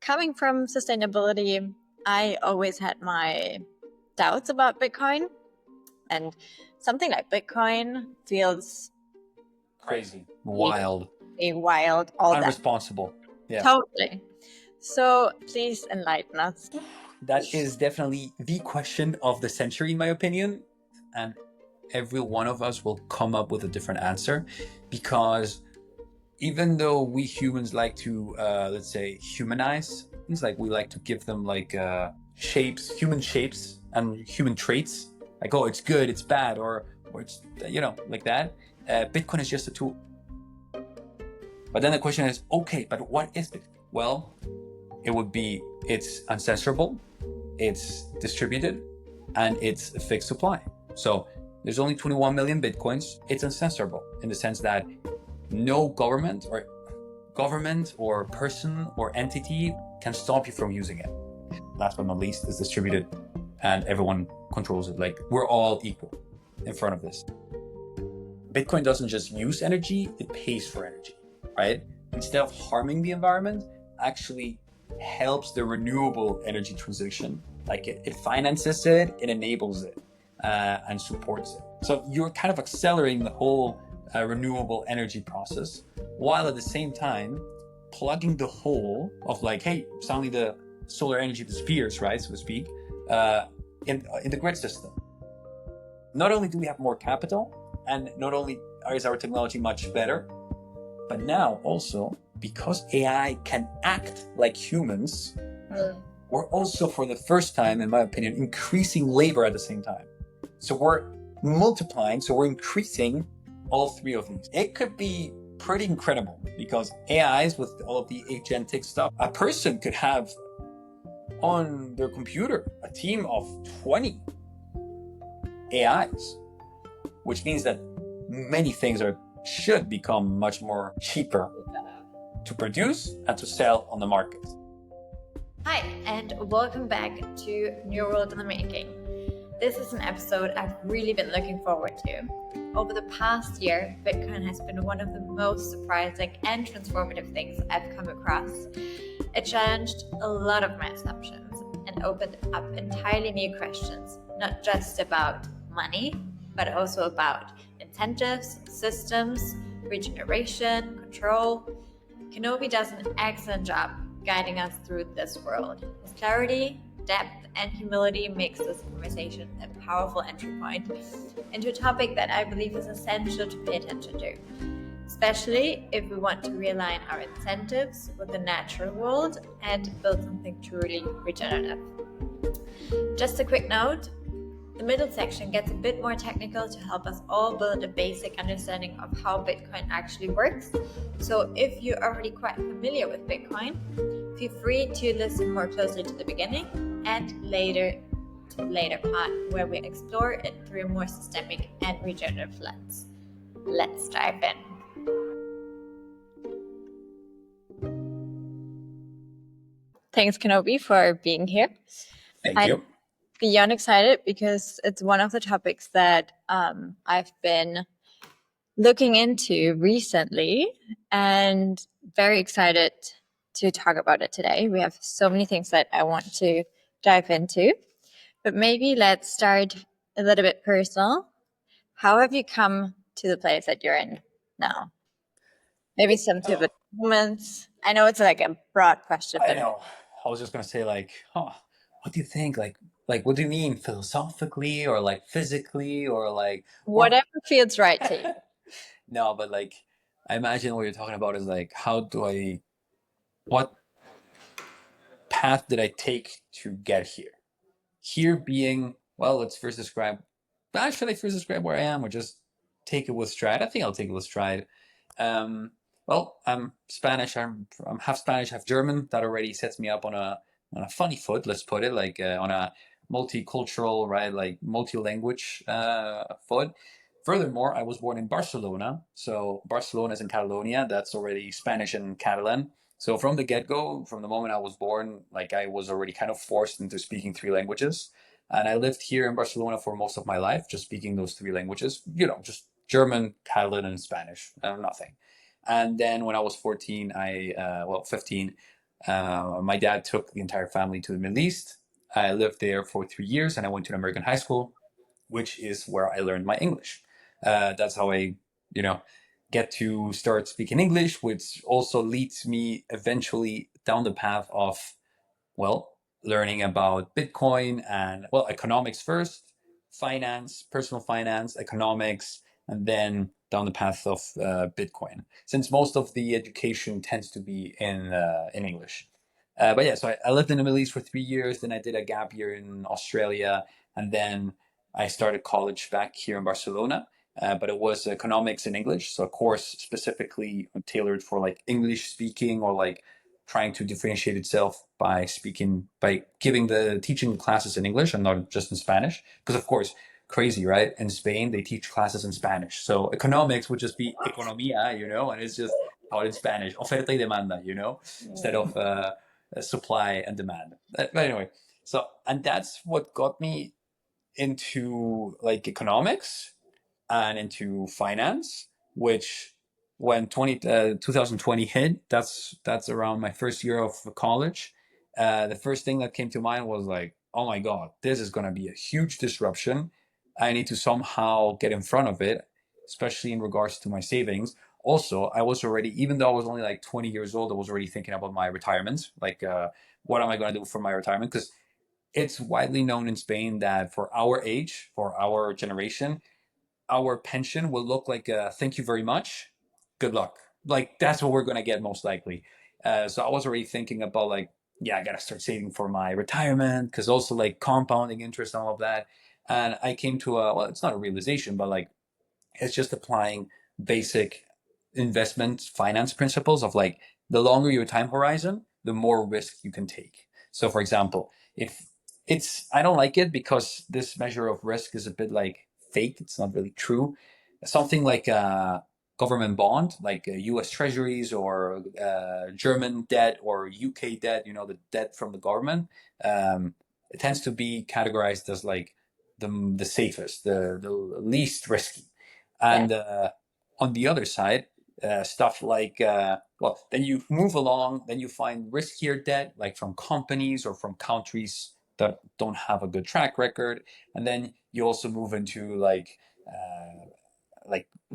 coming from sustainability, I always had my doubts about Bitcoin, and something like Bitcoin feels crazy, wild, all unresponsible. Yeah, totally. So please enlighten us. That is definitely the question of the century, in my opinion, and every one of us will come up with a different answer, because even though we humans like to, let's say, humanize things, like we like to give them like shapes, human shapes and human traits, like, oh, it's good, it's bad, or it's, like that. Bitcoin is just a tool. But then the question is, okay, but what is Bitcoin? Well, it's uncensorable, it's distributed, and it's a fixed supply. So there's only 21 million Bitcoins. It's uncensorable in the sense that no government or person or entity can stop you from using it. Last but not least, it's distributed and everyone controls it. Like, we're all equal in front of this. Bitcoin doesn't just use energy, it pays for energy, right? Instead of harming the environment, actually helps the renewable energy transition. Like, it finances it, it enables it, and supports it. So you're kind of accelerating the whole renewable energy process, while at the same time plugging the hole of, like, hey, suddenly the solar energy disappears, right, so to speak, in the grid system. Not only do we have more capital, and not only is our technology much better, but now also, because AI can act like humans, we're also, for the first time, in my opinion, increasing labor at the same time. So we're multiplying, so we're increasing all three of these. It could be pretty incredible, because AIs, with all of the agentic stuff, a person could have on their computer a team of 20 AIs, which means that many things should become much more cheaper to produce and to sell on the market. Hi, and welcome back to New World in the Making. This is an episode I've really been looking forward to. Over the past year, Bitcoin has been one of the most surprising and transformative things I've come across. It challenged a lot of my assumptions and opened up entirely new questions, not just about money, but also about incentives, systems, regeneration, control. Kenobi does an excellent job guiding us through this world. His clarity, depth, and humility makes this conversation a powerful entry point into a topic that I believe is essential to pay attention to, especially if we want to realign our incentives with the natural world and build something truly regenerative. Just a quick note, the middle section gets a bit more technical to help us all build a basic understanding of how Bitcoin actually works. So if you're already quite familiar with Bitcoin, feel free to listen more closely to the beginning and later to the later part, where we explore it through a more systemic and regenerative lens. Let's dive in. Thanks, Kenobi, for being here. Thank you. Beyond excited, because it's one of the topics that I've been looking into recently, and very excited to talk about it today. We have so many things that I want to dive into, but maybe let's start a little bit personal. How have you come to the place that you're in now? Maybe some pivot moments. I know it's like a broad question. I know. I was just gonna say, like, what do you think? Like, what do you mean, philosophically, or like physically, or like whatever feels right to you? No, but like, I imagine what you're talking about is like, what path did I take to get here? Here being, well, let's first describe. Should I first describe where I am, or just take it with stride? I think I'll take it with stride. Well, I'm Spanish. I'm half Spanish, half German. That already sets me up on a funny foot. Let's put it like on a multicultural, right, like multi-language foot. Furthermore, I was born in Barcelona. So Barcelona is in Catalonia. That's already Spanish and Catalan. So from the get-go, from the moment I was born, like, I was already kind of forced into speaking three languages. And I lived here in Barcelona for most of my life, just speaking those three languages, just German, Catalan, and Spanish, nothing. And then when I was 15, My dad took the entire family to the Middle East. I lived there for 3 years, and I went to an American high school, which is where I learned my English. That's how I, you know, get to start speaking English, which also leads me eventually down the path of, well, learning about Bitcoin and, well, economics first, finance, personal finance, economics, and then down the path of Bitcoin, since most of the education tends to be in English. But yeah, so I lived in the Middle East for 3 years, then I did a gap year in Australia, and then I started college back here in Barcelona. But it was economics and English, so a course specifically tailored for like English speaking, or like trying to differentiate itself by speaking, by giving the teaching classes in English and not just in Spanish. Because of course, crazy, right? In Spain, they teach classes in Spanish. So economics would just be economía, and it's just taught in Spanish. Oferta y demanda, instead of supply and demand. But anyway, so, and that's what got me into like economics and into finance, which when 2020 hit, that's around my first year of college. The first thing that came to mind was like, oh my God, this is going to be a huge disruption. I need to somehow get in front of it, especially in regards to my savings. Also, I was already, even though I was only like 20 years old, I was already thinking about my retirement. Like, what am I going to do for my retirement? Because it's widely known in Spain that for our age, for our generation, our pension will look like a thank you very much, good luck. Like that's what we're going to get most likely. So I was already thinking about like, yeah, I got to start saving for my retirement, because also like compounding interest and all of that. And I came to a, well, it's not a realization, but like it's just applying basic investment finance principles of like, the longer your time horizon, the more risk you can take. So for example, if I don't like it because this measure of risk is a bit like fake, it's not really true. Something like a government bond, like US treasuries, or German debt, or UK debt, the debt from the government, it tends to be categorized as like the safest, the least risky. Yeah. And on the other side, stuff like, well, then you move along, then you find riskier debt, like from companies or from countries that don't have a good track record. And then you also move into like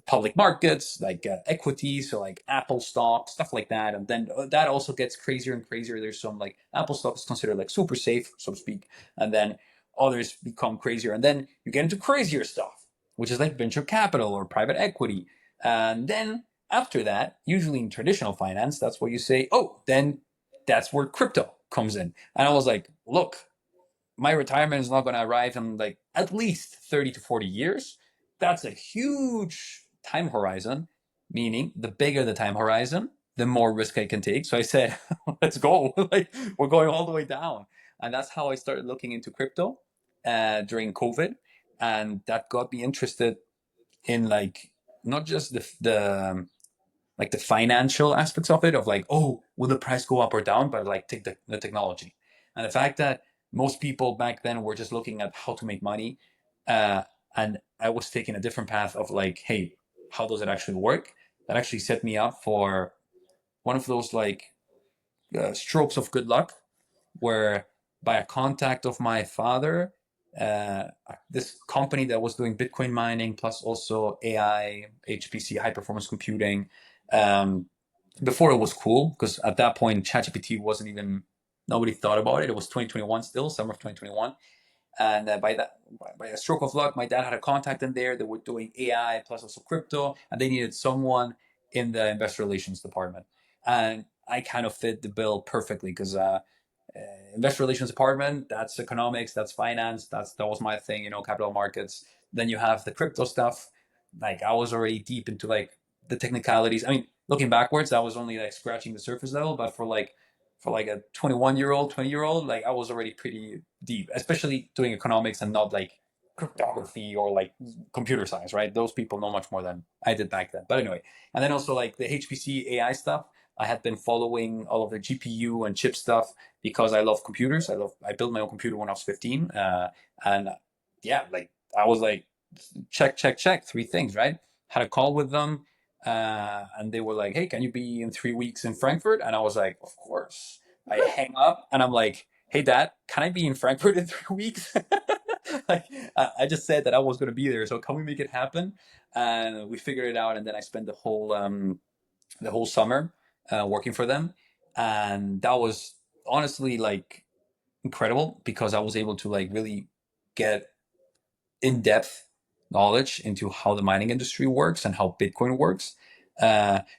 public markets, like equities, so like Apple stock, stuff like that. And then that also gets crazier and crazier. There's some like Apple stock is considered like super safe, so to speak. And then others become crazier. And then you get into crazier stuff, which is like venture capital or private equity. And then after that, usually in traditional finance, that's what you say, oh, then that's where crypto comes in. And I was like, look, my retirement is not going to arrive in like at least 30 to 40 years. That's a huge time horizon, meaning the bigger the time horizon, the more risk I can take. So I said, let's go. Like we're going all the way down. And that's how I started looking into crypto during COVID. And that got me interested in like not just the like the financial aspects of it, of like, oh, will the price go up or down, but like take the technology. And the fact that most people back then were just looking at how to make money, uh, and I was taking a different path of like, hey, how does it actually work? That actually set me up for one of those like strokes of good luck, where by a contact of my father, uh, this company that was doing Bitcoin mining plus also AI, HPC, high performance computing, um, before it was cool, because at that point ChatGPT wasn't even, nobody thought about it. It was 2021 still, summer of 2021. And by a stroke of luck, my dad had a contact in there. They were doing AI plus also crypto, and they needed someone in the investor relations department. And I kind of fit the bill perfectly, because investor relations department, that's economics, that's finance, that was my thing, capital markets. Then you have the crypto stuff. Like I was already deep into like the technicalities. I mean, looking backwards, I was only like scratching the surface level, but for like a 21-year-old, 20-year-old, like I was already pretty deep, especially doing economics and not like cryptography or like computer science, right? Those people know much more than I did back then. But anyway, and then also like the HPC AI stuff, I had been following all of the GPU and chip stuff because I love computers. I built my own computer when I was 15. And yeah, like I was like, check, check, check, three things, right? Had a call with them, and they were like, hey, can you be in 3 weeks in Frankfurt? And I was like, of course. I hang up and I'm like, hey, Dad, can I be in Frankfurt in 3 weeks? Like, I just said that I was going to be there. So can we make it happen? And we figured it out. And then I spent the whole summer working for them. And that was honestly like incredible because I was able to like really get in-depth knowledge into how the mining industry works and how Bitcoin works,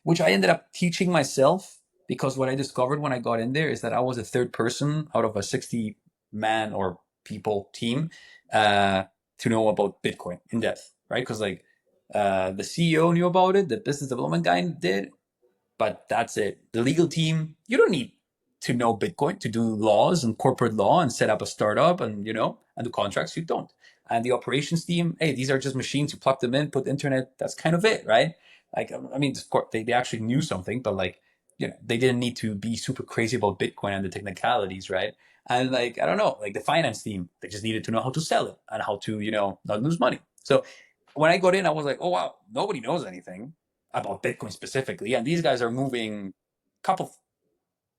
which I ended up teaching myself because what I discovered when I got in there is that I was a third person out of a 60 man or people team uh, to know about Bitcoin in depth, right? Because like the CEO knew about it, the business development guy did, but that's it. The legal team, you don't need to know Bitcoin to do laws and corporate law and set up a startup and and do contracts. You don't. And the operations team, hey, these are just machines. You plug them in, put internet. That's kind of it, right? Like, I mean, of course, they actually knew something, but like, they didn't need to be super crazy about Bitcoin and the technicalities, right? And like, I don't know, like the finance team, they just needed to know how to sell it and how to, not lose money. So when I got in, I was like, oh wow, nobody knows anything about Bitcoin specifically, and these guys are moving a couple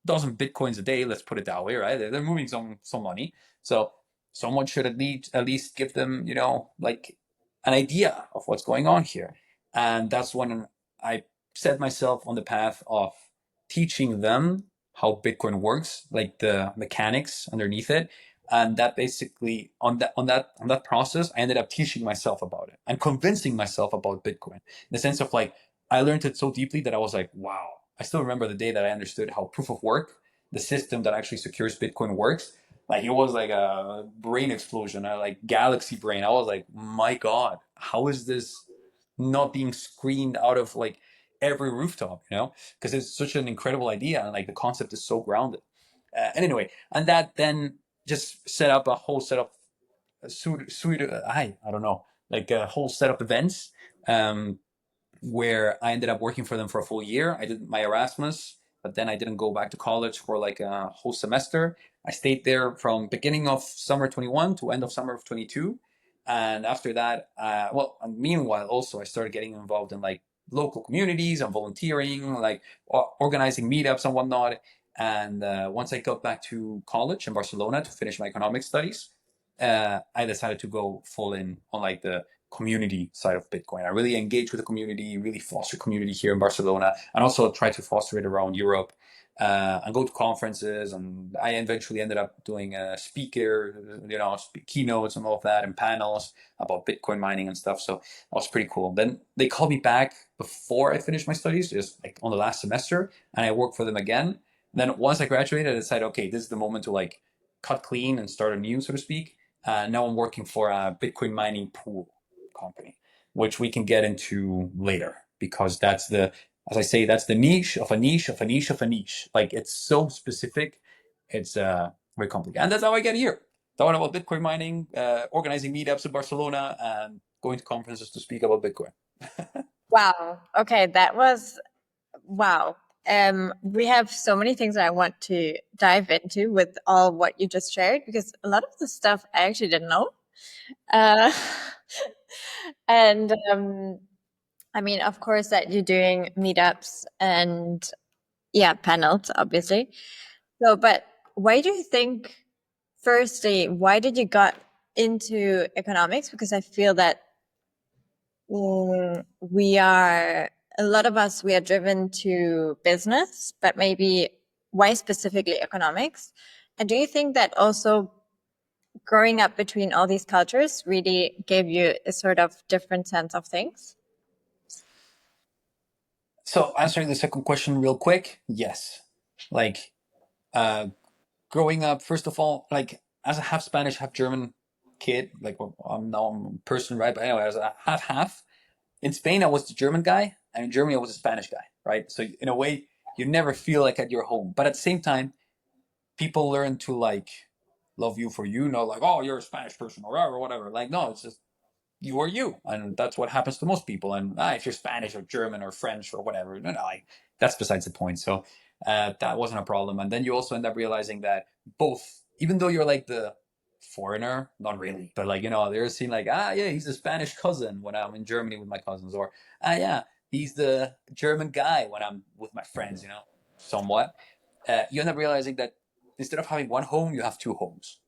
dozen Bitcoins a day. Let's put it that way, right? They're moving some money, so someone should at least give them, like an idea of what's going on here, and that's when I set myself on the path of teaching them how Bitcoin works, like the mechanics underneath it. And that basically on that process, I ended up teaching myself about it and convincing myself about Bitcoin in the sense of like I learned it so deeply that I was like, wow. I still remember the day that I understood how proof of work, the system that actually secures Bitcoin, works. Like it was like a brain explosion, like galaxy brain. I was like, my God, how is this not being screamed out of like every rooftop? Because it's such an incredible idea and like the concept is so grounded. And anyway, and that then just set up a whole set of I don't know, like a whole set of events. Where I ended up working for them for a full year. I did my Erasmus, but then I didn't go back to college for like a whole semester. I stayed there from beginning of summer 21 to end of summer of 22. And after that, meanwhile, also I started getting involved in like local communities and volunteering, like organizing meetups and whatnot. And once I got back to college in Barcelona to finish my economics studies, I decided to go full in on like the community side of Bitcoin. I really engage with the community, really foster community here in Barcelona, and also try to foster it around Europe. And go to conferences, and I eventually ended up doing a speaker, keynotes and all of that, and panels about Bitcoin mining and stuff. So that was pretty cool. Then they called me back before I finished my studies, just like on the last semester, and I worked for them again. And then once I graduated, I decided, okay, this is the moment to like cut clean and start anew, so to speak. Now I'm working for a Bitcoin mining pool company, which we can get into later because that's as I say, that's the niche of a niche of a niche of a niche. Like it's so specific, it's very complicated, and that's how I get here. Talking about Bitcoin mining, organizing meetups in Barcelona, and going to conferences to speak about Bitcoin. Wow. Okay, that was wow. We have so many things that I want to dive into with all what you just shared because a lot of the stuff I actually didn't know. Uh, and I mean, of course, that you're doing meetups and yeah, panels, obviously. So, but why do you think, firstly, why did you got into economics? Because I feel that we are, a lot of us, we are driven to business, but maybe why specifically economics? And do you think that also growing up between all these cultures really gave you a sort of different sense of things? So answering the second question real quick, yes. Like uh, growing up, first of all, like as a half Spanish, half German kid, like well, I'm a person, right? But anyway, as a half. In Spain, I was the German guy, and in Germany, I was the Spanish guy, right? So in a way, you never feel like at your home. But at the same time, people learn to like love you for you, not like, oh, you're a Spanish person or whatever. Like, no, it's just you are you, and that's what happens to most people. And if you're Spanish or German or French or whatever, like that's besides the point. So that wasn't a problem. And then you also end up realizing that both, even though you're like the foreigner, not really, but like they're seen like yeah, he's the Spanish cousin when I'm in Germany with my cousins, or yeah, he's the German guy when I'm with my friends, somewhat. You end up realizing that instead of having one home, you have two homes,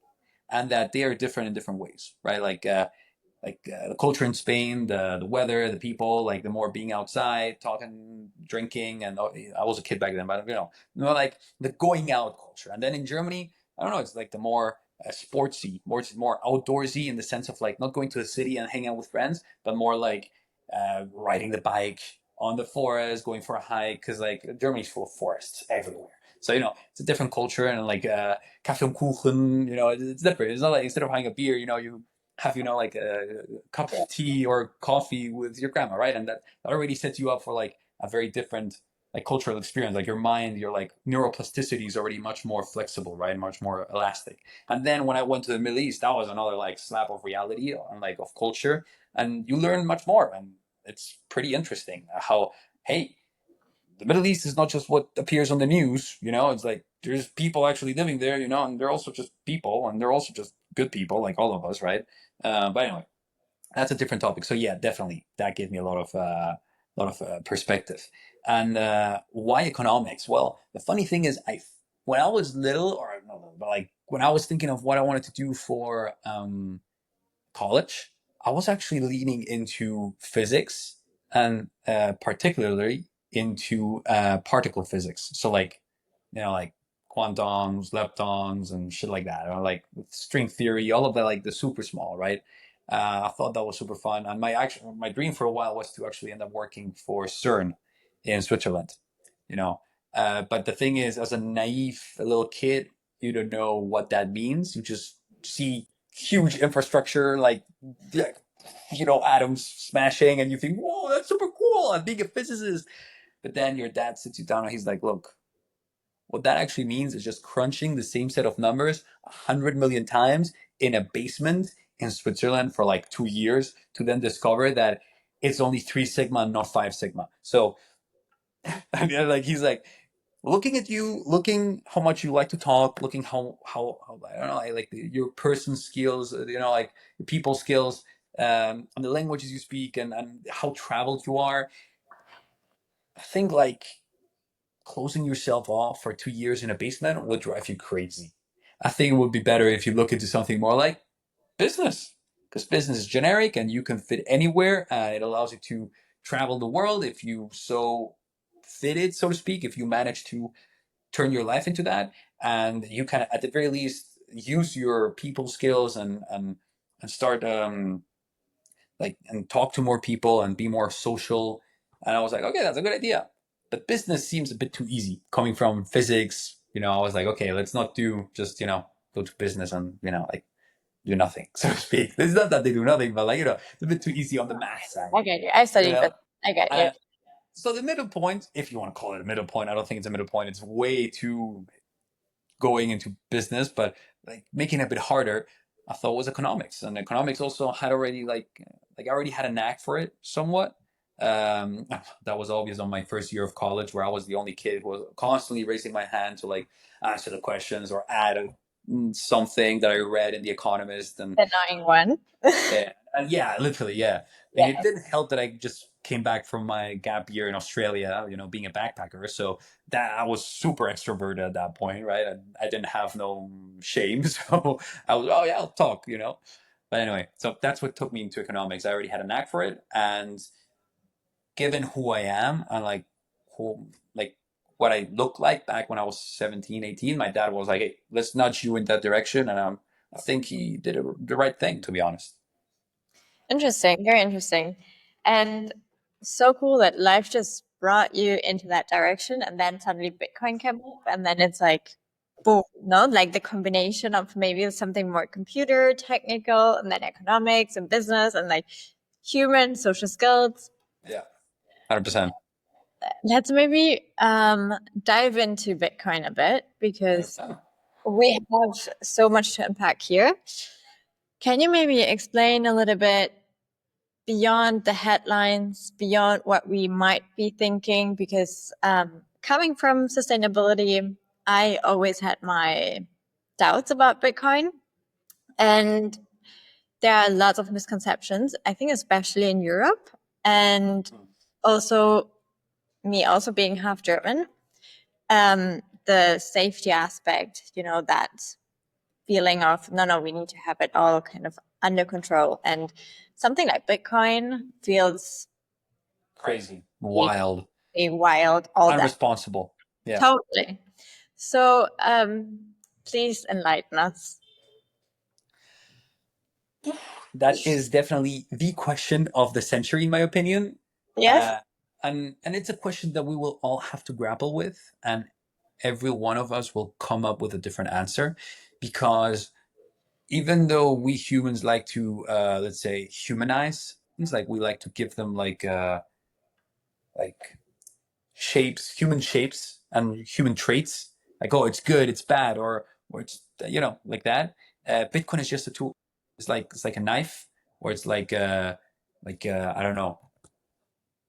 and that they are different in different ways, right? The culture in Spain, the weather, the people, like the more being outside, talking, drinking, and I was a kid back then, but like the going out culture. And then in Germany, I don't know, it's like the more sportsy, more outdoorsy in the sense of like not going to a city and hanging out with friends, but more like riding the bike on the forest, going for a hike, because like Germany's full of forests everywhere. So it's a different culture, and like Kaffee und Kuchen, it's different. It's not like instead of having a beer, you have like a cup of tea or coffee with your grandma, right? And that already sets you up for like a very different like cultural experience. Like your mind, your like neuroplasticity is already much more flexible, right? Much more elastic. And then when I went to the Middle East, that was another like slap of reality and like of culture, and you learn much more, and it's pretty interesting how hey, the Middle East is not just what appears on the news. It's like there's people actually living there. And they're also just people, and they're also just good people, like all of us, right? But anyway, that's a different topic. So yeah, definitely that gave me a lot of perspective. And why economics? Well, the funny thing is, when I was little, or not little, but like when I was thinking of what I wanted to do for college, I was actually leaning into physics, and particularly into particle physics. So like, like quantums, leptons, and shit like that, or like string theory, all of that, like the super small, right? I thought that was super fun, and my dream for a while was to actually end up working for CERN in Switzerland. You know, but the thing is, as a naive little kid, you don't know what that means. You just see huge infrastructure, like atoms smashing, and you think, "Whoa, that's super cool!" And being a physicist, but then your dad sits you down and he's like, "Look, what that actually means is just crunching the same set of numbers 100 million times in a basement in Switzerland for like 2 years to then discover that it's only 3 sigma, not 5 sigma." So, like he's like, looking at you, looking how much you like to talk, looking how I don't know, like your person skills, like your people skills, and the languages you speak, and how traveled you are. I think like closing yourself off for 2 years in a basement would drive you crazy. I think it would be better if you look into something more like business, because business is generic and you can fit anywhere. It allows you to travel the world if you so fit it, so to speak, if you manage to turn your life into that, and you can at the very least use your people skills and start like and talk to more people and be more social. And I was like, okay, that's a good idea. But business seems a bit too easy coming from physics. I was like, okay, let's not do just go to business and like do nothing, so to speak. It's not that they do nothing, but like it's a bit too easy on the math side. I get you. I You studied, know. but I get you. Uh, so the middle point, if you want to call it a middle point, I don't think it's a middle point. It's way too going into business, but like making it a bit harder, I thought was economics. And economics also had already like I already had a knack for it somewhat. That was obvious on my first year of college, where I was the only kid who was constantly raising my hand to like answer the questions or add something that I read in The Economist. And The annoying one. yeah, and yeah, literally, yeah. And it Yeah. didn't help that I just came back from my gap year in Australia, being a backpacker. So that I was super extroverted at that point, right? I didn't have no shame, so I was, oh yeah, I'll talk. But anyway, so that's what took me into economics. I already had a knack for it, and given who I am and like who, like what I looked like back when I was 17, 18, my dad was like, "Hey, let's nudge you in that direction," and I think he did the right thing, to be honest. Interesting. Very interesting. And so cool that life just brought you into that direction, and then suddenly Bitcoin came up, and then it's like, boom, no, like the combination of maybe something more computer technical, and then economics and business, and like human social skills. Yeah, 100%. Let's maybe dive into Bitcoin a bit, because 100%. we have so much to unpack here. Can you maybe explain a little bit beyond the headlines, beyond what we might be thinking? Because coming from sustainability, I always had my doubts about Bitcoin. And there are lots of misconceptions, I think, especially in Europe. And also, me also being half German, the safety aspect, that feeling of no, we need to have it all kind of under control. And something like Bitcoin feels Crazy, wild, wild, all that. unresponsible. Yeah. Totally. So please enlighten us. That is definitely the question of the century, in my opinion. Yes. And it's a question that we will all have to grapple with, and every one of us will come up with a different answer, because even though we humans like to, let's say, humanize things, like we like to give them like shapes, human shapes, and human traits, like, oh, it's good, it's bad, or it's, like that. Bitcoin is just a tool. It's like a knife, or it's like I don't know,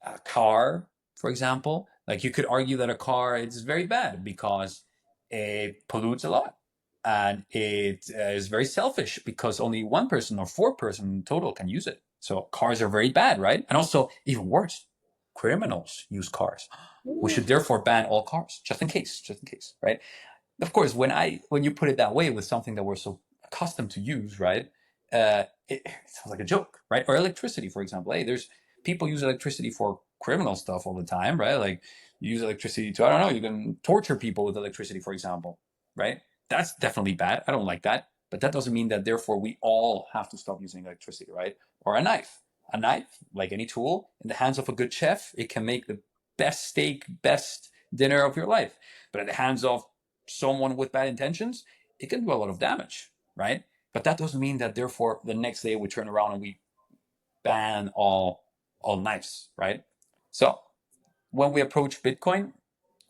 a car, for example. Like, you could argue that a car is very bad because it pollutes a lot, and it is very selfish because only one person or four person in total can use it. So cars are very bad, right? And also, even worse, criminals use cars. We should therefore ban all cars, just in case, right? Of course, when you put it that way, with something that we're so accustomed to use, right? It sounds like a joke, right? Or electricity, for example. Hey, there's people use electricity for criminal stuff all the time, right? Like, you use electricity to, I don't know, you can torture people with electricity, for example, right? That's definitely bad. I don't like that. But that doesn't mean that therefore we all have to stop using electricity, right? Or a knife. A knife, like any tool, in the hands of a good chef, it can make the best steak, best dinner of your life. But in the hands of someone with bad intentions, it can do a lot of damage, right? But that doesn't mean that therefore the next day we turn around and we ban all knives, right? So when we approach Bitcoin,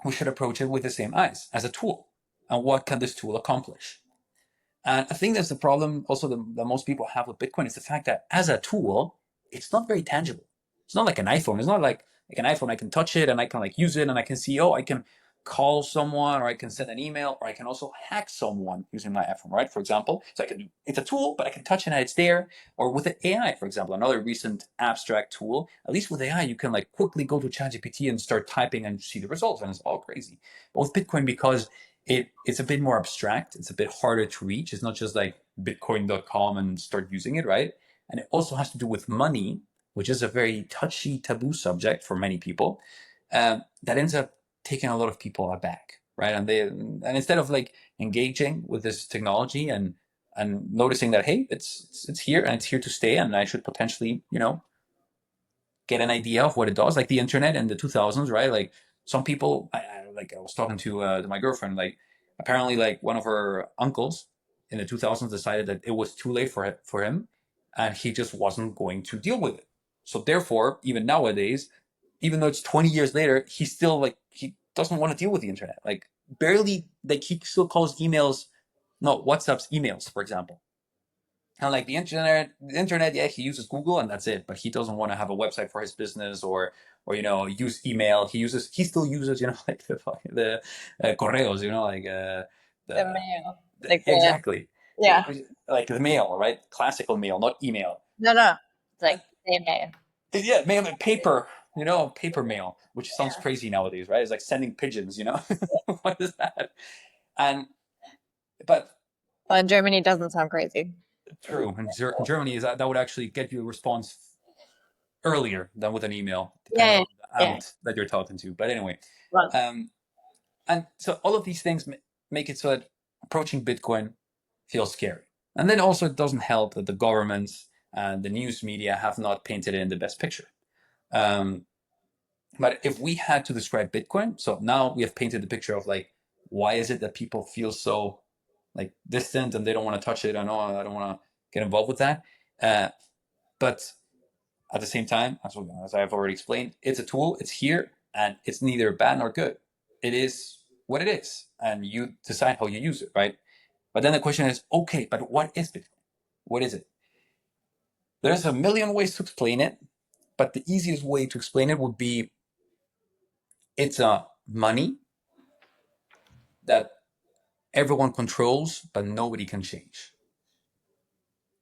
we should approach it with the same eyes, as a tool. And what can this tool accomplish? And I think that's the problem also that most people have with Bitcoin, is the fact that as a tool, it's not very tangible. It's not like an iPhone. It's not like an iPhone. I can touch it and I can like use it and I can see, oh, I can call someone, or I can send an email, or I can also hack someone using my iPhone, right? For example. So it's a tool, but I can touch it and it's there. Or with the AI, for example, another recent abstract tool, at least with AI, you can like quickly go to ChatGPT and start typing and see the results, and it's all crazy. But with Bitcoin, because it's a bit more abstract, it's a bit harder to reach. It's not just like bitcoin.com and start using it, right? And it also has to do with money, which is a very touchy, taboo subject for many people. That ends up taking a lot of people aback, right? And instead of like engaging with this technology and noticing that, hey, it's here and it's here to stay, and I should potentially, get an idea of what it does, like the internet in the 2000s, right? Like, some people, I was talking to my girlfriend, like, apparently, like, one of her uncles in the 2000s decided that it was too late for him, and he just wasn't going to deal with it. So therefore, even nowadays, even though it's 20 years later, he's still like, he doesn't want to deal with the internet. Like, barely, like, he still calls emails, no, WhatsApp's emails, for example. And like the internet, yeah, he uses Google and that's it. But he doesn't want to have a website for his business, or use email. He still uses, like the correos, like The the, mail. the Like exactly, yeah. like the mail, right? Classical mail, not email. No. It's And, like the mail. yeah, mail and paper, paper mail, which sounds crazy nowadays, right? It's like sending pigeons, What is that? And but Well, in Germany, it doesn't sound crazy. true, in Germany, is that would actually get you a response earlier than with an email, depending Yeah, on the yeah. amt that you're talking to. But anyway, Well, and so all of these things make it so that approaching Bitcoin feels scary. And then also, it doesn't help that the governments and the news media have not painted it in the best picture. Um, but if we had to describe Bitcoin, so now we have painted the picture of like, why is it that people feel so like distant and they don't want to touch it? I know I don't want to get involved with that. But at the same time, as I've already explained, it's a tool, it's here, and it's neither bad nor good. It is what it is, and you decide how you use it, right? But then the question is, okay, but what is Bitcoin? What is it? There's a million ways to explain it, but the easiest way to explain it would be, it's a money that everyone controls, but nobody can change.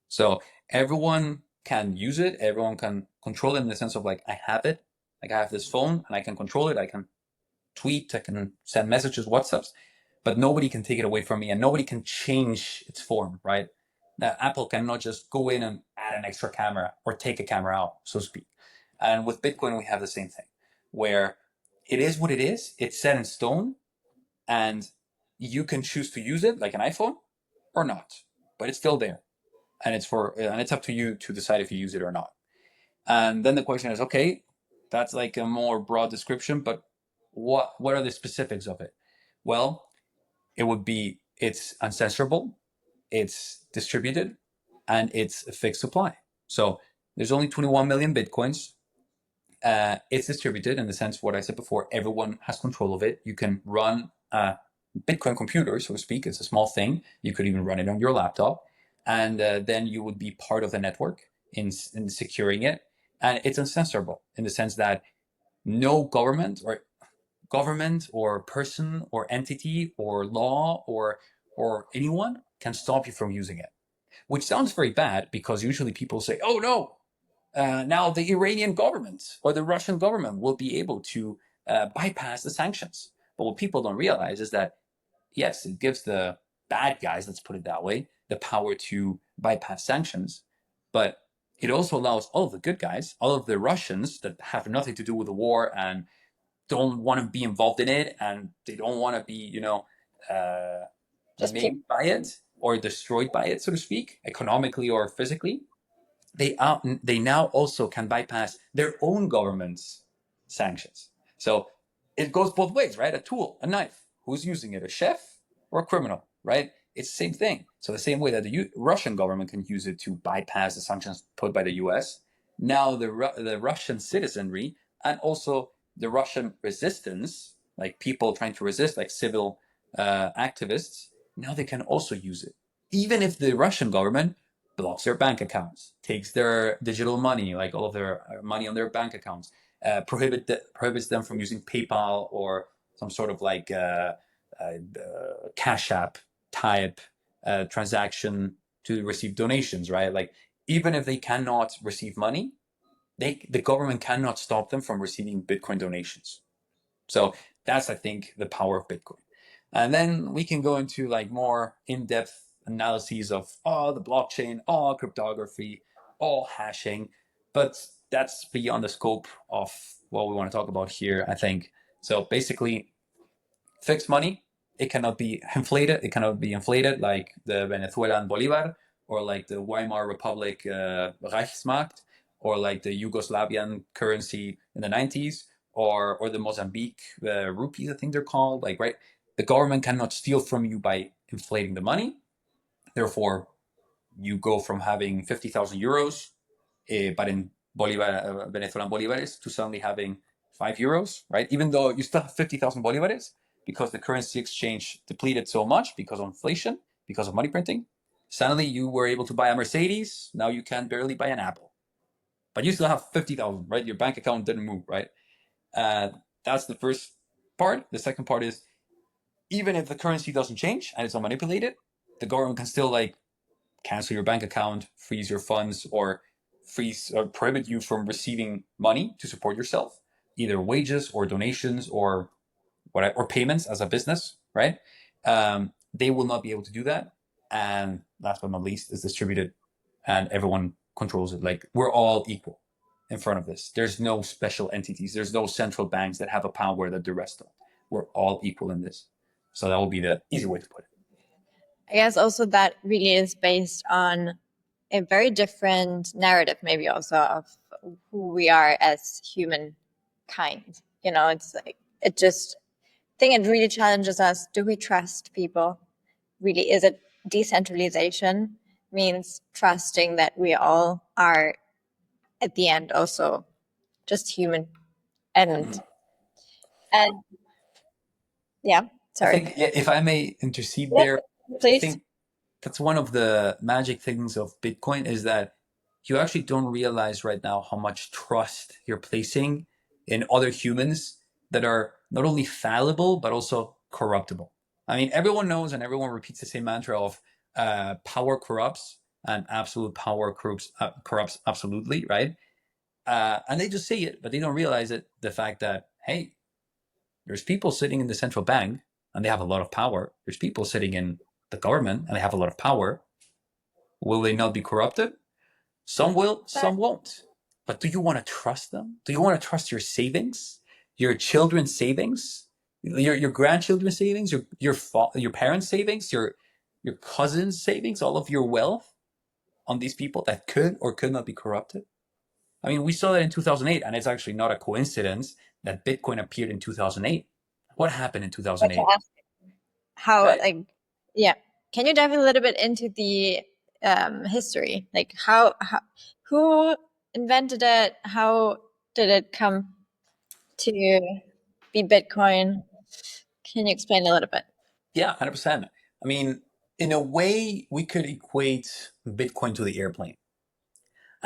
So everyone can use it, everyone can control it, in the sense of like, I have this phone and I can control it, I can tweet, I can send messages, WhatsApps, but nobody can take it away from me, and nobody can change its form, right? Now, Apple cannot just go in and add an extra camera or take a camera out, so to speak. And with Bitcoin, we have the same thing, where it is what it is. It's set in stone, and you can choose to use it like an iPhone or not, but it's still there, and it's up to you to decide if you use it or not. And then the question is, okay, that's like a more broad description, but what are the specifics of it? Well, it would be it's uncensorable, it's distributed, and it's a fixed supply. So there's only 21 million Bitcoins. It's distributed in the sense what I said before, everyone has control of it. You can run a Bitcoin computer, so to speak. It's a small thing. You could even run it on your laptop. And then you would be part of the network in securing it. And it's uncensorable in the sense that no government or person or entity or law or anyone can stop you from using it, which sounds very bad because usually people say, oh no, now the Iranian government or the Russian government will be able to bypass the sanctions. But what people don't realize is that, yes, it gives the bad guys, let's put it that way, the power to bypass sanctions, but it also allows all of the good guys, all of the Russians that have nothing to do with the war and don't want to be involved in it, and they don't want to be, maimed by it or destroyed by it, so to speak, economically or physically. They now also can bypass their own government's sanctions. So it goes both ways, right? A tool, a knife. Who's using it? A chef or a criminal, right? It's the same thing. So the same way that the Russian government can use it to bypass the sanctions put by the U.S., now the Russian citizenry and also the Russian resistance, like people trying to resist, like civil activists, now they can also use it. Even if the Russian government blocks their bank accounts, takes their digital money, like all of their money on their bank accounts, prohibits them from using PayPal or some sort of like Cash App type transaction to receive donations, right? Like even if they cannot receive money, the government cannot stop them from receiving Bitcoin donations. So that's, I think, the power of Bitcoin. And then we can go into like more in-depth analyses of the blockchain, cryptography, hashing, but that's beyond the scope of what we want to talk about here, I think. So basically, fixed money, it cannot be inflated. It cannot be inflated like the Venezuelan Bolivar or like the Weimar Republic Reichsmark or like the Yugoslavian currency in the 90s or the Mozambique rupees, I think they're called. Like, right, the government cannot steal from you by inflating the money. Therefore, you go from having 50,000 euros, but in Bolivar, Venezuelan Bolivares, to suddenly having €5, right? Even though you still have 50,000 Bolivares, because the currency exchange depleted so much because of inflation, because of money printing. Suddenly you were able to buy a Mercedes. Now you can barely buy an Apple. But you still have 50,000, right? Your bank account didn't move, right? That's the first part. The second part is, even if the currency doesn't change and it's unmanipulated, the government can still like cancel your bank account, freeze your funds, or freeze or prohibit you from receiving money to support yourself, either wages or donations or whatever, or payments as a business, right? They will not be able to do that. And last but not least, is distributed, and everyone controls it. Like, we're all equal in front of this. There's no special entities. There's no central banks that have a power that the rest don't. We're all equal in this. So that will be the easy way to put it. I guess also that really is based on a very different narrative, maybe also of who we are as humankind. It's like, I think it really challenges us. Do we trust people? Really, is it decentralization? Means trusting that we all are at the end also just human. And yeah, sorry. I think, if I may intercede Yeah, there, I please. think that's one of the magic things of Bitcoin, is that you actually don't realize right now how much trust you're placing in other humans that are not only fallible but also corruptible. I mean, everyone knows and everyone repeats the same mantra of power corrupts and absolute power corrupts absolutely, right? And they just say it, but they don't realize it. The fact that, hey, there's people sitting in the central bank and they have a lot of power. There's people sitting in the government and they have a lot of power. Will they not be corrupted? Some will, some won't. But do you want to trust them? Do you want to trust your savings, your children's savings, your grandchildren's savings, your parents' savings, your cousins' savings, all of your wealth on these people that could or could not be corrupted? I mean, we saw that in 2008, and it's actually not a coincidence that Bitcoin appeared in 2008. What happened in But to 2008? ask how, Right? like, yeah, can you dive a little bit into the history? Like, how who invented it? How did it come to be Bitcoin? Can you explain a little bit? Yeah, 100%. I mean, in a way, we could equate Bitcoin to the airplane.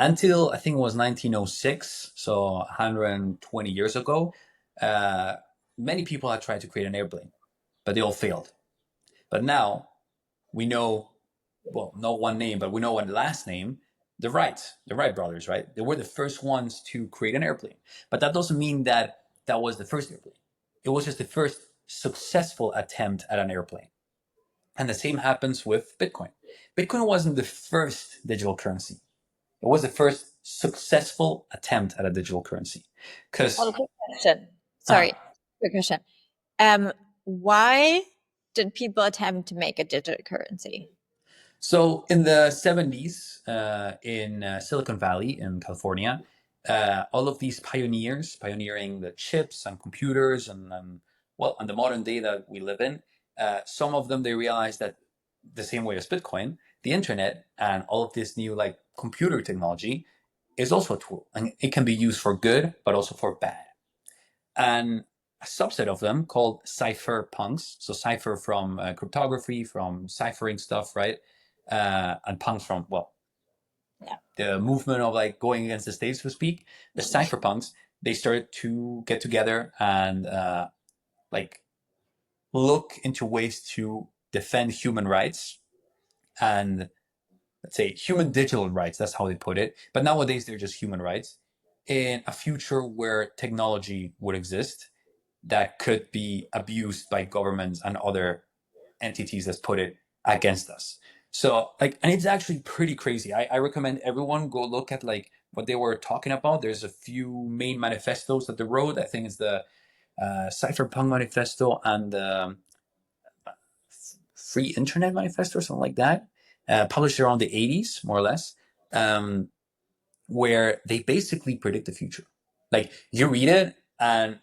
Until I think it was 1906, so 120 years ago, uh, many people had tried to create an airplane, but they all failed. But now we know, well, not one name, but we know one last name, the Wright brothers, right? They were the first ones to create an airplane. But that doesn't mean that that was the first airplane. It was just the first successful attempt at an airplane. And the same happens with Bitcoin. Bitcoin wasn't the first digital currency. It was the first successful attempt at a digital currency. Well, Because, quick question. Sorry, quick question. Why did people attempt to make a digital currency? so in the 70s, in Silicon Valley in California, all of these pioneers, pioneering the chips and computers and well, and the modern day that we live in, some of them, they realized that the same way as Bitcoin, the internet and all of this new like computer technology is also a tool, and it can be used for good, but also for bad. And a subset of them called cypherpunks. So cipher from cryptography, from ciphering stuff, right? And punks from, well, Yeah. the movement of like going against the state, so to speak. The cypherpunks, they started to get together and like look into ways to defend human rights and, let's say, human digital rights. That's how they put it. But nowadays they're just human rights in a future where technology would exist that could be abused by governments and other entities, let's put it, against us. So like, and it's actually pretty crazy. I recommend everyone go look at like what they were talking about. There's a few main manifestos that they wrote. I think it's the Cypherpunk manifesto and the Free Internet manifesto or something like that, published around the 80s, more or less, um, where they basically predict the future. Like you read it and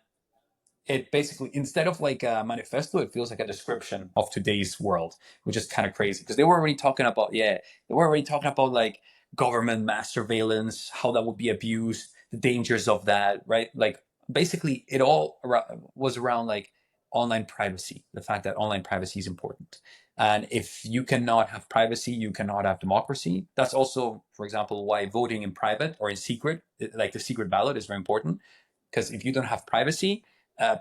it basically, instead of like a manifesto, it feels like a description of today's world, which is kind of crazy because they were already talking about, yeah, they were already talking about like government mass surveillance, how that would be abused, the dangers of that, right? Like basically it all was around like online privacy, the fact that online privacy is important. And if you cannot have privacy, you cannot have democracy. That's also, for example, why voting in private or in secret, like the secret ballot, is very important. Because if you don't have privacy,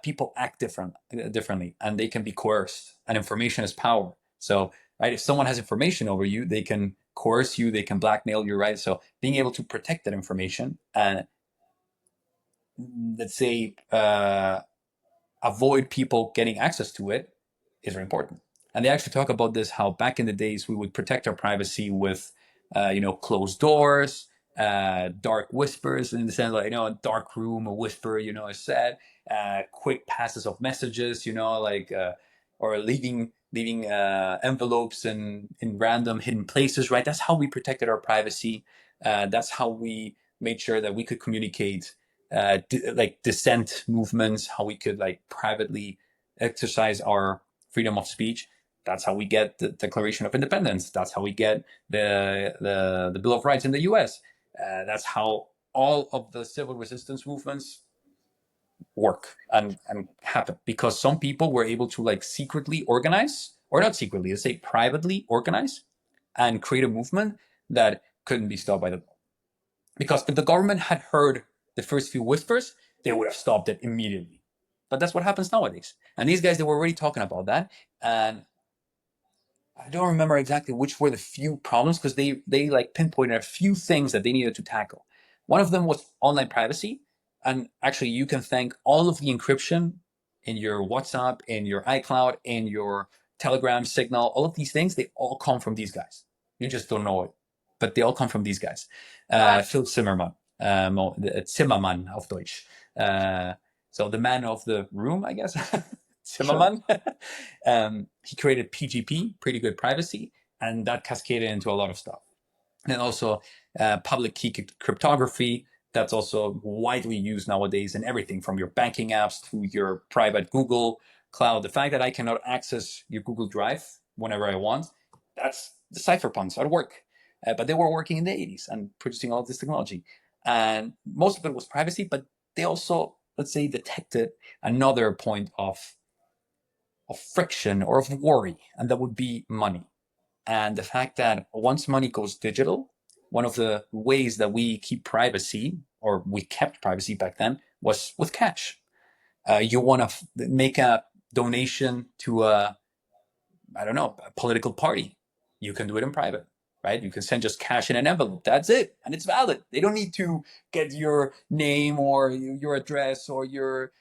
people act differently, and they can be coerced. And information is power. So, right, if someone has information over you, they can coerce you, they can blackmail you, right? So, being able to protect that information and, let's say, avoid people getting access to it is very important. And they actually talk about this, how back in the days we would protect our privacy with, closed doors, dark whispers, in the sense like, a dark room, a whisper, is said, quick passes of messages, like, or leaving envelopes in random hidden places, right? That's how we protected our privacy. That's how we made sure that we could communicate like dissent movements, how we could like privately exercise our freedom of speech. That's how we get the Declaration of Independence. That's how we get the Bill of Rights in the U.S. That's how all of the civil resistance movements work and happen, because some people were able to like secretly organize, or not secretly, let's say privately organize and create a movement that couldn't be stopped by the, because if the government had heard the first few whispers, they would have stopped it immediately. But that's what happens nowadays. And these guys, they were already talking about that. And I don't remember exactly which were the few problems, because they like pinpointed a few things that they needed to tackle. One of them was online privacy. And actually, you can thank all of the encryption in your WhatsApp, in your iCloud, in your Telegram, Signal, all of these things, they all come from these guys. You just don't know it, but they all come from these guys. Phil Zimmermann, Zimmermann auf Deutsch. So the man of the room, I guess. Zimmermann. He created PGP, pretty good privacy, and that cascaded into a lot of stuff. And also public key cryptography, that's also widely used nowadays in everything from your banking apps to your private Google Cloud. The fact that I cannot access your Google Drive whenever I want, that's the cypherpunks at work. But they were working in the 80s and producing all this technology. And most of it was privacy, but they also, let's say, detected another point of friction or of worry, and that would be money. And the fact that once money goes digital, one of the ways that we keep privacy, or we kept privacy back then, was with cash. You want to make a donation to a political party. You can do it in private, right? You can send just cash in an envelope. That's it. And it's valid. They don't need to get your name or your address or your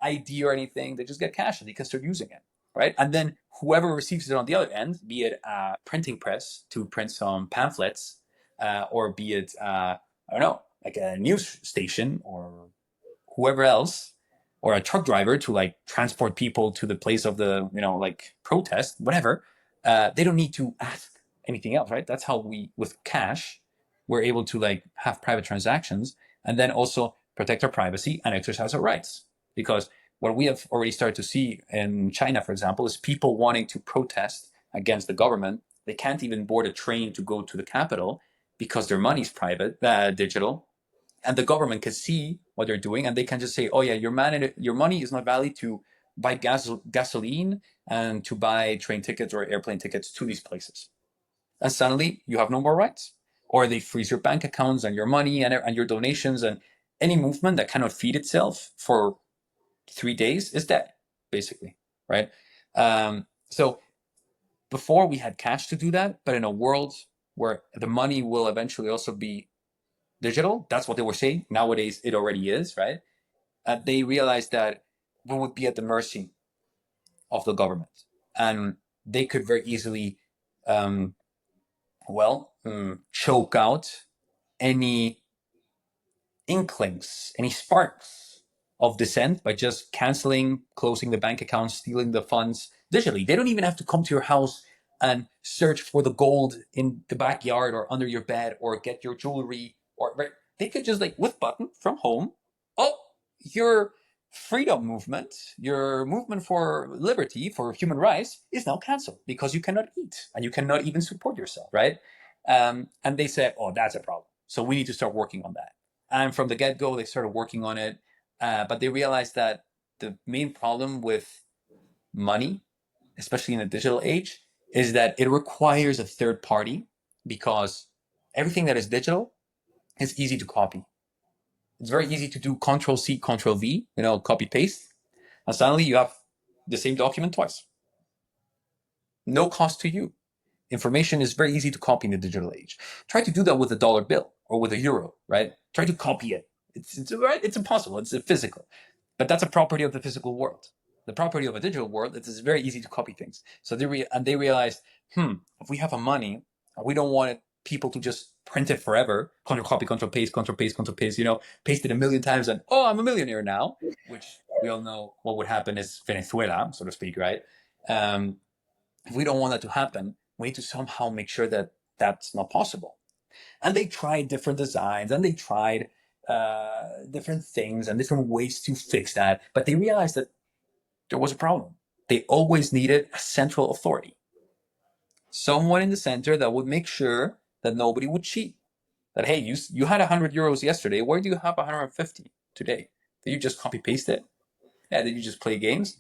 ID or anything. They just get cash and they can start using it, right? And then whoever receives it on the other end, be it a printing press to print some pamphlets, or be it, like a news station or whoever else, or a truck driver to like transport people to the place of the, protest, whatever, they don't need to ask anything else, right? That's how we, with cash, we're able to like have private transactions and then also protect our privacy and exercise our rights. Because what we have already started to see in China, for example, is people wanting to protest against the government. They can't even board a train to go to the capital because their money's private, digital, and the government can see what they're doing, and they can just say, "Oh yeah, your money is not valid to buy gasoline and to buy train tickets or airplane tickets to these places." And suddenly, you have no more rights, or they freeze your bank accounts and your money and your donations, and any movement that cannot feed itself for 3 days is dead, basically, right? So before we had cash to do that, but in a world where the money will eventually also be digital, that's what they were saying. Nowadays, it already is, right? They realized that we would be at the mercy of the government, and they could very easily, choke out any inklings, any sparks of dissent by just canceling, closing the bank account, stealing the funds digitally. They don't even have to come to your house and search for the gold in the backyard or under your bed or get your jewelry, or right? They could just like with button from home. Oh, your freedom movement, your movement for liberty, for human rights is now canceled because you cannot eat and you cannot even support yourself, right? And they said, oh, that's a problem. So we need to start working on that. And from the get-go, they started working on it. But they realized that the main problem with money, especially in the digital age, is that it requires a third party, because everything that is digital is easy to copy. It's very easy to do Control-C, Control-V, copy-paste. And suddenly you have the same document twice. No cost to you. Information is very easy to copy in the digital age. Try to do that with a dollar bill or with a euro, right? Try to copy it. It's impossible. It's physical. But that's a property of the physical world. The property of a digital world, it is very easy to copy things. So they realized, if we have a money, we don't want people to just print it forever. Control copy, control paste, control paste, control paste, paste it a million times and, oh, I'm a millionaire now, which we all know what would happen is Venezuela, so to speak, right? If we don't want that to happen, we need to somehow make sure that that's not possible. And they tried different designs and they tried different things and different ways to fix that. But they realized that there was a problem. They always needed a central authority. Someone in the center that would make sure that nobody would cheat. That, hey, you had 100 euros yesterday. Where do you have 150 today? Did you just copy paste it? Yeah, did you just play games?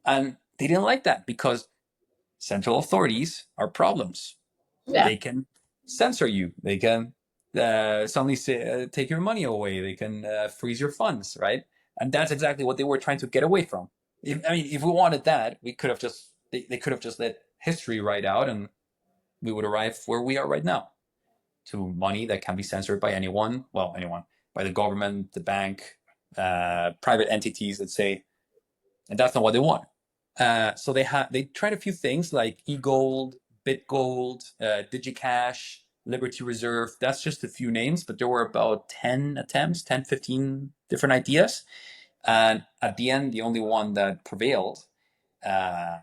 And they didn't like that because central authorities are problems. Yeah. They can censor you. They can suddenly take your money away. They can freeze your funds, right? And that's exactly what they were trying to get away from. If we wanted that, we could have just they could have just let history write out, and we would arrive where we are right now, to money that can be censored by anyone. Well, anyone, by the government, the bank, private entities, let's say. and that's not what they want. So they tried a few things like eGold, BitGold, DigiCash, Liberty Reserve. That's just a few names, but there were about 10 attempts, 10, 15 different ideas. And at the end, the only one that prevailed uh,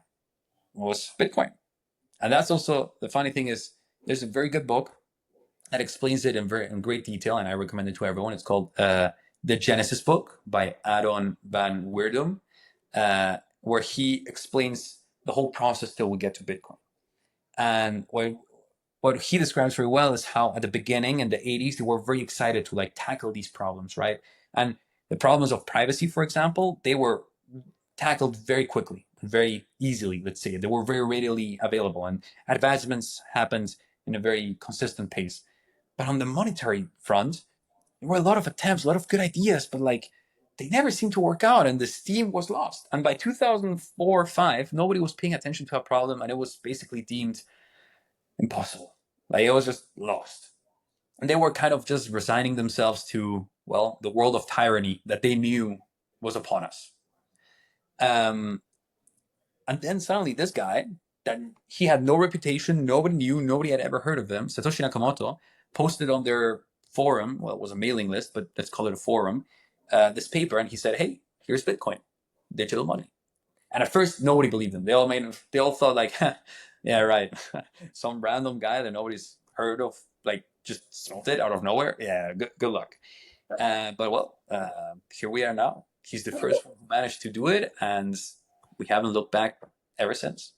was Bitcoin. And that's also the funny thing is there's a very good book that explains it in great detail, and I recommend it to everyone. It's called The Genesis Book by Adon van Weerdum, where he explains the whole process till we get to Bitcoin. And what he describes very well is how at the beginning in the 80s they were very excited to like tackle these problems, right? And the problems of privacy, for example, they were tackled very quickly, very easily, let's say. They were very readily available, and advancements happened in a very consistent pace. But on the monetary front, there were a lot of attempts, a lot of good ideas, but like they never seemed to work out, and the steam was lost. And by 2004 or 5, nobody was paying attention to a problem, and it was basically deemed impossible. Like it was just lost. And they were kind of just resigning themselves to, well, the world of tyranny that they knew was upon us. And then suddenly this guy, that he had no reputation, nobody knew, nobody had ever heard of him, Satoshi Nakamoto, posted on their forum, well, it was a mailing list, but let's call it a forum, this paper, and he said, hey, here's Bitcoin, digital money. And at first, nobody believed him. They all thought like, yeah, right, some random guy that nobody's heard of, like just solved it out of nowhere. Yeah, good luck. But well, here we are now. He's the first one who managed to do it, and we haven't looked back ever since.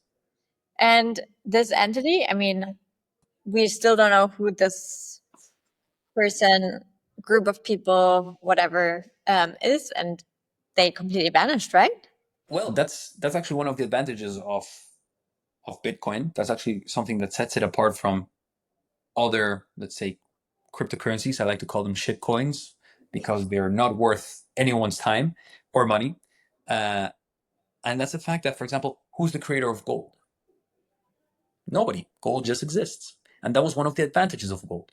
And this entity, I mean, we still don't know who this person, group of people, whatever, is, and they completely vanished, right? Well, that's actually one of the advantages of Bitcoin. That's actually something that sets it apart from other, let's say, cryptocurrencies. I like to call them shit coins because they're not worth anyone's time or money. And that's the fact that, for example, who's the creator of gold? Nobody. Gold just exists. And that was one of the advantages of gold.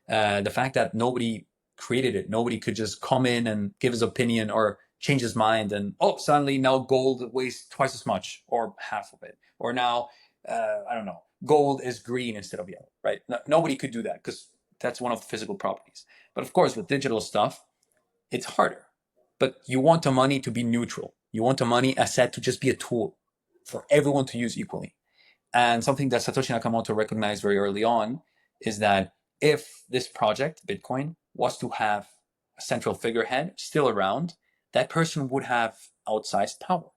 The fact that nobody created it, nobody could just come in and give his opinion or change his mind, and suddenly now gold weighs twice as much or half of it, or now I don't know, gold is green instead of yellow, right? Nobody could do that because that's one of the physical properties. But of course, with digital stuff, it's harder. But you want the money to be neutral. You want the money asset to just be a tool for everyone to use equally. And something that Satoshi Nakamoto recognized very early on is that if this project, Bitcoin, was to have a central figurehead still around, that person would have outsized power.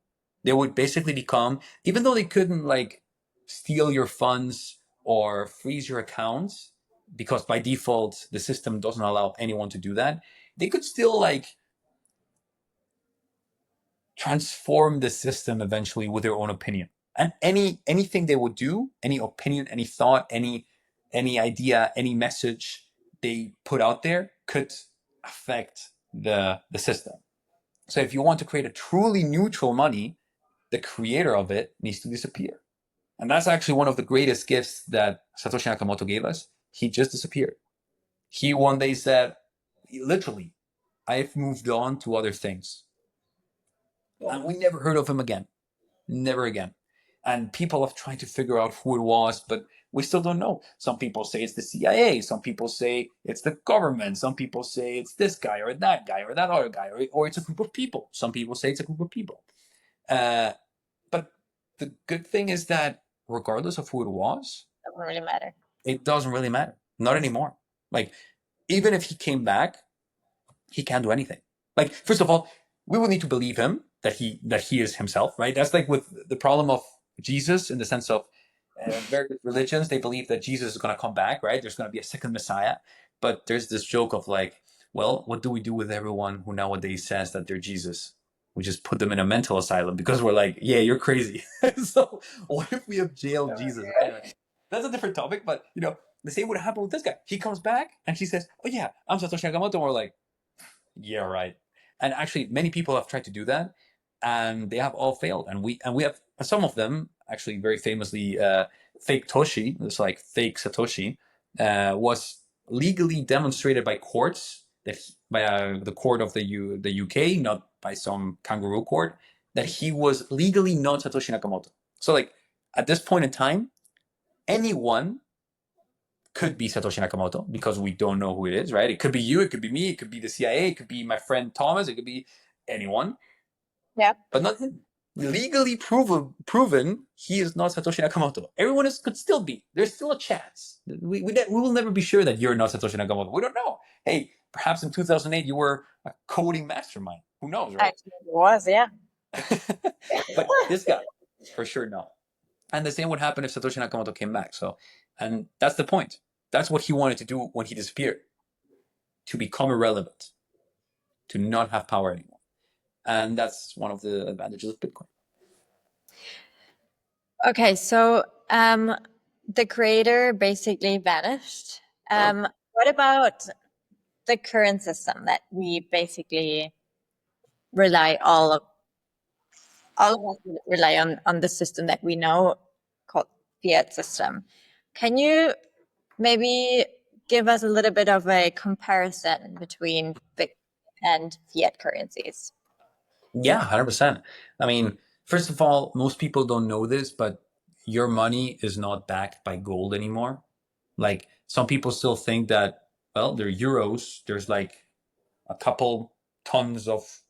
They would basically become, even though they couldn't like steal your funds or freeze your accounts, because by default the system doesn't allow anyone to do that, they could still like transform the system eventually with their own opinion. And anything they would do, any opinion, any thought, any idea, any message they put out there could affect the system. So if you want to create a truly neutral money, the creator of it needs to disappear. And that's actually one of the greatest gifts that Satoshi Nakamoto gave us. He just disappeared. He one day said, literally, I've moved on to other things. And we never heard of him again. Never again. And people have tried to figure out who it was, but we still don't know. Some people say it's the CIA. Some people say it's the government. Some people say it's this guy or that other guy, or it's a group of people. Some people say it's a group of people. But the good thing is that regardless of who it was, It doesn't really matter. it doesn't really matter. Not anymore. Like, even if he came back, he can't do anything. Like, first of all, we would need to believe him that he is himself, right? That's like with the problem of Jesus in the sense of various religions. They believe that Jesus is going to come back, right? There's going to be a second Messiah. But there's this joke of like, well, what do we do with everyone who nowadays says that they're Jesus? We just put them in a mental asylum because we're like, yeah, you're crazy. So what if we have jailed Jesus? Anyway, that's a different topic, but the same would happen with this guy. He comes back and she says, oh yeah, I'm Satoshi Nakamoto. And we're like, yeah, right. And actually, many people have tried to do that, and they have all failed. And we have some of them actually very famously. Fake Toshi, it's like fake Satoshi, was legally demonstrated by courts by the court of the UK, not by some kangaroo court, that he was legally not Satoshi Nakamoto. So like at this point in time, anyone could be Satoshi Nakamoto because we don't know who it is, right? It could be you, it could be me, it could be the CIA, it could be my friend Thomas, it could be anyone, Yeah. but not him. Legally proven, he is not Satoshi Nakamoto. Everyone else could still be. There's still a chance. We will never be sure that you're not Satoshi Nakamoto. We don't know. Hey, perhaps in 2008 you were a coding mastermind. Who knows, right? Actually, it was, yeah. But this guy, for sure, not. And the same would happen if Satoshi Nakamoto came back. So, and that's the point. That's what he wanted to do when he disappeared, to become irrelevant, to not have power anymore. And that's one of the advantages of Bitcoin. Okay, so the creator basically vanished. What about the current system that we basically rely all of us rely on the system that we know called fiat system. Can you maybe give us a little bit of a comparison between Bitcoin and fiat currencies? Yeah, 100%. I mean, first of all, most people don't know this, but your money is not backed by gold anymore. Like some people still think that, well, they're euros. There's like a couple tons of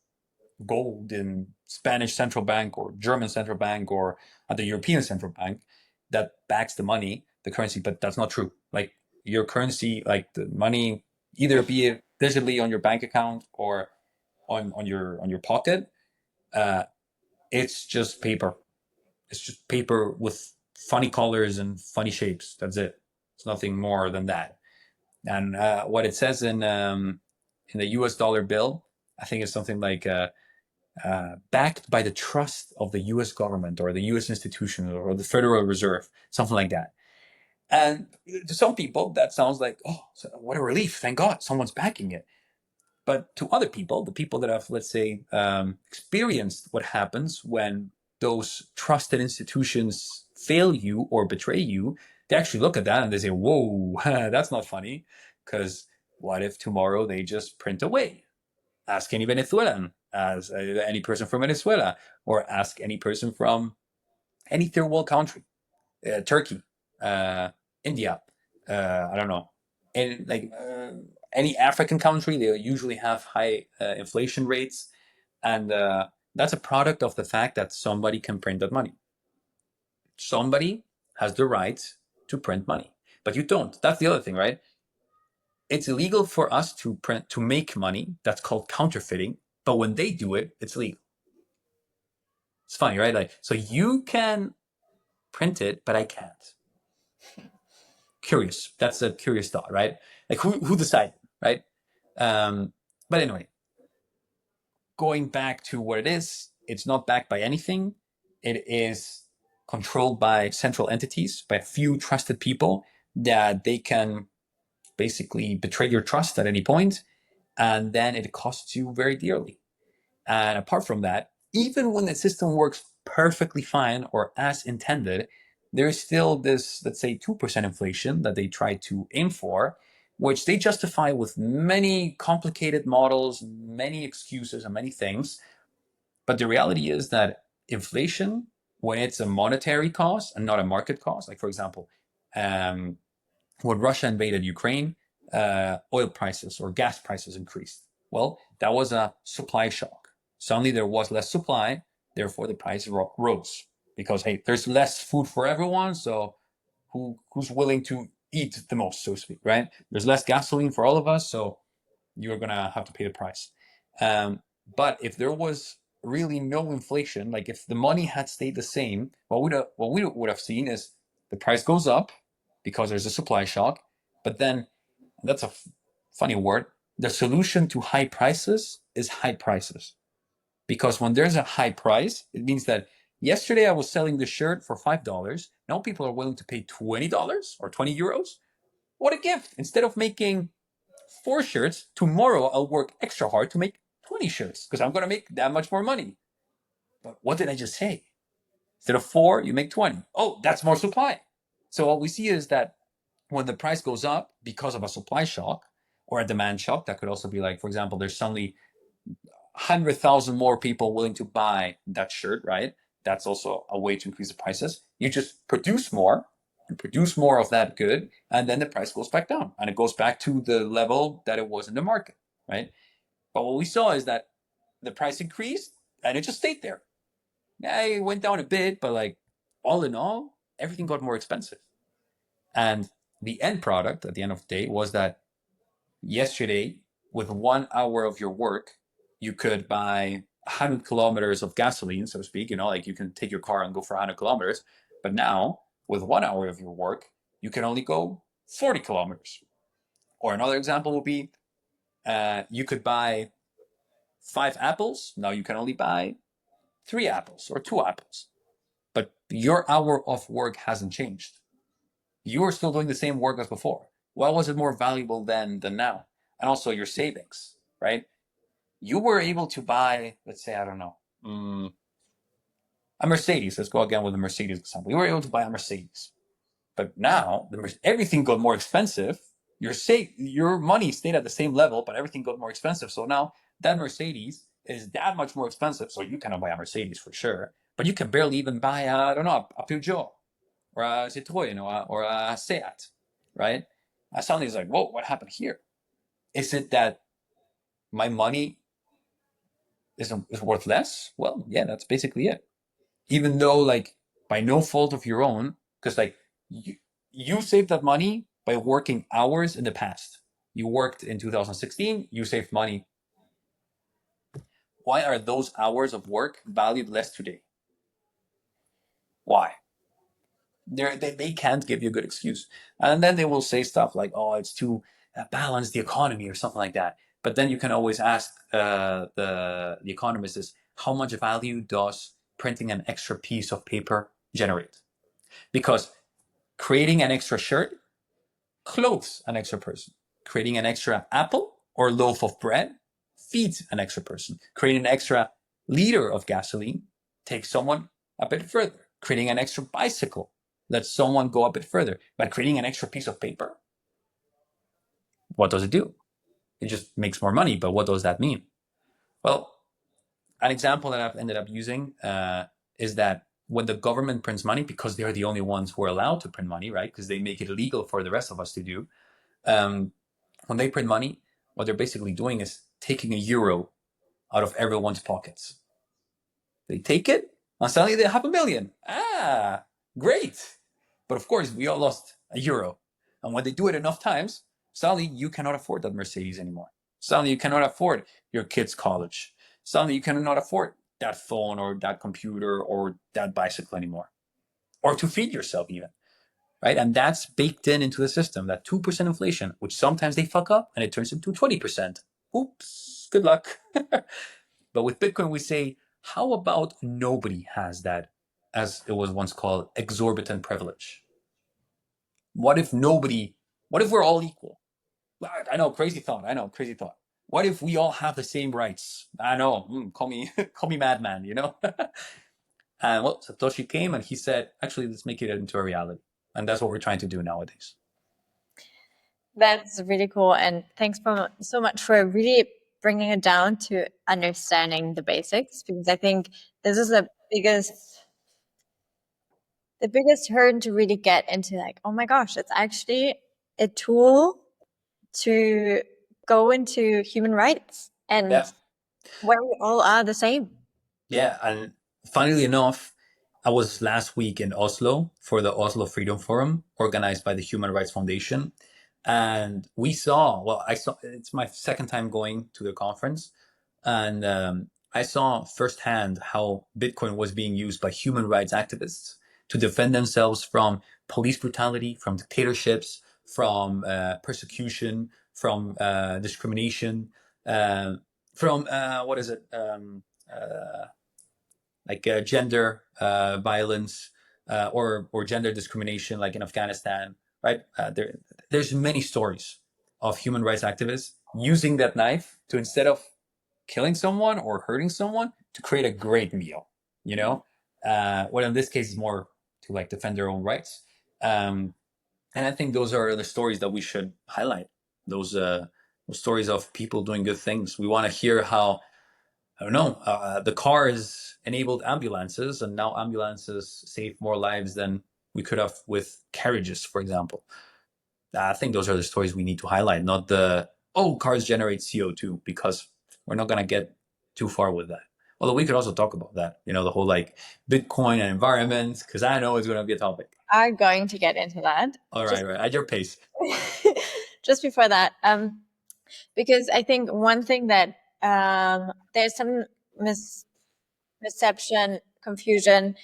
gold in Spanish central bank or German central bank or at the European central bank that backs the money, the currency, but that's not true. Like your currency, like the money, either be it digitally on your bank account or on your pocket, uh, it's just paper. It's just paper with funny colors and funny shapes. That's it. It's nothing more than that. And what it says in the U.S. dollar bill, I think it's something like backed by the trust of the U.S. government or the U.S. institutions or the Federal Reserve, something like that. And to some people, that sounds like, oh, what a relief! Thank God, someone's backing it. But to other people, the people that have, let's say, experienced what happens when those trusted institutions fail you or betray you, they actually look at that and they say, whoa, that's not funny. Because what if tomorrow they just print away? Ask any Venezuelan, as any person from Venezuela, or ask any person from any third world country, Turkey, uh, India, I don't know, and like any African country, they usually have high inflation rates, and that's a product of the fact that somebody can print that money. Somebody has the right to print money, but you don't. That's the other thing, right? It's illegal for us to make money. That's called counterfeiting. But when they do it, it's legal. It's funny, right? Like, so you can print it, but I can't. Curious. That's a curious thought, right? Like, who decided, right? But anyway, going back to what it is, it's not backed by anything. It is controlled by central entities, by a few trusted people that they can basically betray your trust at any point, and then it costs you very dearly. And apart from that, even when the system works perfectly fine or as intended, there is still this, let's say, 2% inflation that they try to aim for, which they justify with many complicated models, many excuses, and many things. But the reality is that inflation, when it's a monetary cost and not a market cost, like for example, when Russia invaded Ukraine, oil prices or gas prices increased. Well, that was a supply shock. Suddenly there was less supply, therefore the price rose because hey, there's less food for everyone, so who's willing to eat the most, so to speak, right? There's less gasoline for all of us, so you're gonna have to pay the price. Um, but if there was really no inflation, like if the money had stayed the same, what we would have seen is the price goes up because there's a supply shock. But then that's a funny word. The solution to high prices is high prices. Because when there's a high price, it means that yesterday I was selling the shirt for $5. Now people are willing to pay $20 or 20 euros. What a gift. Instead of making 4 shirts, tomorrow I'll work extra hard to make 20 shirts because I'm going to make that much more money. But what did I just say? Instead of 4, you make 20. Oh, that's more supply. So what we see is that when the price goes up because of a supply shock or a demand shock, that could also be like, for example, there's suddenly 100,000 more people willing to buy that shirt, right? That's also a way to increase the prices. You just produce more and produce more of that good, and then the price goes back down and it goes back to the level that it was in the market, right? But what we saw is that the price increased and it just stayed there. Yeah, it went down a bit, but like all in all, everything got more expensive. And the end product at the end of the day was that yesterday, with 1 hour of your work, you could buy 100 kilometers of gasoline, so to speak. Like you can take your car and go for 100 kilometers. But now, with 1 hour of your work, you can only go 40 kilometers. Or another example would be you could buy 5 apples. Now you can only buy 3 apples or 2 apples. But your hour of work hasn't changed. You are still doing the same work as before. Why was it more valuable then than now? And also your savings, right? You were able to buy, let's say, I don't know, a Mercedes. Let's go again with the Mercedes example. You were able to buy a Mercedes. But now everything got more expensive. Your money stayed at the same level, but everything got more expensive. So now that Mercedes is that much more expensive. So you cannot buy a Mercedes for sure, but you can barely even buy, I don't know, a Peugeot or a Citroën or a Seat, right? Suddenly it's like, whoa, what happened here? Is it that my money is worth less? Well, yeah, that's basically it. Even though, like, by no fault of your own, because like you saved that money by working hours in the past. You worked in 2016, you saved money. Why are those hours of work valued less today? Why? They can't give you a good excuse. And then they will say stuff like, oh, it's to balance the economy or something like that. But then you can always ask the economist is, how much value does printing an extra piece of paper generate? Because creating an extra shirt clothes an extra person. Creating an extra apple or loaf of bread feeds an extra person. Creating an extra liter of gasoline takes someone a bit further. Creating an extra bicycle lets someone go a bit further. But creating an extra piece of paper, what does it do? It just makes more money. But what does that mean? Well, an example that I've ended up using is that when the government prints money, because they're the only ones who are allowed to print money, right? Because they make it illegal for the rest of us to do. When they print money, what they're basically doing is taking a euro out of everyone's pockets. They take it, and suddenly they have 1,000,000. Ah, great. But of course, we all lost a euro. And when they do it enough times, suddenly you cannot afford that Mercedes anymore. Suddenly you cannot afford your kid's college. Suddenly you cannot afford that phone or that computer or that bicycle anymore. Or to feed yourself even. Right? And that's baked into the system, that 2% inflation, which sometimes they fuck up and it turns into 20%. Oops, good luck. But with Bitcoin, we say, how about nobody has that, as it was once called, exorbitant privilege? What if we're all equal? I know, crazy thought. What if we all have the same rights? I know, call me, call me madman, And well, Satoshi came and he said, actually, let's make it into a reality. And that's what we're trying to do nowadays. That's really cool. And thanks so much for really bringing it down to understanding the basics, because I think this is the biggest hurdle to really get into, like, oh my gosh, it's actually a tool to go into human rights and where we all are the same. Yeah, and funnily enough, I was last week in Oslo for the Oslo Freedom Forum organized by the Human Rights Foundation. And I saw, it's my second time going to the conference. And I saw firsthand how Bitcoin was being used by human rights activists to defend themselves from police brutality, from dictatorships, from persecution, from discrimination, from what is it? Like gender violence or gender discrimination, like in Afghanistan, right? There's many stories of human rights activists using that knife to, instead of killing someone or hurting someone, to create a great meal. What in this case is more to like defend their own rights. And I think those are the stories that we should highlight. Those stories of people doing good things. We want to hear how I don't know. The cars enabled ambulances, and now ambulances save more lives than we could have with carriages, for example. I think those are the stories we need to highlight, not the, oh, cars generate CO2, because we're not going to get too far with that. Although we could also talk about that, the whole like Bitcoin and environment, because I know it's going to be a topic. Are going to get into that. All right, right, at your pace. Just before that, because I think one thing that there's some misception, confusion.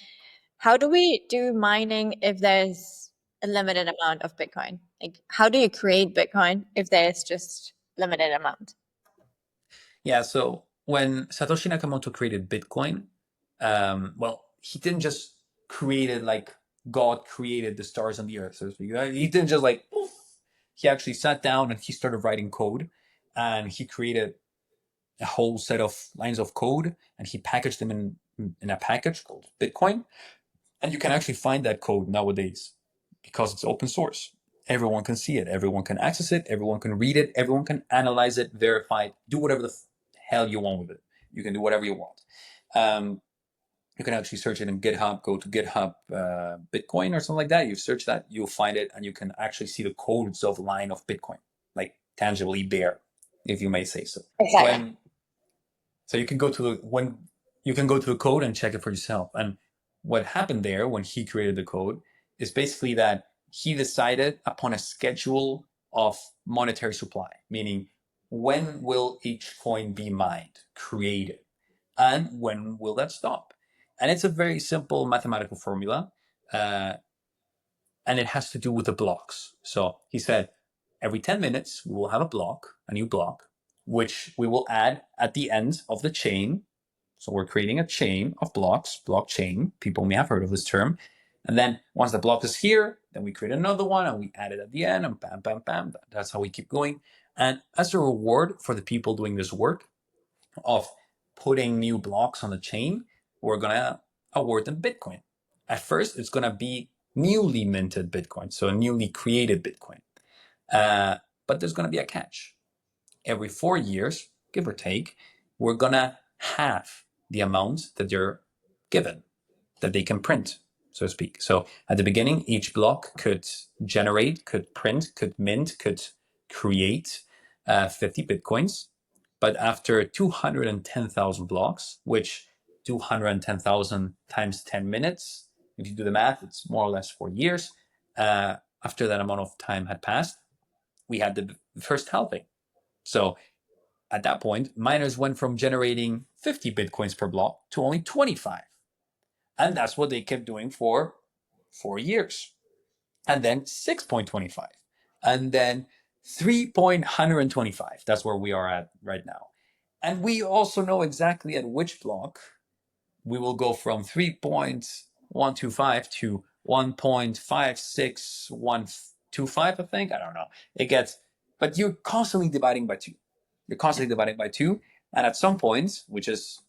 How do we do mining if there's a limited amount of Bitcoin? Like, how do you create Bitcoin if there's just limited amount? Yeah, so when Satoshi Nakamoto created Bitcoin, well, he didn't just create it like God created the stars and the earth. So to speak. He didn't just like, poof. He actually sat down and he started writing code, and he created a whole set of lines of code, and he packaged them in a package called Bitcoin. And you can actually find that code nowadays because it's open source. Everyone can see it, everyone can access it, everyone can read it, everyone can analyze it, verify it, do whatever the hell you want with it. You can do whatever you want. You can actually search it in GitHub, go to GitHub Bitcoin or something like that. You search that, you'll find it, and you can actually see the codes of line of Bitcoin, like tangibly bare, if you may say so. Exactly. So you can go to the code and check it for yourself. And what happened there when he created the code is basically that he decided upon a schedule of monetary supply, meaning when will each coin be mined, created, and when will that stop? And it's a very simple mathematical formula, and it has to do with the blocks. So he said, every 10 minutes, we will have a new block, which we will add at the end of the chain. So we're creating a chain of blocks, blockchain. People may have heard of this term. And then once the block is here, then we create another one and we add it at the end, and bam, bam, bam. That's how we keep going. And as a reward for the people doing this work of putting new blocks on the chain, we're going to award them Bitcoin. At first, it's going to be newly minted Bitcoin, so newly created Bitcoin. But there's going to be a catch. Every 4 years, give or take, we're going to halve the amount that they're given, that they can print, so to speak. So at the beginning, each block could generate, could print, could mint, could create 50 Bitcoins. But after 210,000 blocks, which 210,000 times 10 minutes, if you do the math, it's more or less 4 years. After that amount of time had passed, we had the first halving. So at that point, miners went from generating 50 Bitcoins per block to only 25. And that's what they kept doing for 4 years. And then 6.25. And then 3.125. That's where we are at right now. And we also know exactly at which block we will go from 3.125 to 1.56125, I think. I don't know. But you're constantly dividing by two. You're constantly dividing by two. And at some point, which is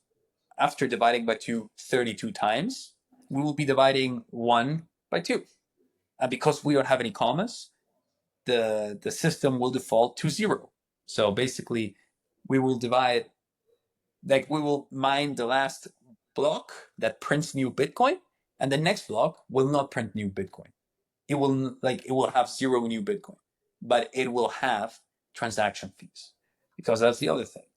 after dividing by 2 32 times, we will be dividing 1 by 2. And because we don't have any commas, the system will default to 0. So basically, we will mine the last block that prints new Bitcoin, and the next block will not print new Bitcoin. It will have 0 new Bitcoin, but it will have transaction fees, because that's the other thing.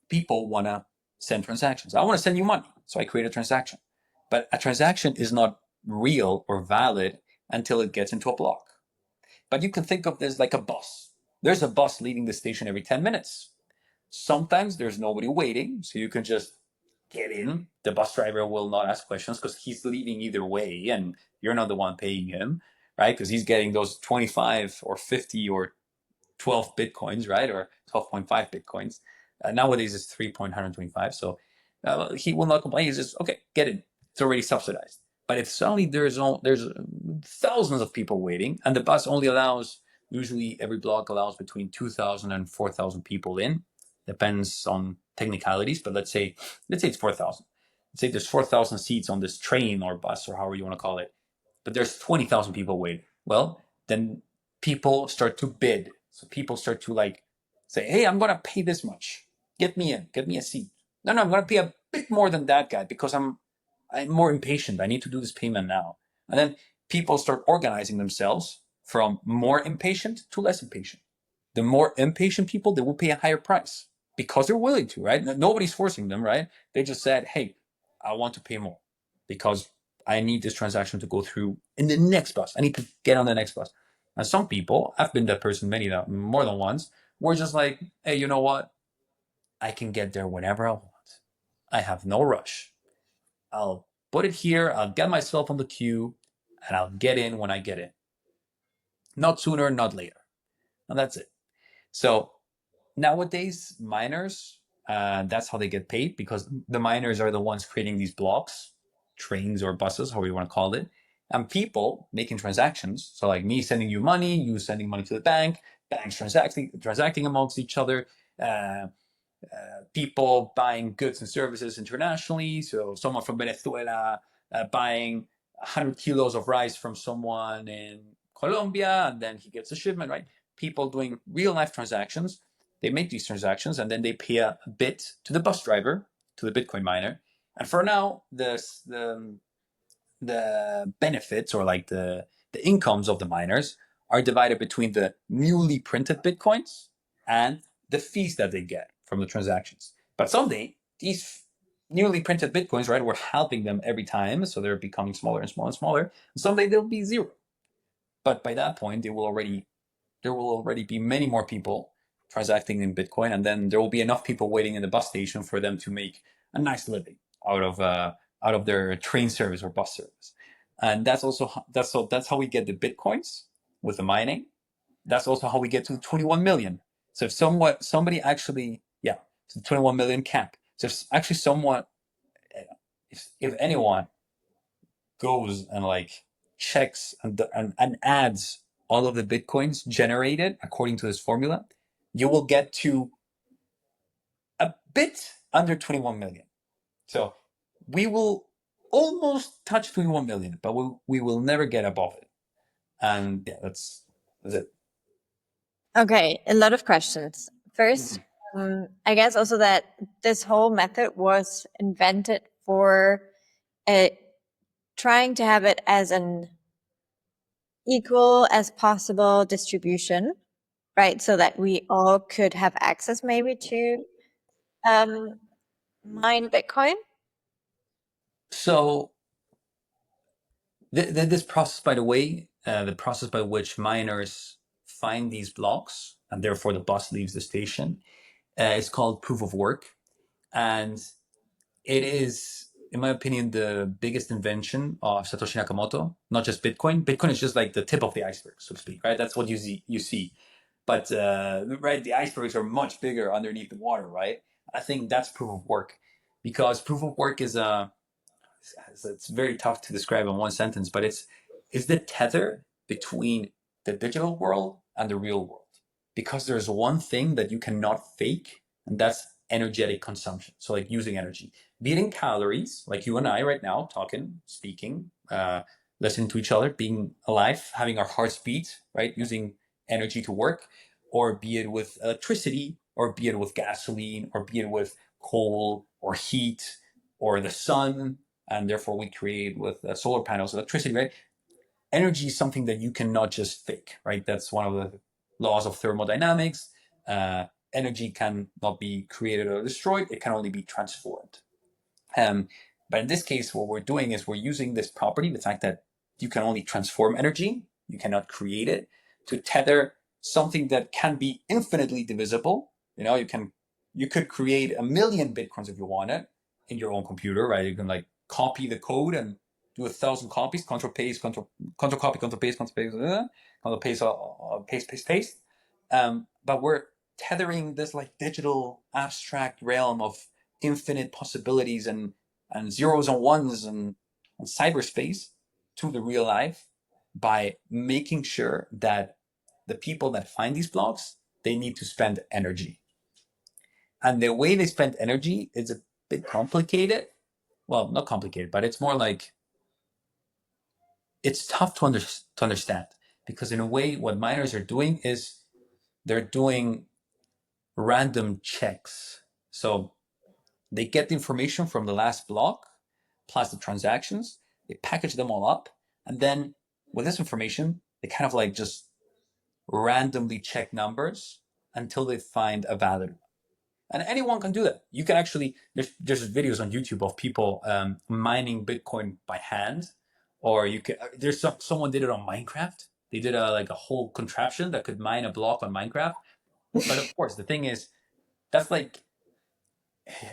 People want to send transactions. I want to send you money, so I create a transaction. But a transaction is not real or valid until it gets into a block. But you can think of this like a bus. There's a bus leaving the station every 10 minutes. Sometimes there's nobody waiting, so you can just get in. The bus driver will not ask questions because he's leaving either way, and you're not the one paying him, right? Because he's getting those 25 or 50 or 12 Bitcoins, right? Or 12.5 Bitcoins. Nowadays it's 3.125. So he will not complain. He's just, okay, get in. It's already subsidized. But if suddenly there's thousands of people waiting, and the bus only allows, usually every block allows between 2,000 and 4,000 people in, depends on technicalities, but let's say it's 4,000. Let's say there's 4,000 seats on this train or bus or however you want to call it, but there's 20,000 people waiting. Well, then people start to bid. So people start to say, hey, I'm going to pay this much. Get me in, get me a seat. No, I'm going to pay a bit more than that guy because I'm more impatient. I need to do this payment now. And then people start organizing themselves from more impatient to less impatient. The more impatient people, they will pay a higher price because they're willing to, right? Nobody's forcing them, right? They just said, hey, I want to pay more because I need this transaction to go through in the next bus. I need to get on the next bus. And some people, I've been that person more than once, were just like, hey, you know what? I can get there whenever I want. I have no rush. I'll put it here, I'll get myself on the queue, and I'll get in when I get in. Not sooner, not later. And that's it. So nowadays, miners, that's how they get paid because the miners are the ones creating these blocks, trains or buses, however you want to call it. And people making transactions. So like me sending you money, you sending money to the bank, banks transacting amongst each other. Uh, People buying goods and services internationally. So someone from Venezuela buying 100 kilos of rice from someone in Colombia, and then he gets a shipment, right? People doing real life transactions. They make these transactions and then they pay a bit to the bus driver, to the Bitcoin miner. And for now, the benefits or like the incomes of the miners are divided between the newly printed bitcoins and the fees that they get from the transactions. But someday these newly printed bitcoins, right, we're helping them every time, so they're becoming smaller and smaller and smaller. And someday they'll be zero. But by that point, there will already be many more people transacting in Bitcoin, and then there will be enough people waiting in the bus station for them to make a nice living out of their train service or bus service. And that's how we get the Bitcoins with the mining. That's also how we get to 21 million. So if somebody actually, yeah, to 21 million cap. So if actually someone, if anyone goes and like checks and adds all of the bitcoins generated according to this formula, you will get to a bit under 21 million. So we will almost touch 21 million, but we will never get above it. And yeah, that's it. Okay, a lot of questions. First, I guess also that this whole method was invented for trying to have it as an equal as possible distribution, right? So that we all could have access maybe to mine Bitcoin. So this process, by the way, the process by which miners find these blocks and therefore the bus leaves the station, is called proof of work. And it is, in my opinion, the biggest invention of Satoshi Nakamoto. Not just Bitcoin. Bitcoin is just like the tip of the iceberg, so to speak, right? That's what you see. But right, the icebergs are much bigger underneath the water, right? I think that's proof of work, because proof of work is a it's very tough to describe in one sentence, but it's the tether between the digital world and the real world. Because there's one thing that you cannot fake, and that's energetic consumption. So like using energy, be it in calories, like you and I right now, talking, speaking, listening to each other, being alive, having our hearts beat, right? Using energy to work, or be it with electricity, or be it with gasoline, or be it with coal or heat or the sun, and therefore we create with solar panels electricity, right? Energy is something that you cannot just fake, right? That's one of the laws of thermodynamics. Energy cannot be created or destroyed, it can only be transformed. Um, but in this case, what we're doing is we're using this property, the fact that you can only transform energy, you cannot create it, to tether something that can be infinitely divisible. You know, you could create 1,000,000 bitcoins if you wanted in your own computer, right? You can like copy the code and do 1,000 copies, control paste, control copy, control paste, control paste, paste, paste, paste. But we're tethering this like digital abstract realm of infinite possibilities and zeros and ones and cyberspace to the real life by making sure that the people that find these blocks, they need to spend energy. And the way they spend energy is a bit complicated. Well, not complicated, but it's more like it's tough to understand, because in a way what miners are doing is they're doing random checks. So They get the information from the last block, plus the transactions, they package them all up, and then with this information, they kind of like just randomly check numbers until they find a valid. And anyone can do that. You can actually, there's videos on YouTube of people mining Bitcoin by hand, or you can, someone did it on Minecraft. They did like a whole contraption that could mine a block on Minecraft. But of course, the thing is, that's like,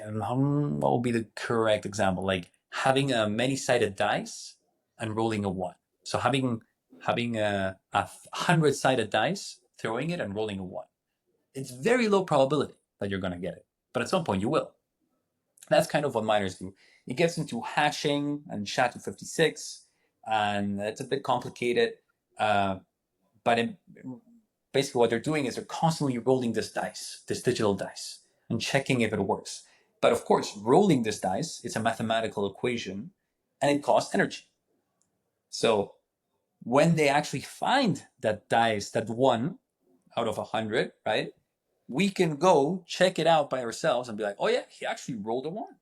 what would be the correct example? Like having a many-sided dice and rolling a one. So having a 100-sided dice, throwing it and rolling a one. It's very low probability that you're going to get it, but at some point you will. That's kind of what miners do. It gets into hashing and SHA-256, and it's a bit complicated. But basically what they're doing is they're constantly rolling this dice, this digital dice, and checking if it works. But of course, rolling this dice, it's a mathematical equation, and it costs energy. So when they actually find that dice, that one out of 100, right? We can go check it out by ourselves and be like, oh yeah, he actually rolled a one.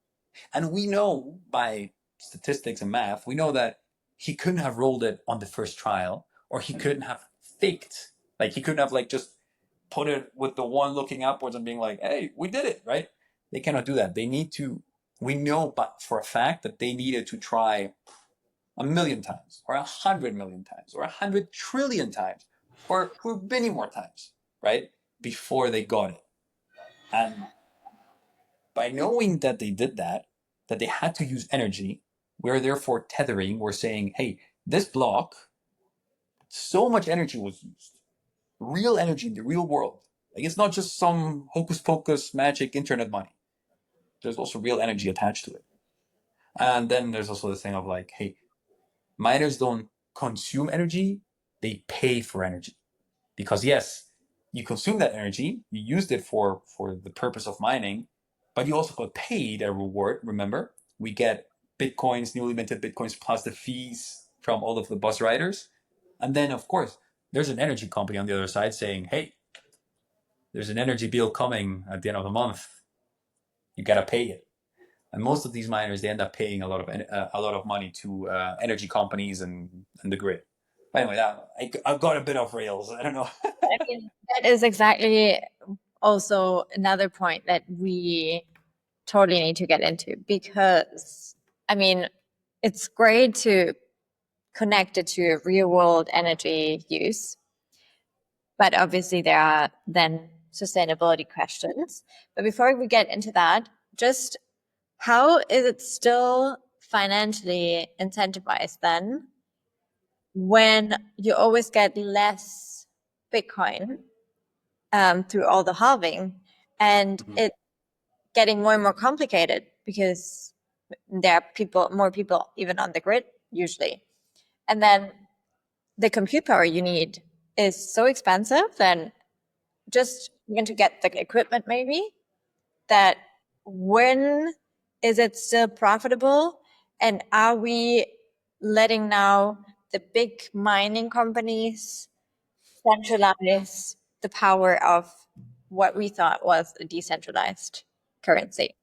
And we know by statistics and math, we know that he couldn't have rolled it on the first trial, or he couldn't have faked. Like he couldn't have like just put it with the one looking upwards and being like, hey, we did it, right? They cannot do that. They need to, we know but for a fact that they needed to try 1,000,000 times, or 100,000,000 times, or 100 trillion times, or many more times, right? Before they got it. And by knowing that they did that they had to use energy, we're therefore tethering, we're saying, hey, this block, so much energy was used. Real energy in the real world. Like it's not just some hocus pocus magic internet money. There's also real energy attached to it. And then there's also the thing of like, hey, miners don't consume energy, they pay for energy. Because yes, you consume that energy, you used it for the purpose of mining, but you also got paid a reward. Remember, we get bitcoins, newly minted bitcoins, plus the fees from all of the bus riders. And then, of course, there's an energy company on the other side saying, hey, there's an energy bill coming at the end of the month. You got to pay it. And most of these miners, they end up paying a lot of money to energy companies and the grid. But anyway, I got a bit off rails. I don't know. I mean, that is exactly also another point that we totally need to get into, because I mean, it's great to connect it to real world energy use, but obviously there are then sustainability questions. But before we get into that, just how is it still financially incentivized then when you always get less Bitcoin through all the halving, and it getting more and more complicated because there are more people even on the grid usually, and then the compute power you need is so expensive, then just even to get the equipment maybe, that when is it still profitable, and are we letting now the big mining companies centralize the power of what we thought was a decentralized currency?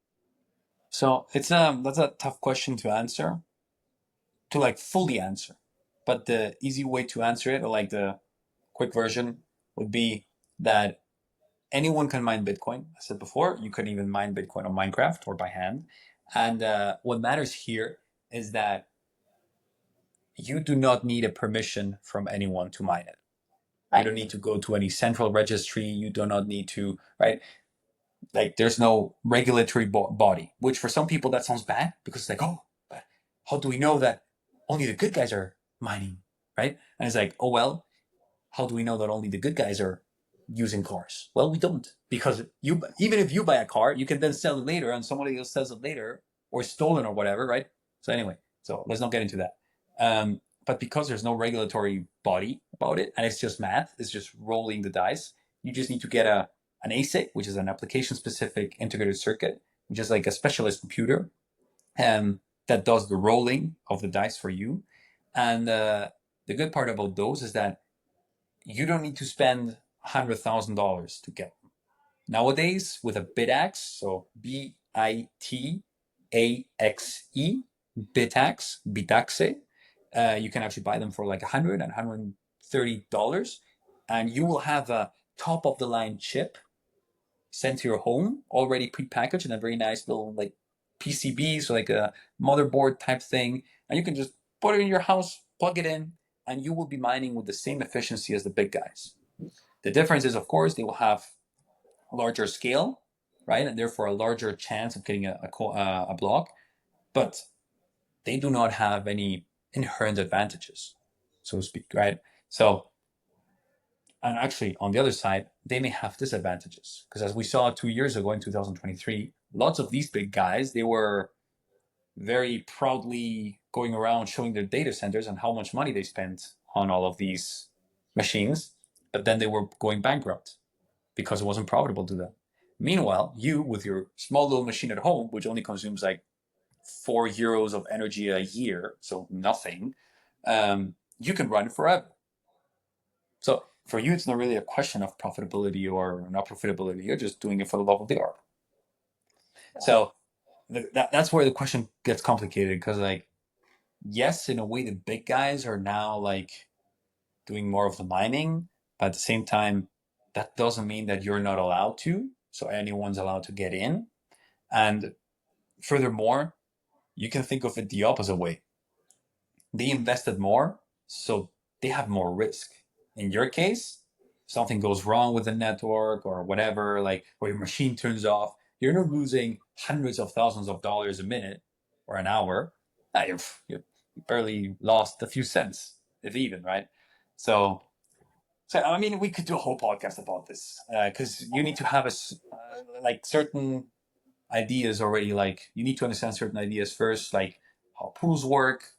So it's that's a tough question to answer, to like fully answer. But the easy way to answer it, or like the quick version, would be that anyone can mine Bitcoin. I said before, you can even mine Bitcoin on Minecraft or by hand. And what matters here is that you do not need a permission from anyone to mine it. You don't need to go to any central registry. You do not need to, right? Like there's no regulatory body, which for some people that sounds bad because it's like, oh, but how do we know that only the good guys are mining, right? And it's like, oh well, how do we know that only the good guys are using cars? Well, we don't, because you, even if you buy a car, you can then sell it later, and somebody else sells it later, or stolen or whatever, right? So anyway, so let's not get into that. But because there's no regulatory body about it, and it's just math, it's just rolling the dice. You just need to get an ASIC, which is an application-specific integrated circuit, which is like a specialist computer, that does the rolling of the dice for you. And the good part about those is that you don't need to spend $100,000 to get them. Nowadays, with a bid axe, so Bitaxe, Bitaxe. You can actually buy them for like $100 and $130, and you will have a top of the line chip sent to your home, already prepackaged in a very nice little like PCB, so like a motherboard type thing, and you can just put it in your house, plug it in, and you will be mining with the same efficiency as the big guys. The difference is, of course, they will have a larger scale, right, and therefore a larger chance of getting a block, but they do not have any inherent advantages, so to speak, right? So, and actually, on the other side, they may have disadvantages because, as we saw 2 years ago in 2023, lots of these big guys, they were very proudly going around showing their data centers and how much money they spent on all of these machines, but then they were going bankrupt because it wasn't profitable to them. Meanwhile, you with your small little machine at home, which only consumes like €4 of energy a year, so nothing, you can run it forever. So for you, it's not really a question of profitability or not profitability. You're just doing it for the love of the art. So that's where the question gets complicated because, like, yes, in a way, the big guys are now like doing more of the mining, but at the same time, that doesn't mean that you're not allowed to. So anyone's allowed to get in. And furthermore, you can think of it the opposite way. They invested more, so they have more risk. In your case, something goes wrong with the network or whatever, like, or your machine turns off, you're not losing hundreds of thousands of dollars a minute or an hour. You barely lost a few cents, if even, right? So I mean, we could do a whole podcast about this because you need to have like certain ideas already. Like you need to understand certain ideas first, like how pools work,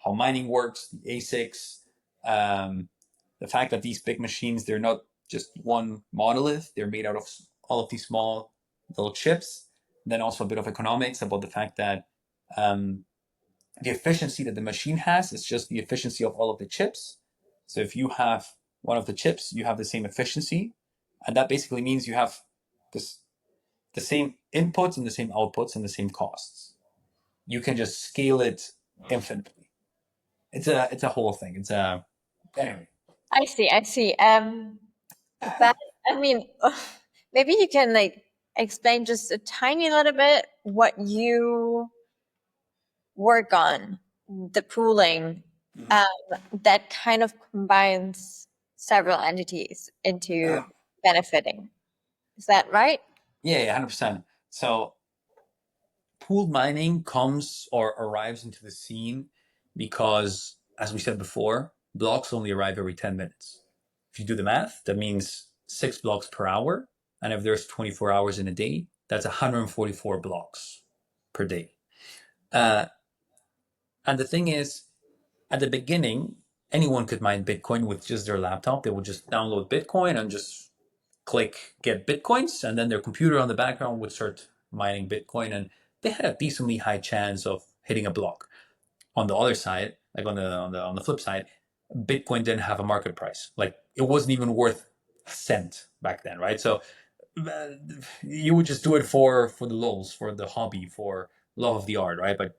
how mining works, the ASICs, the fact that these big machines, they're not just one monolith, they're made out of all of these small little chips. Then also a bit of economics about the fact that the efficiency that the machine has is just the efficiency of all of the chips. So if you have one of the chips, you have the same efficiency. And that basically means you have this, the same inputs and the same outputs and the same costs. You can just scale it infinitely. It's a whole thing. It's a anyway. I see, I see. But I mean, maybe you can like explain just a tiny little bit what you work on, the pooling, that kind of combines several entities into benefiting. Is that right? Yeah, 100%. So pooled mining comes or arrives into the scene because, as we said before, blocks only arrive every 10 minutes. If you do the math, that means 6 blocks per hour. And if there's 24 hours in a day, that's 144 blocks per day. And the thing is, at the beginning, anyone could mine Bitcoin with just their laptop. They would just download Bitcoin and just click get Bitcoins, and then their computer on the background would start mining Bitcoin, and they had a decently high chance of hitting a block. On the other side, like on the flip side, Bitcoin didn't have a market price. Like it wasn't even worth a cent back then, right? So you would just do it for the lulz, for the hobby, for love of the art, right? But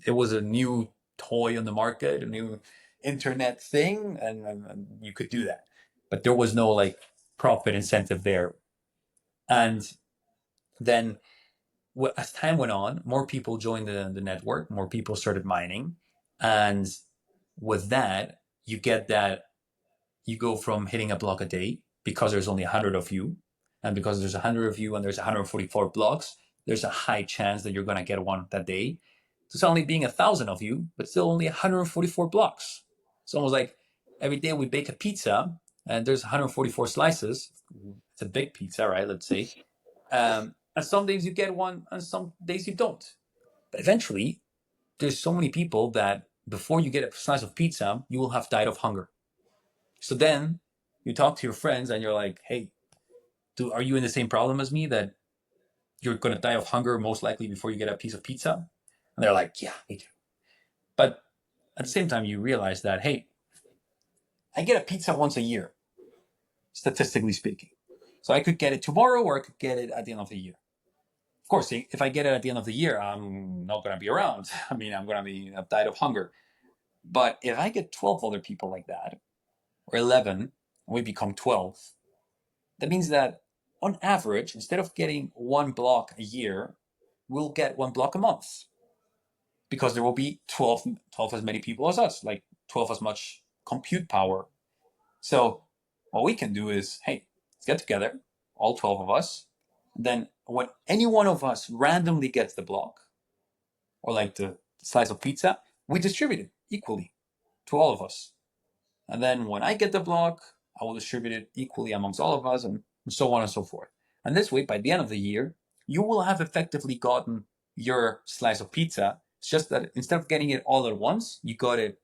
it was a new toy on the market, a new internet thing, and you could do that. But there was no like profit incentive there. And then as time went on, more people joined the network, more people started mining. And with that, you get that you go from hitting a block a day because there's only 100 of you. And because there's 100 of you and there's 144 blocks, there's a high chance that you're going to get one that day. To suddenly being 1,000 of you, but still only 144 blocks. It's almost like every day we bake a pizza and there's 144 slices. It's a big pizza, right? Let's say. And some days you get one and some days you don't. But eventually, there's so many people that before you get a slice of pizza, you will have died of hunger. So then you talk to your friends and you're like, hey, are you in the same problem as me that you're going to die of hunger most likely before you get a piece of pizza? And they're like, yeah, me too. But at the same time, you realize that, hey, I get a pizza once a year, statistically speaking. So I could get it tomorrow or I could get it at the end of the year. Of course, if I get it at the end of the year, I'm not going to be around. I mean, I'm going to be I've died of hunger. But if I get 12 other people like that, or 11, and we become 12, that means that on average, instead of getting one block a year, we'll get one block a month because there will be 12 as many people as us, like 12 as much compute power. So what we can do is, hey, let's get together, all 12 of us. Then when any one of us randomly gets the block, or like the slice of pizza, we distribute it equally to all of us. And then when I get the block, I will distribute it equally amongst all of us, and so on and so forth. And this way, by the end of the year, you will have effectively gotten your slice of pizza. It's just that instead of getting it all at once, you got it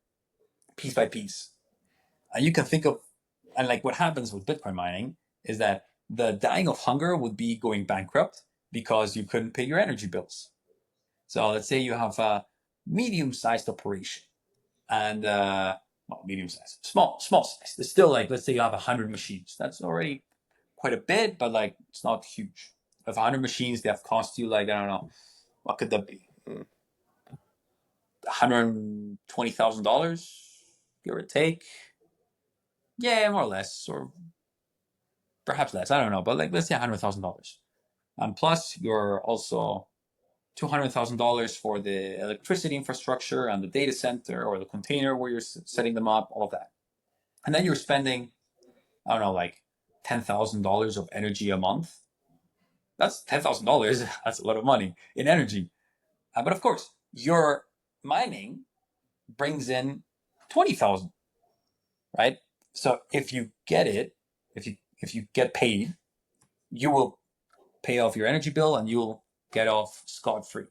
piece by piece. And you can think of, and like what happens with Bitcoin mining is that the dying of hunger would be going bankrupt because you couldn't pay your energy bills. So let's say you have a medium-sized operation, and well, medium size, small size. It's still like, let's say you have 100 machines. That's already quite a bit, but like it's not huge. If 100 machines, they have cost you like, I don't know, what could that be? $120,000, give or take. Yeah, more or less, or perhaps less. I don't know, but like let's say $100,000. And plus, you're also $200,000 for the electricity infrastructure and the data center or the container where you're setting them up, all of that. And then you're spending, I don't know, like $10,000 of energy a month. That's $10,000. That's a lot of money in energy. But of course, your mining brings in 20,000, right? So if you get it, if you get paid, you will pay off your energy bill and you'll get off scot-free.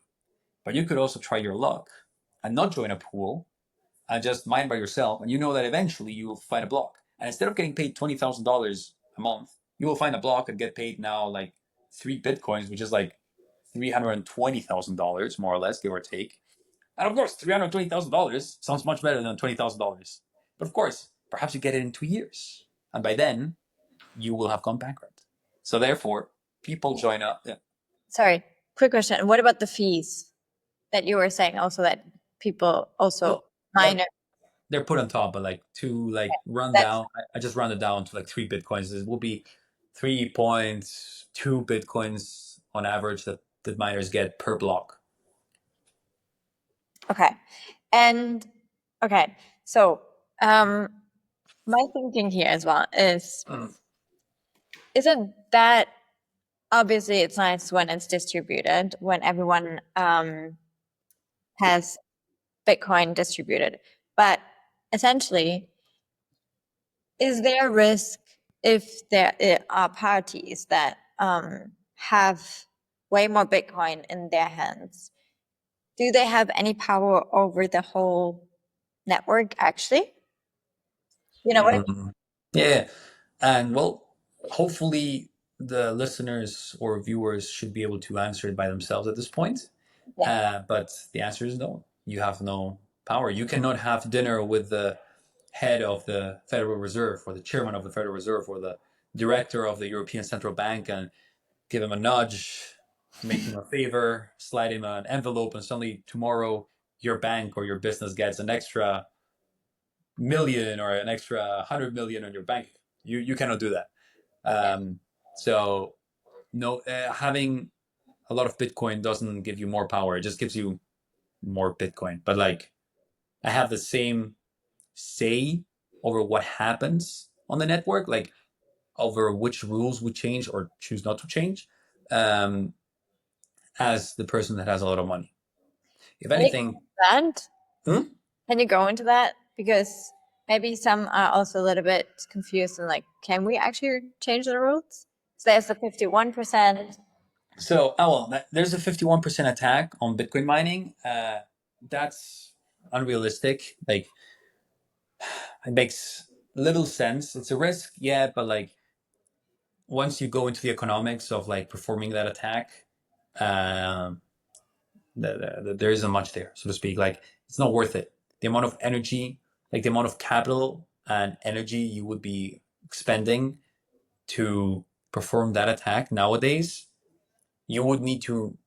But you could also try your luck and not join a pool and just mine by yourself, and you know that eventually you will find a block. And instead of getting paid $20,000 a month, you will find a block and get paid now like 3 Bitcoins, which is like $320,000 more or less, give or take. And of course, $320,000 sounds much better than $20,000. But of course, perhaps you get it in 2 years, and by then you will have gone bankrupt. So therefore, people join up. Yeah. Sorry, quick question. What about the fees that you were saying also that people also mine it? They're put on top, but like to like run That's down, I just run it down to like 3 Bitcoins. It will be 3.2 Bitcoins on average that miners get per block. okay. And okay, so my thinking here as well is isn't that obviously it's nice when it's distributed, when everyone has Bitcoin distributed, but essentially, is there a risk if there are parties that have way more Bitcoin in their hands? Do they have any power over the whole network actually? You know what I mean? Yeah. And well, hopefully the listeners or viewers should be able to answer it by themselves at this point. Yeah. But the answer is no. You have no power. You cannot have dinner with the head of the Federal Reserve or the chairman of the Federal Reserve or the director of the European Central Bank and give him a nudge, make him a favor, slide him an envelope, and suddenly tomorrow your bank or your business gets an extra million or an extra 100 million on your bank. You cannot do that. So no, having a lot of Bitcoin doesn't give you more power. It just gives you more Bitcoin. But like, I have the same say over what happens on the network, like over which rules we change or choose not to change, as the person that has a lot of money. If Can you go anything, into that? hmm? Can you go into that? Because maybe some are also a little bit confused and like, can we actually change the rules? So there's the 51%. So, there's a 51% attack on Bitcoin mining. That's unrealistic. Like, it makes little sense. It's a risk, yeah, but like, once you go into the economics of like performing that attack, um, there isn't much there, so to speak. Like, it's not worth it. The amount of energy, like the amount of capital and energy you would be expending to perform that attack nowadays, you would need to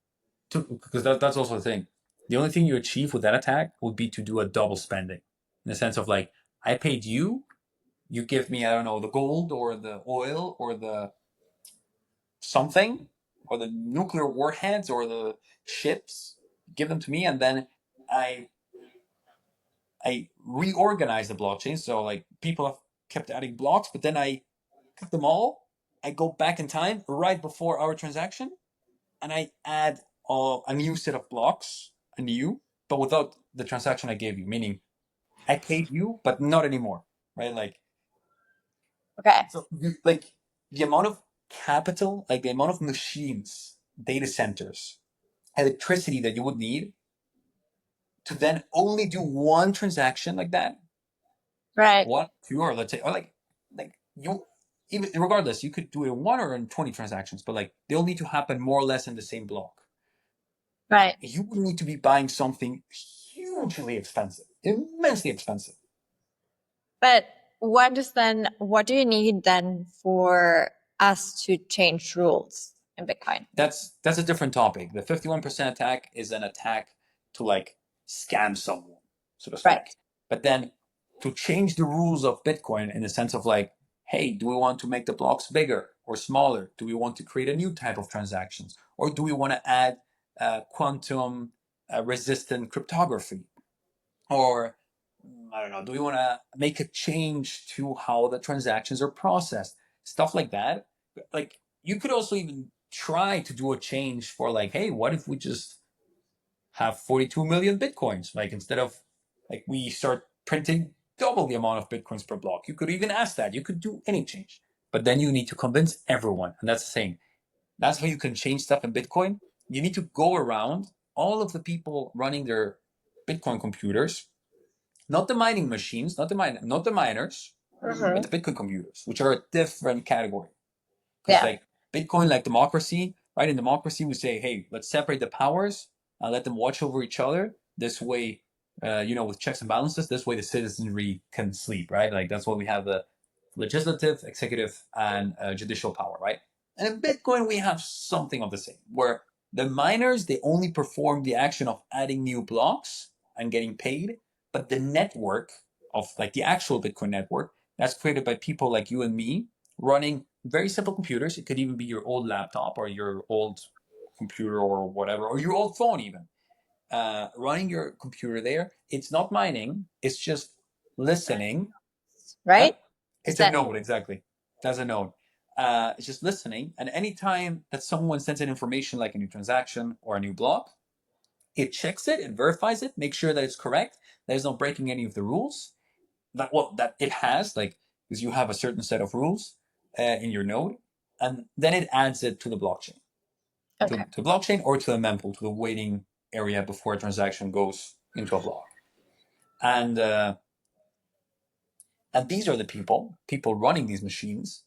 because that's also the thing. The only thing you achieve with that attack would be to do a double spending, in the sense of like, I paid you, you give me, I don't know, the gold or the oil or the something or the nuclear warheads or the ships, give them to me, and then I I reorganize the blockchain. So like people have kept adding blocks, but then I cut them all. I go back in time right before our transaction, and I add a new set of blocks, but without the transaction I gave you. Meaning, I paid you, but not anymore, right? Like, Okay. so, like the amount of capital, like the amount of machines, data centers, electricity that you would need to then only do one transaction like that, Right. one, two, or let's say, or like you, even regardless, you could do it in one or in 20 transactions, but like they'll need to happen more or less in the same block. Right. You would need to be buying something hugely expensive, immensely expensive. But what do you need then for us to change rules in Bitcoin? That's a different topic. The 51% attack is an attack to like scam someone, so to Right. speak. But then to change the rules of Bitcoin in the sense of like, hey, do we want to make the blocks bigger or smaller? Do we want to create a new type of transactions? Or do we want to add quantum resistant cryptography? Or I don't know, do we want to make a change to how the transactions are processed? Stuff like that. Like you could also even try to do a change for like, hey, what if we just have 42 million bitcoins? Like instead of like we start printing double the amount of bitcoins per block. You could even ask that. You could do any change. But then you need to convince everyone. And that's the thing. That's how you can change stuff in Bitcoin. You need to go around all of the people running their Bitcoin computers, not the mining machines, not the miners, but Mm-hmm. the Bitcoin computers, which are a different category. Because Yeah. like Bitcoin, like democracy, right? In democracy, we say, hey, let's separate the powers and let them watch over each other. This way, with checks and balances, this way the citizenry can sleep, right? Like that's why we have the legislative, executive, and judicial power, right? And in Bitcoin, we have something of the same, where the miners, they only perform the action of adding new blocks and getting paid, but the network of like the actual Bitcoin network that's created by people like you and me running very simple computers. It could even be your old laptop or your old computer or whatever, or your old phone even. Running your computer there, it's not mining. It's just listening. Huh? Right? Is It's a that node, exactly. That's a node. It's just listening. And anytime that someone sends in information like a new transaction or a new block, it checks it, it verifies it, makes sure that it's correct. There's no breaking any of the rules. That it has, like, because you have a certain set of rules in your node, and then it adds it to the blockchain, okay? to blockchain or to the mempool, to the waiting area before a transaction goes into a block. And and these are the people running these machines.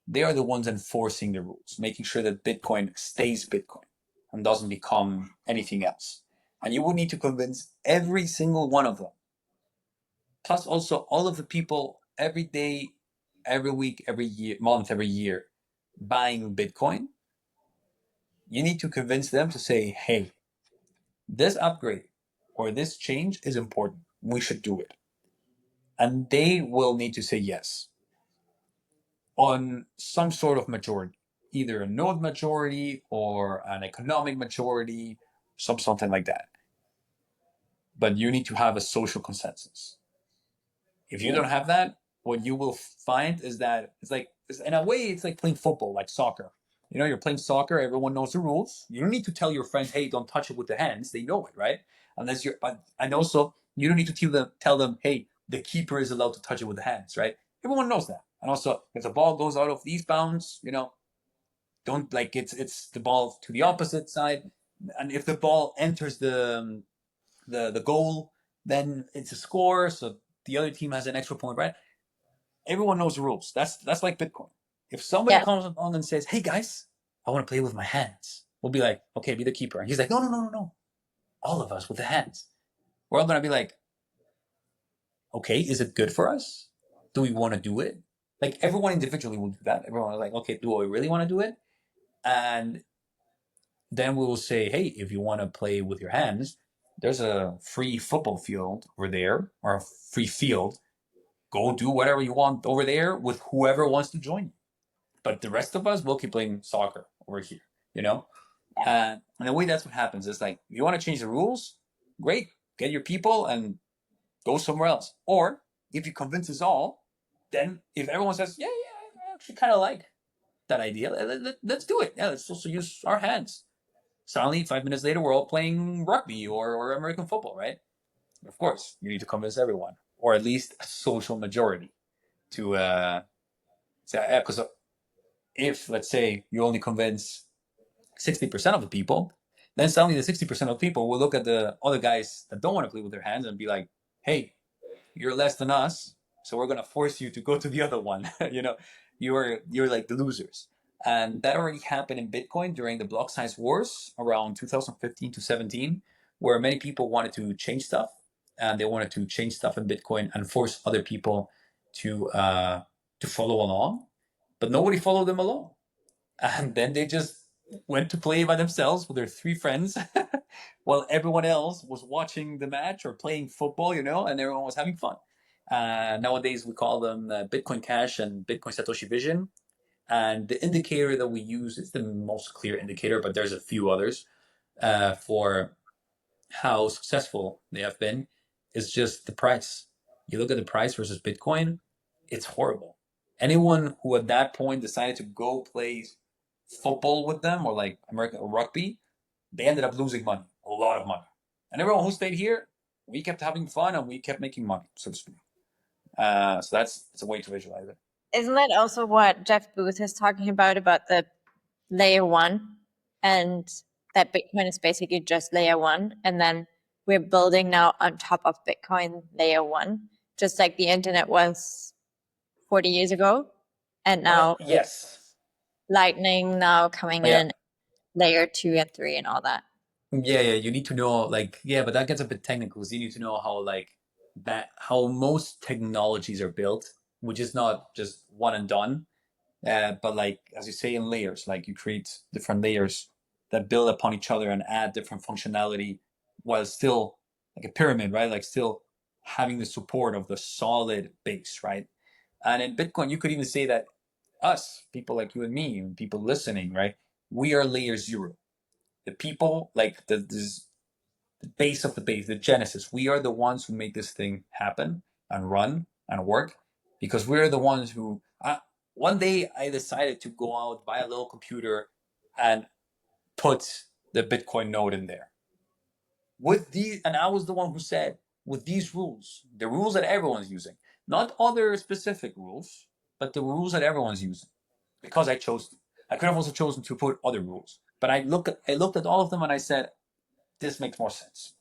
They are the ones enforcing the rules, making sure that Bitcoin stays Bitcoin and doesn't become anything else. And you will need to convince every single one of them, plus also all of the people every day, every week, every year, month, every year buying Bitcoin. You need to convince them to say, hey, this upgrade or this change is important. We should do it. And they will need to say yes on some sort of majority, either a node majority or an economic majority, something like that. But you need to have a social consensus. If you don't have that, what you will find is that in a way, it's like playing football, like soccer. You're playing soccer, everyone knows the rules. You don't need to tell your friends, hey, don't touch it with the hands. They know it, right? And also, you don't need to tell them, hey, the keeper is allowed to touch it with the hands, right? Everyone knows that. And also, if the ball goes out of these bounds, don't like it's the ball to the opposite side. And if the ball enters the goal, then it's a score. So the other team has an extra point, right? Everyone knows the rules. That's like Bitcoin. If somebody Yeah. comes along and says, "Hey guys, I want to play with my hands," we'll be like, "Okay, be the keeper." And he's like, "No, no, no, no, no. All of us with the hands." We're all gonna be like, "Okay, is it good for us? Do we want to do it?" Like everyone individually will do that. Everyone is like, "Okay, do I really want to do it?" And then we will say, hey, if you want to play with your hands, there's a free football field over there, or a free field. Go do whatever you want over there with whoever wants to join you. But the rest of us will keep playing soccer over here, you know? And the way that's what happens is like, if you want to change the rules, great, get your people and go somewhere else. Or if you convince us all, then if everyone says, yeah, I actually kind of like that idea, let's do it. Yeah, let's also use our hands. Suddenly, 5 minutes later, we're all playing rugby or American football, right? Of course, you need to convince everyone, or at least a social majority, to say, yeah, because if, let's say, you only convince 60% of the people, then suddenly the 60% of people will look at the other guys that don't want to play with their hands and be like, hey, you're less than us, so we're gonna force you to go to the other one. You know, you're like the losers. And that already happened in Bitcoin during the block size wars around 2015 to 17, where many people wanted to change stuff, and they wanted to change stuff in Bitcoin and force other people to follow along, but nobody followed them along. And then they just went to play by themselves with their three friends while everyone else was watching the match or playing football, you know, and everyone was having fun. Nowadays, we call them Bitcoin Cash and Bitcoin Satoshi Vision. And the indicator that we use is the most clear indicator, but there's a few others for how successful they have been. Is just the price. You look at the price versus Bitcoin, it's horrible. Anyone who at that point decided to go play football with them or like American or rugby, they ended up losing money, a lot of money. And everyone who stayed here, we kept having fun and we kept making money, so to speak. So it's a way to visualize it. Isn't that also what Jeff Booth is talking about the layer one, and that Bitcoin is basically just layer one, and then we're building now on top of Bitcoin layer one, just like the internet was 40 years ago, and now Yes. Lightning now coming Yeah. in layer 2 and 3 and all that. Yeah, you need to know like yeah, but that gets a bit technical. So you need to know how like that how most technologies are built, which is not just one and done. But like as you say in layers, like you create different layers that build upon each other and add different functionality while still like a pyramid, right? Like still having the support of the solid base, right? And in Bitcoin, you could even say that us, people like you and me, and people listening, right? We are layer zero. The people, like the base of the base, the genesis. We are the ones who make this thing happen and run and work because we're the ones who. One day I decided to go out, buy a little computer, and put the Bitcoin node in there. And I was the one who said, with these rules, the rules that everyone's using, not other specific rules, but the rules that everyone's using, because I chose to. I could have also chosen to put other rules, but I looked at all of them and I said, this makes more sense.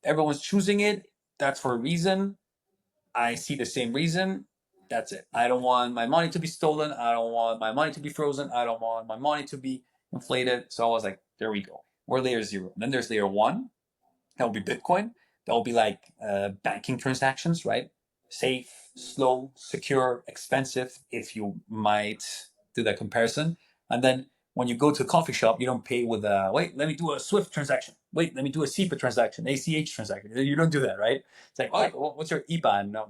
Everyone's choosing it. That's for a reason. I see the same reason. That's it. I don't want my money to be stolen. I don't want my money to be frozen. I don't want my money to be inflated. So I was like, there we go. We're layer zero. And then there's layer one. That will be Bitcoin. That will be like banking transactions, right? Safe, slow, secure, expensive, if you might do that comparison. And then when you go to a coffee shop, you don't pay with wait, let me do a Swift transaction. Wait, let me do a SEPA transaction, ACH transaction. You don't do that, right? It's like, oh, what's your IBAN? No.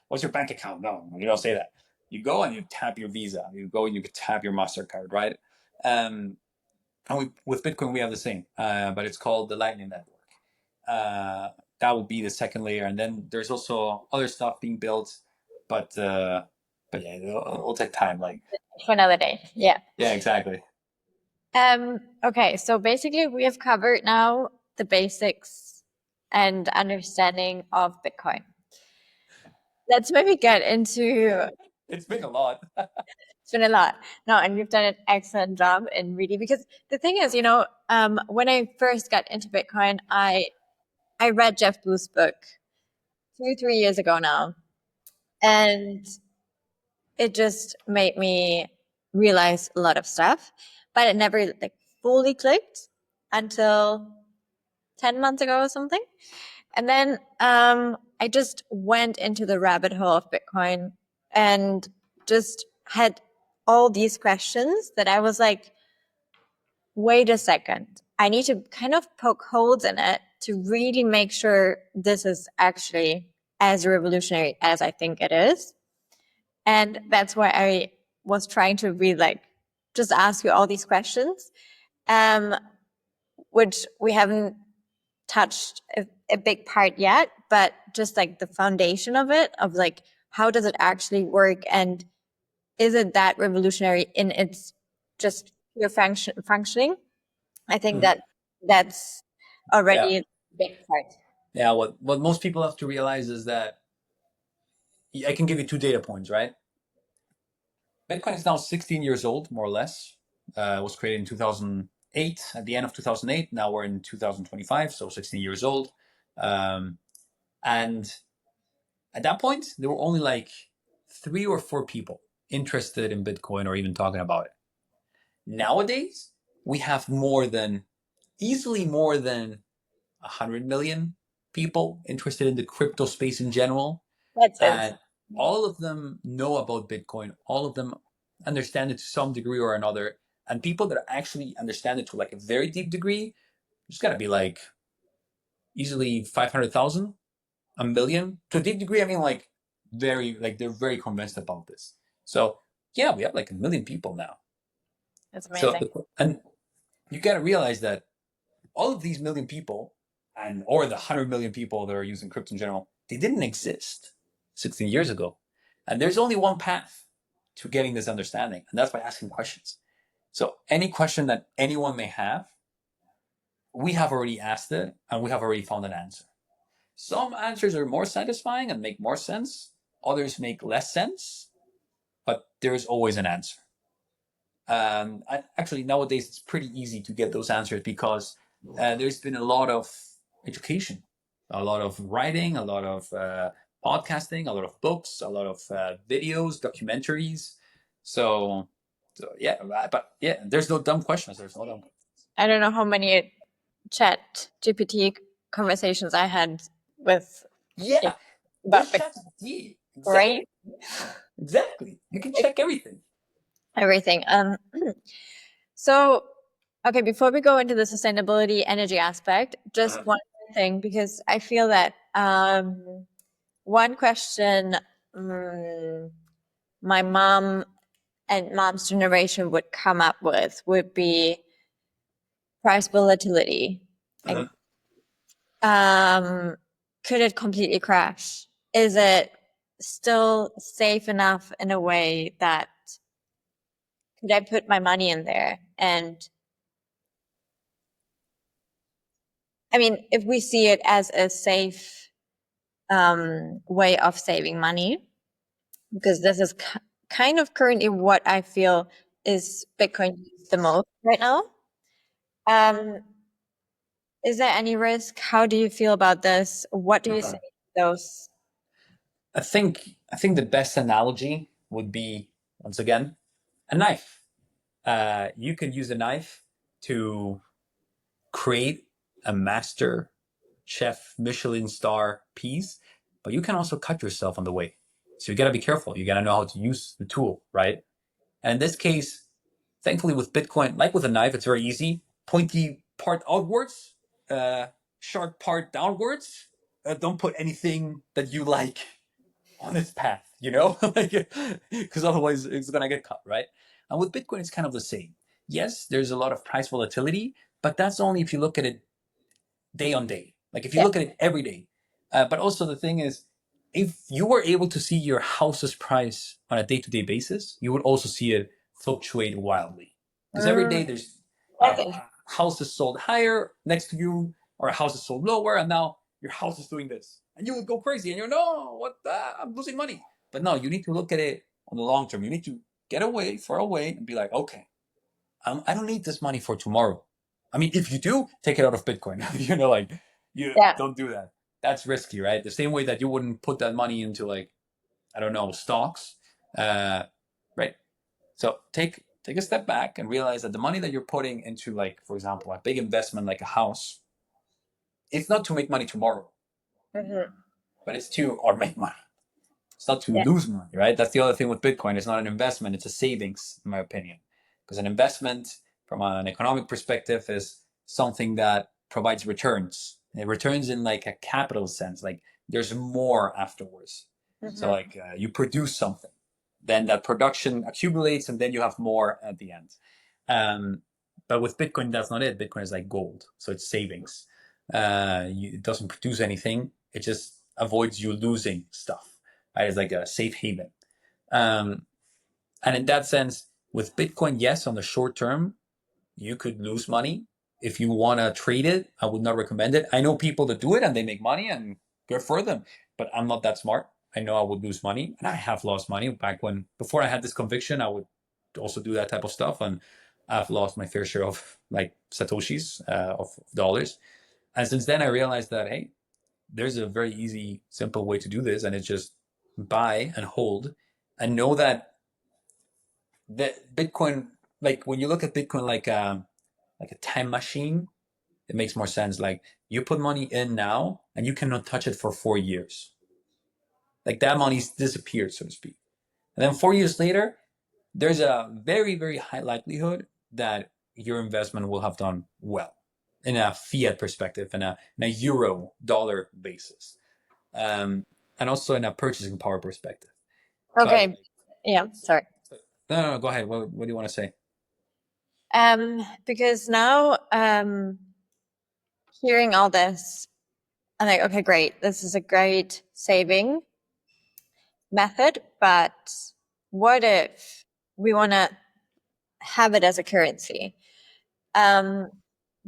What's your bank account? No, you don't say that. You go and you tap your Visa. You go and you tap your MasterCard, right? And with Bitcoin, we have the same, but it's called the Lightning Network. That would be the second layer, and then there's also other stuff being built, but yeah, it'll take time. Like For another day. Yeah. Yeah, exactly. Okay, so basically we have covered now the basics and understanding of Bitcoin. Let's maybe get into It's been a lot. it's been a lot. No, and you've done an excellent job in really, because the thing is, when I first got into Bitcoin, I read Jeff Booth's book 2, 3 years ago now, and it just made me realize a lot of stuff, but it never like fully clicked until 10 months ago or something. And then I just went into the rabbit hole of Bitcoin and just had all these questions that I was like, wait a second, I need to kind of poke holes in it to really make sure this is actually as revolutionary as I think it is. And that's why I was trying to really just ask you all these questions, which we haven't touched a big part yet, but just the foundation of it, of how does it actually work, and is it that revolutionary in its just pure functioning? I think that's Yeah. already a big part. Yeah. What most people have to realize is that I can give you two data points, right? Bitcoin is now 16 years old, more or less. It was created in 2008, at the end of 2008. Now we're in 2025, so 16 years old. And at that point, there were only like 3 or 4 people interested in Bitcoin or even talking about it. Nowadays, we have easily more than 100 million people interested in the crypto space in general. That's it. And all of them know about Bitcoin. All of them understand it to some degree or another. And people that actually understand it to like a very deep degree, there's got to be like easily 500,000, a million. To a deep degree, I mean like they're very convinced about this. So yeah, we have like a million people now. That's So amazing. and you got to realize that all of these million people or the 100 million people that are using crypto in general, they didn't exist 16 years ago. And there's only one path to getting this understanding, and that's by asking questions. So any question that anyone may have, we have already asked it and we have already found an answer. Some answers are more satisfying and make more sense. Others make less sense, but there's always an answer. Actually, nowadays it's pretty easy to get those answers because there's been a lot of education, a lot of writing, a lot of podcasting, a lot of books, a lot of videos, documentaries. So yeah, but yeah, there's no dumb questions. There's no dumb. I don't know how many chat GPT conversations I had with Yeah, about there's Bitcoin, ChatGPT. Exactly. right? Exactly. You can check everything. Everything. So, okay, before we go into the sustainability energy aspect, just one thing, because I feel that one question my mom and mom's generation would come up with would be price volatility. Like, could it completely crash? Is it still safe enough in a way that could I put my money in there? And I mean, if we see it as a safe way of saving money, because this is kind of currently what I feel is Bitcoin used the most right now. Um, is there any risk? How do you feel about this? What do you say to those? I think the best analogy would be once again a knife. You can use a knife to create a master chef Michelin star piece, but you can also cut yourself on the way. So you got to be careful. You got to know how to use the tool, right? And in this case, thankfully with Bitcoin, like with a knife, it's very easy. Pointy part outwards, sharp part downwards. Don't put anything that you like on its path, because otherwise it's gonna get cut, right? And with Bitcoin, it's kind of the same. Yes, there's a lot of price volatility, but that's only if you look at it day on day. Like if you Yeah. look at it every day. But also the thing is, if you were able to see your house's price on a day-to-day basis, you would also see it fluctuate wildly. Because every day there's Okay. houses sold higher next to you, or a house is sold lower, and now your house is doing this, and you would go crazy, and you're no, what? I'm losing money. But no, you need to look at it on the long term. You need to get away, far away, and be like, okay, I don't need this money for tomorrow. I mean, if you do, take it out of Bitcoin. Like you Yeah. don't do that. That's risky, right? The same way that you wouldn't put that money into like, I don't know, stocks, right? So take a step back and realize that the money that you're putting into, like, for example, a big investment like a house, it's not to make money tomorrow, but it's to or make money. It's not to Yeah. lose money, right? That's the other thing with Bitcoin. It's not an investment; it's a savings, in my opinion. Because an investment from an economic perspective, is something that provides returns. It returns in like a capital sense, like there's more afterwards. So like you produce something, then that production accumulates, and then you have more at the end. But with Bitcoin, that's not it. Bitcoin is like gold, so it's savings. It doesn't produce anything. It just avoids you losing stuff. Right? It's like a safe haven. And in that sense, with Bitcoin, yes, on the short term, you could lose money. If you want to trade it, I would not recommend it. I know people that do it and they make money, and good for them, but I'm not that smart. I know I would lose money, and I have lost money back when, before I had this conviction, I would also do that type of stuff. And I've lost my fair share of like Satoshis, of dollars. And since then, I realized that, hey, there's a very easy, simple way to do this. And it's just buy and hold and know that Bitcoin, like when you look at Bitcoin like a time machine, it makes more sense. Like you put money in now and you cannot touch it for 4 years. Like that money's disappeared, so to speak. And then 4 years later, there's a very, very high likelihood that your investment will have done well in a fiat perspective, in a euro dollar basis, and also in a purchasing power perspective. But Okay. Yeah, sorry. no, go ahead. What do you want to say? Because now, hearing all this, I'm like, okay, great. This is a great saving method, but what if we want to have it as a currency?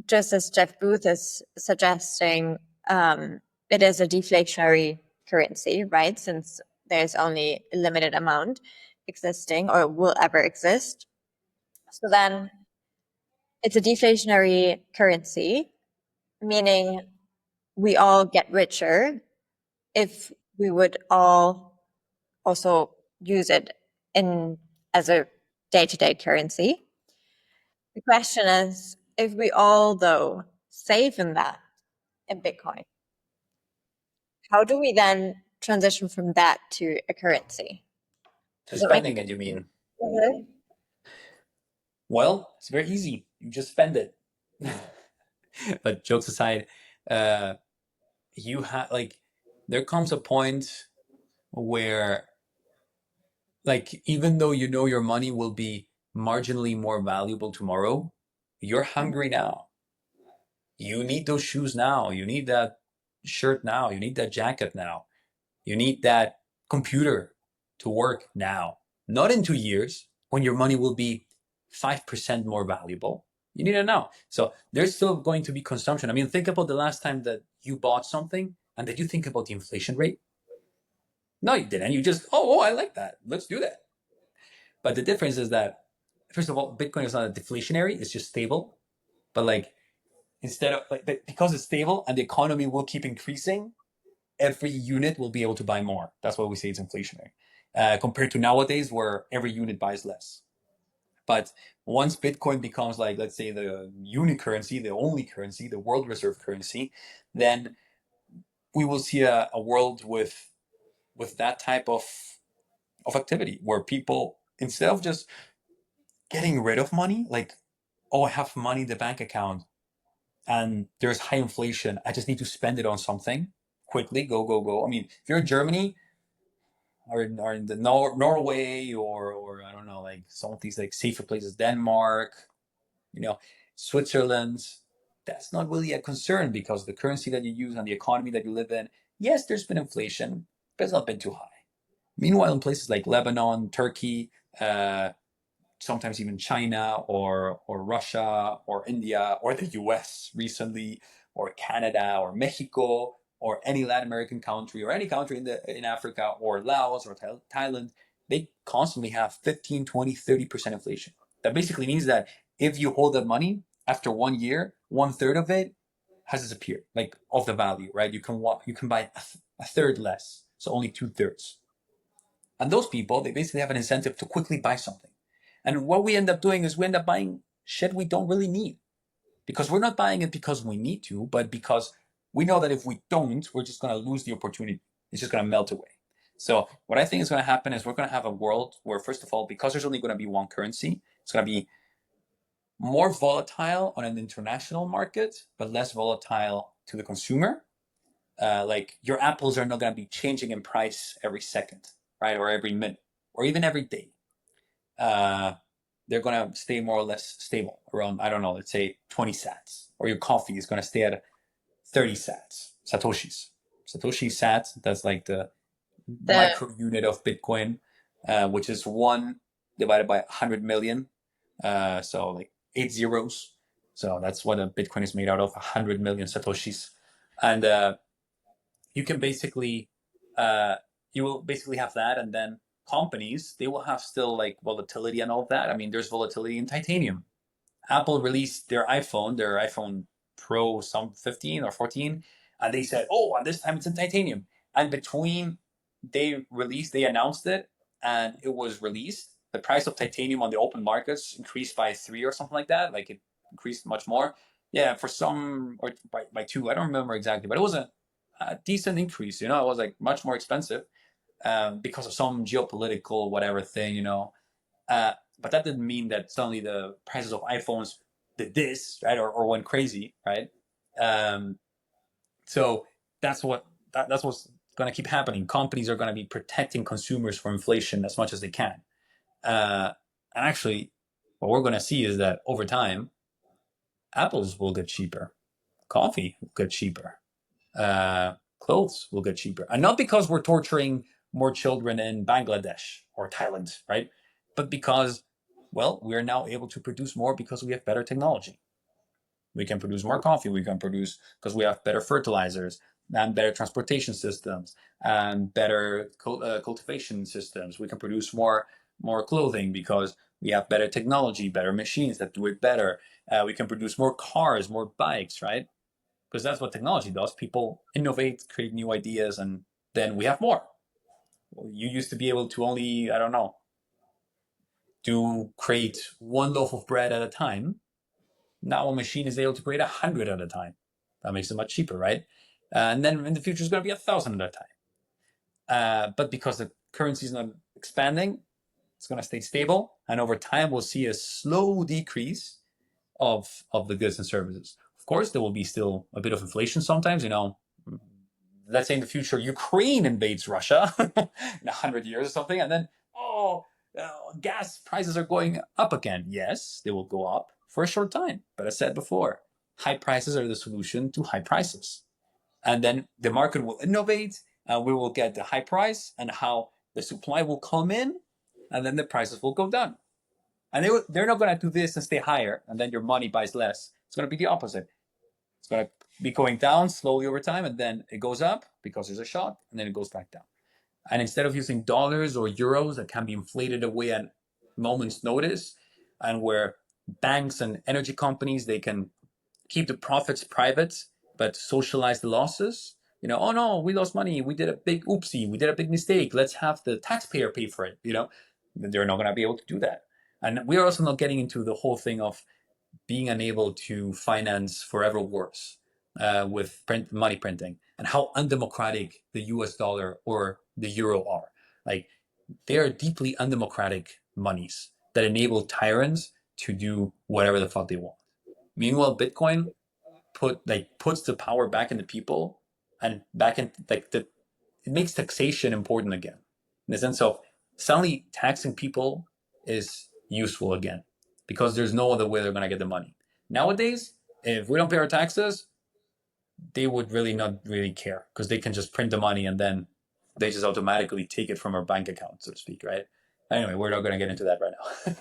Just as Jeff Booth is suggesting, it is a deflationary currency, right? Since there's only a limited amount existing or will ever exist. So then it's a deflationary currency, meaning we all get richer if we would all also use it in as a day-to-day currency. The question is, if we all though save in that in Bitcoin, how do we then transition from that to a currency? To Does that make spending it, you mean? sense? Well, it's very easy. You just spend it. But jokes aside, uh, you have like there comes a point where like even though you know your money will be marginally more valuable tomorrow, you're hungry now. You need those shoes now. You need that shirt now. You need that jacket now. You need that computer to work now. Not in 2 years when your money will be 5% more valuable. You need it now. So there's still going to be consumption. I mean, think about the last time that you bought something, and did you think about the inflation rate? No, you didn't. You just, I like that. Let's do that. But the difference is that, first of all, Bitcoin is not deflationary, it's just stable. But like, instead of like, because it's stable and the economy will keep increasing, every unit will be able to buy more. That's why we say it's inflationary, compared to nowadays where every unit buys less. But once Bitcoin becomes like, let's say, the unit currency, the only currency, the world reserve currency, then we will see a world with that type of activity where people, instead of just getting rid of money, like, I have money in the bank account and there's high inflation, I just need to spend it on something quickly, go, go, go. I mean, if you're in Germany or in the Norway or I don't know, like some of these like safer places, Denmark, Switzerland, that's not really a concern because the currency that you use and the economy that you live in, yes, there's been inflation, but it's not been too high. Meanwhile, in places like Lebanon, Turkey, sometimes even China or Russia or India or the US recently, or Canada or Mexico or any Latin American country or any country in Africa or Laos or Thailand, they constantly have 15, 20, 30% inflation. That basically means that if you hold that money, after 1 year, 1/3 of it has disappeared, like of the value, right? You can buy a third less, so only 2/3. And those people, they basically have an incentive to quickly buy something. And what we end up doing is we end up buying shit we don't really need, because we're not buying it because we need to, but because we know that if we don't, we're just going to lose the opportunity. It's just going to melt away. So what I think is going to happen is we're going to have a world where, first of all, because there's only going to be one currency, it's going to be more volatile on an international market, but less volatile to the consumer. Like your apples are not going to be changing in price every second, right? Or every minute, or even every day. They're going to stay more or less stable around, I don't know, let's say 20 sats. Or your coffee is going to stay at 30 sats, Satoshis. Satoshi sats, that's like the micro unit of Bitcoin, which is 1 divided by 100 million. So like 8 zeros. So that's what a Bitcoin is made out of, 100 million Satoshis. And you can basically, you will basically have that. And then companies, they will have still like volatility and all of that. I mean, there's volatility in titanium. Apple released their iPhone Pro, some 15 or 14, and they said, "Oh, and this time it's in titanium." And between they announced it, and it was released, the price of titanium on the open markets increased by 3 or something like that. Like it increased much more. Yeah, for some or by 2. I don't remember exactly, but it was a decent increase. You know, it was like much more expensive because of some geopolitical whatever thing. You know, uh, but that didn't mean that suddenly the prices of iPhones did this, right, or went crazy, right? Um, so that's what's going to keep happening. Companies are going to be protecting consumers from inflation as much as they can. And actually, what we're going to see is that over time, apples will get cheaper, coffee will get cheaper, clothes will get cheaper, and not because we're torturing more children in Bangladesh or Thailand, right? But because, well, we are now able to produce more because we have better technology. We can produce more coffee. We can produce because we have better fertilizers and better transportation systems and better cultivation systems. We can produce more clothing because we have better technology, better machines that do it better. We can produce more cars, more bikes, right? Because that's what technology does. People innovate, create new ideas, and then we have more. You used to be able to only, I don't know, to create one loaf of bread at a time. Now a machine is able to create 100 at a time. That makes it much cheaper, right? And then in the future, it's going to be 1,000 at a time. But because the currency is not expanding, it's going to stay stable. And over time, we'll see a slow decrease of the goods and services. Of course, there will be still a bit of inflation sometimes. You know, let's say in the future, Ukraine invades Russia in 100 years or something, and then, gas prices are going up again. Yes, they will go up for a short time. But as I said before, high prices are the solution to high prices. And then the market will innovate, and we will get the high price, and how the supply will come in, and then the prices will go down. And they're not going to do this and stay higher, and then your money buys less. It's going to be the opposite. It's going to be going down slowly over time, and then it goes up because there's a shock, and then it goes back down. And instead of using dollars or euros that can be inflated away at moment's notice, and where banks and energy companies, they can keep the profits private but socialize the losses. You know, oh no, we lost money, we did a big oopsie, we did a big mistake, let's have the taxpayer pay for it. You know, they're not going to be able to do that. And we're also not getting into the whole thing of being unable to finance forever wars with money printing, and how undemocratic the US dollar or the euro are. Like, they are deeply undemocratic monies that enable tyrants to do whatever the fuck they want. Meanwhile, Bitcoin puts the power back in the people, and back in it makes taxation important again, in the sense of suddenly taxing people is useful again, because there's no other way they're going to get the money. Nowadays, if we don't pay our taxes, they would really not really care, because they can just print the money and then they just automatically take it from our bank account, so to speak, right? Anyway, we're not going to get into that right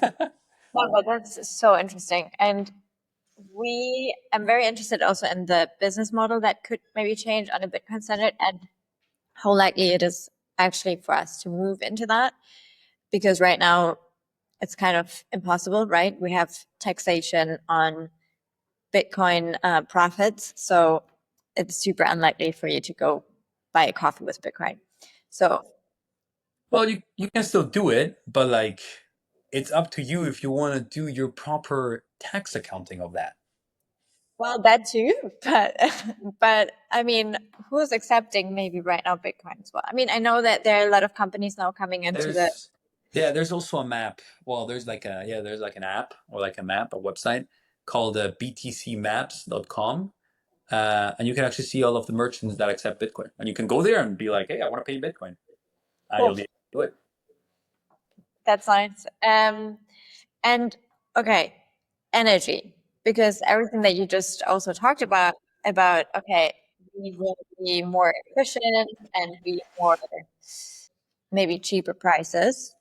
now. Well, but that's so interesting. And I'm very interested also in the business model that could maybe change on a Bitcoin standard, and how likely it is actually for us to move into that. Because right now it's kind of impossible, right? We have taxation on Bitcoin profits. So it's super unlikely for you to go buy a coffee with Bitcoin. So, Well, you can still do it, but like, it's up to you if you want to do your proper tax accounting of that. well, that too, but but I mean, who's accepting maybe right now Bitcoin as well? I mean, I know that there are a lot of companies now coming into the There's Yeah, there's also a map. Well, there's like an app or like a map, a website called btcmaps.com. And you can actually see all of the merchants that accept Bitcoin. And you can go there and be like, hey, I want to pay Bitcoin. And you'll Cool. be able to do it. That's nice. And okay, energy, because everything that you just also talked about okay, we will be more efficient and be more maybe cheaper prices.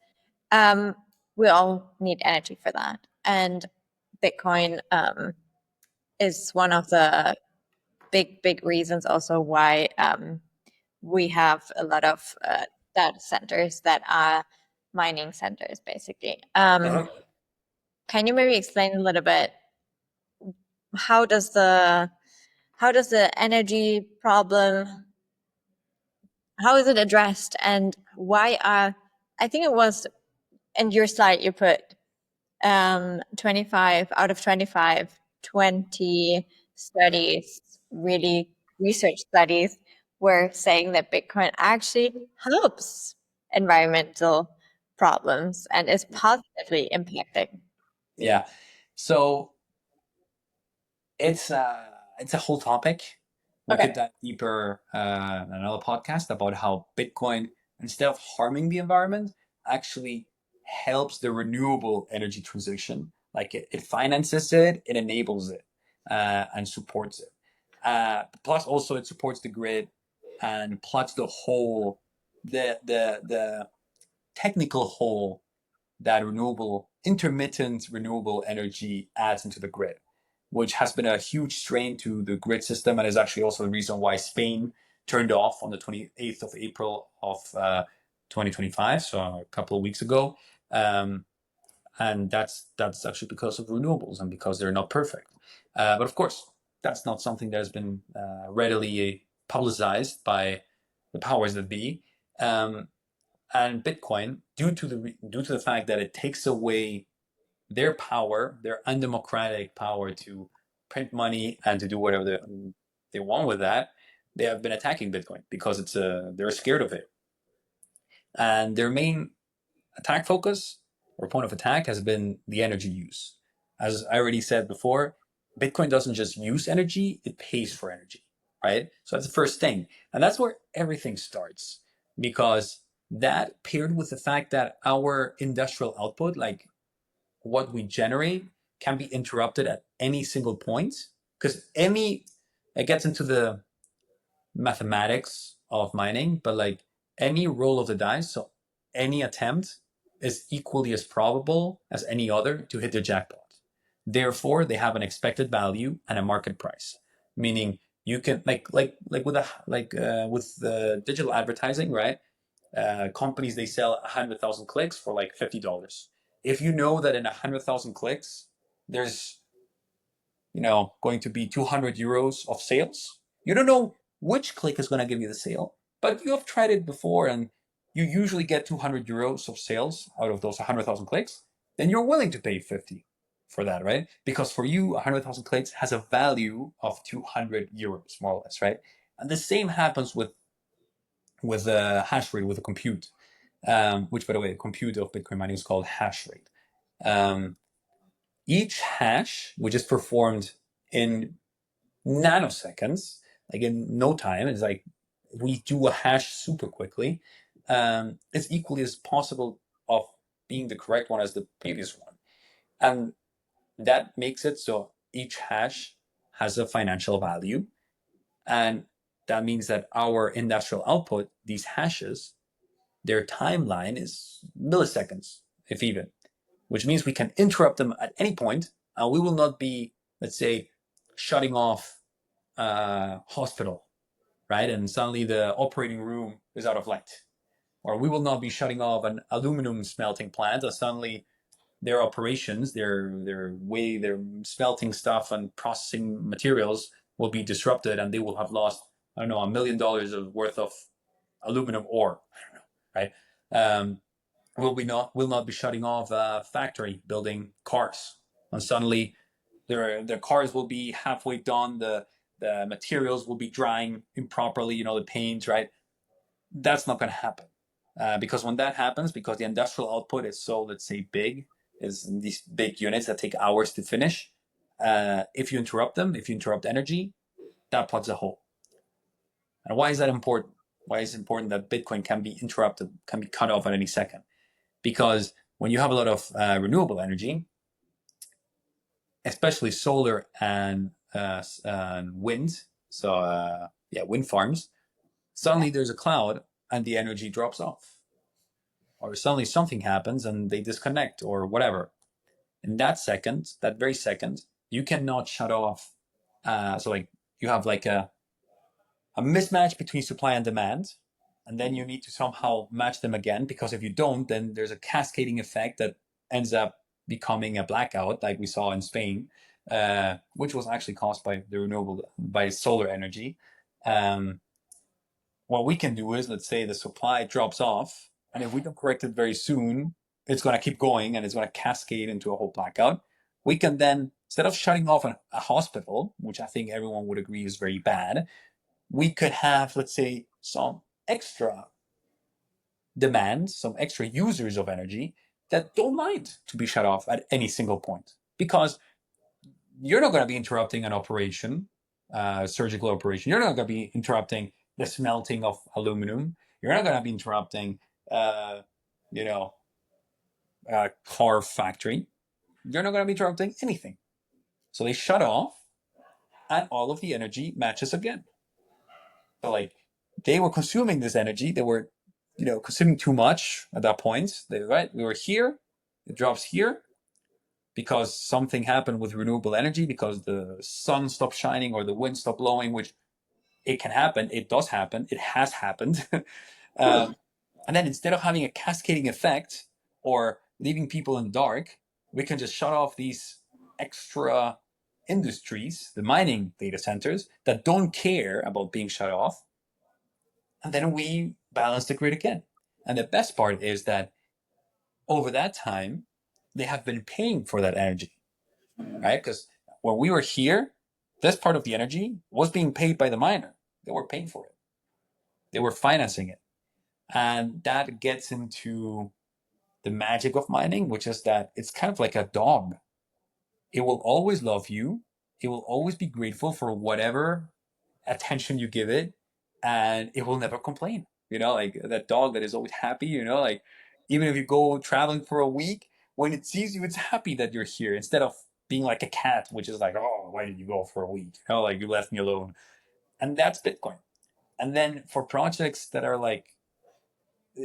Um, we all need energy for that, and Bitcoin is one of the big reasons also why we have a lot of data centers that are mining centers, basically. Uh-huh. Can you maybe explain a little bit how does the energy problem, how is it addressed, and why are, I think it was in your slide you put 25 out of 25, 20 studies, really research studies, were saying that Bitcoin actually helps environmental problems and is positively impacting. Yeah. So it's a whole topic. We Okay. could dive deeper in another podcast about how Bitcoin, instead of harming the environment, actually helps the renewable energy transition. Like it finances it, it enables it, and supports it. Plus, also it supports the grid, and plus the whole, the technical whole that intermittent renewable energy adds into the grid, which has been a huge strain to the grid system and is actually also the reason why Spain turned off on the 28th of April of 2025, so a couple of weeks ago. And that's actually because of renewables and because they're not perfect. But of course, that's not something that has been readily publicized by the powers that be. And Bitcoin, due to the fact that it takes away their power, their undemocratic power to print money and to do whatever they want with that, they have been attacking Bitcoin because they're scared of it. And their main attack focus or point of attack has been the energy use. As I already said before, Bitcoin doesn't just use energy, it pays for energy, right? So that's the first thing. And that's where everything starts because that paired with the fact that our industrial output, like what we generate, can be interrupted at any single point because it gets into the mathematics of mining, but like any roll of the dice, so any attempt is equally as probable as any other to hit the jackpot. Therefore, they have an expected value and a market price, meaning you can with the digital advertising, right? Companies they sell 100,000 clicks for like $50. If you know that in 100,000 clicks, there's going to be 200 euros of sales. You don't know which click is going to give you the sale, but you have tried it before and you usually get 200 euros of sales out of those 100,000 clicks. Then you're willing to pay 50 for that, right? Because for you, 100,000 clicks has a value of 200 euros, more or less, right? And the same happens with a hash rate, with a compute, which, by the way, the compute of Bitcoin mining is called hash rate. Um, each hash, which is performed in nanoseconds, like in no time. It's like we do a hash super quickly. It's equally as possible of being the correct one as the previous one. And that makes it so each hash has a financial value. And that means that our industrial output, these hashes, their timeline is milliseconds, if even, which means we can interrupt them at any point, and we will not be, let's say, shutting off a hospital, right? And suddenly the operating room is out of light. Or we will not be shutting off an aluminum smelting plant, and suddenly their operations, their way they're smelting stuff and processing materials will be disrupted, and they will have lost, I don't know, $1 million of worth of aluminum ore. I don't know, right? Will not be shutting off a factory building cars, and suddenly their cars will be halfway done. The materials will be drying improperly. The paint, right? That's not going to happen. Because when that happens, because the industrial output is so, let's say, big, is these big units that take hours to finish. If you interrupt them, if you interrupt energy, that plugs a hole. And why is that important? Why is it important that Bitcoin can be interrupted, can be cut off at any second? Because when you have a lot of renewable energy, especially solar and wind, so wind farms, suddenly there's a cloud and the energy drops off, or suddenly something happens and they disconnect or whatever. In that second, that very second, you cannot shut off. So like you have like a mismatch between supply and demand, and then you need to somehow match them again, because if you don't, then there's a cascading effect that ends up becoming a blackout, like we saw in Spain, which was actually caused by solar energy. What we can do is, let's say the supply drops off, and if we don't correct it very soon, it's going to keep going and it's going to cascade into a whole blackout. We can then, instead of shutting off a hospital, which I think everyone would agree is very bad, we could have, let's say, some extra demand, some extra users of energy that don't mind to be shut off at any single point. Because you're not going to be interrupting an operation, surgical operation. You're not going to be interrupting the smelting of aluminum. You're not going to be interrupting, a car factory. You're not going to be interrupting anything. So they shut off, and all of the energy matches again. So like they were consuming this energy. They were, consuming too much at that point. We were here. It drops here because something happened with renewable energy, because the sun stopped shining or the wind stopped blowing, which it can happen. It does happen. It has happened. And then instead of having a cascading effect or leaving people in the dark, we can just shut off these extra industries, the mining data centers that don't care about being shut off. And then we balance the grid again. And the best part is that over that time, they have been paying for that energy, right? Because when we were here, this part of the energy was being paid by the miner. They were paying for it. They were financing it. And that gets into the magic of mining, which is that it's kind of like a dog. It will always love you. It will always be grateful for whatever attention you give it, and it will never complain. Like that dog that is always happy, like even if you go traveling for a week, when it sees you, it's happy that you're here, instead of being like a cat, which is like, oh, why did you go for a week? Like you left me alone. And that's Bitcoin. And then for projects that are like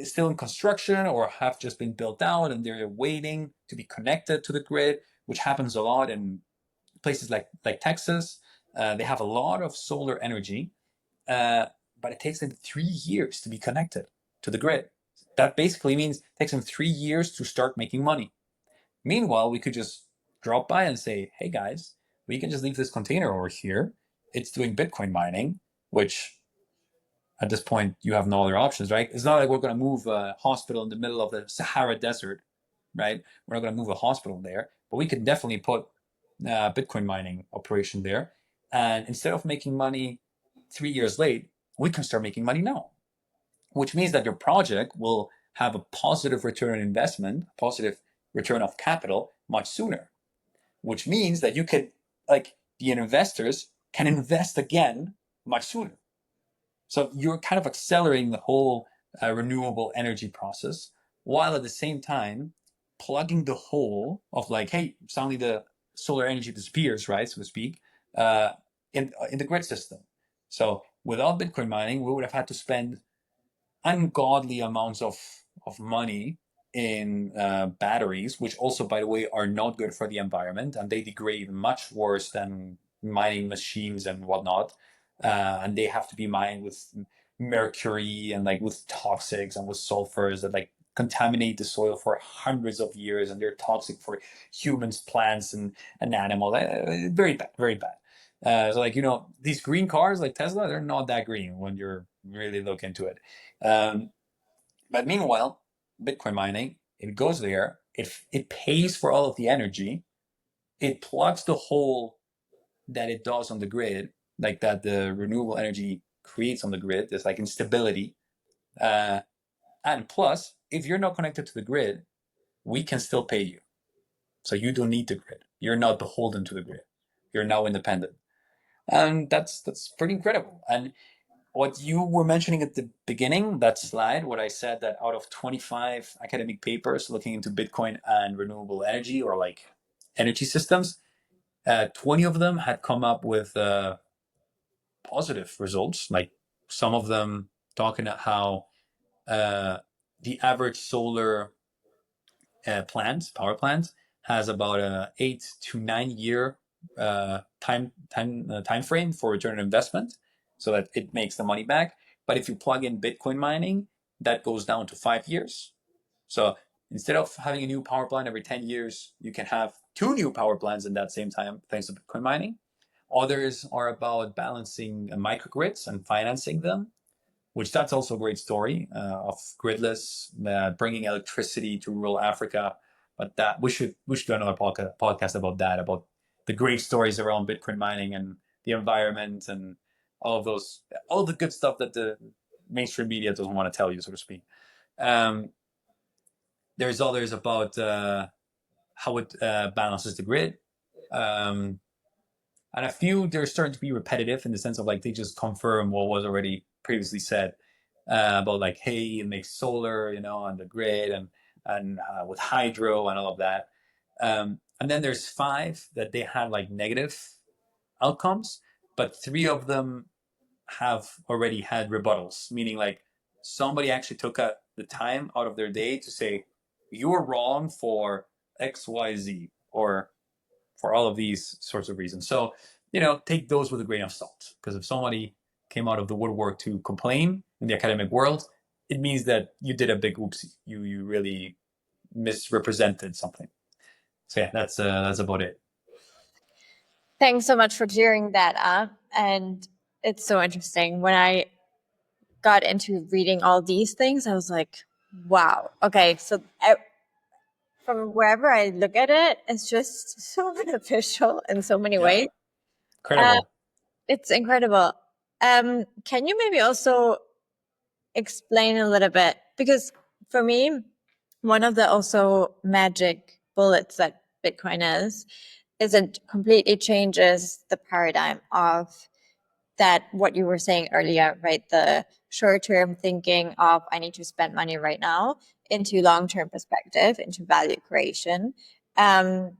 still in construction or have just been built out and they're waiting to be connected to the grid, which happens a lot in places like Texas. They have a lot of solar energy, but it takes them 3 years to be connected to the grid. That basically means it takes them 3 years to start making money. Meanwhile, we could just drop by and say, hey guys, we can just leave this container over here. It's doing Bitcoin mining, which at this point you have no other options, right? It's not like we're going to move a hospital in the middle of the Sahara Desert, right? We're not going to move a hospital there, but we could definitely put a Bitcoin mining operation there. And instead of making money 3 years late, we can start making money now, which means that your project will have a positive return on investment, positive return of capital much sooner, which means that you could, like the investors can invest again much sooner. So you're kind of accelerating the whole renewable energy process, while at the same time plugging the hole of like, hey, suddenly the solar energy disappears, right, so to speak, in the grid system. So without Bitcoin mining, we would have had to spend ungodly amounts of money in batteries, which also, by the way, are not good for the environment, and they degrade much worse than mining machines and whatnot. And they have to be mined with mercury and like with toxics and with sulfurs that like contaminate the soil for hundreds of years, and they're toxic for humans, plants, and animals. Very bad, very bad. So like, these green cars like Tesla, they're not that green when you're really look into it. But meanwhile, Bitcoin mining, it goes there, it pays for all of the energy, it plugs the hole that it does on the grid, like that the renewable energy creates on the grid. There's like instability, And plus, if you're not connected to the grid, we can still pay you. So you don't need the grid. You're not beholden to the grid. You're now independent. And that's pretty incredible. And what you were mentioning at the beginning, that slide, what I said that out of 25 academic papers looking into Bitcoin and renewable energy or like energy systems, 20 of them had come up with positive results. Like some of them talking about how the average solar power plant, has about a 8 to 9 year time frame for return on investment, so that it makes the money back. But if you plug in Bitcoin mining, that goes down to 5 years. So instead of having a new power plant every 10 years, you can have two new power plants in that same time thanks to Bitcoin mining. Others are about balancing microgrids and financing them, which that's also a great story of gridless, bringing electricity to rural Africa. But that we should do another podcast about that, about the great stories around Bitcoin mining and the environment and all the good stuff that the mainstream media doesn't want to tell you, so to speak. There's others about how it balances the grid. And a few, they're starting to be repetitive in the sense of like they just confirm what was already previously said about like, hey, it makes solar, on the grid and with hydro and all of that. And then there's 5 that they had like negative outcomes, but 3 of them have already had rebuttals, meaning like somebody actually took the time out of their day to say, you're wrong for X, Y, Z, or for all of these sorts of reasons. So, take those with a grain of salt, because if somebody came out of the woodwork to complain in the academic world, it means that you did a big oopsie. You really misrepresented something. So yeah, that's about it. Thanks so much for clearing that up. And it's so interesting. When I got into reading all these things, I was like, wow. Okay, so from wherever I look at it, it's just so beneficial in so many Yeah, ways. Uh, incredible. it's incredible. Can you maybe also explain a little bit? Because for me, one of the also magic bullets that Bitcoin is it completely changes the paradigm of that, what you were saying earlier, right? The short-term thinking of I need to spend money right now into long-term perspective, into value creation. Um,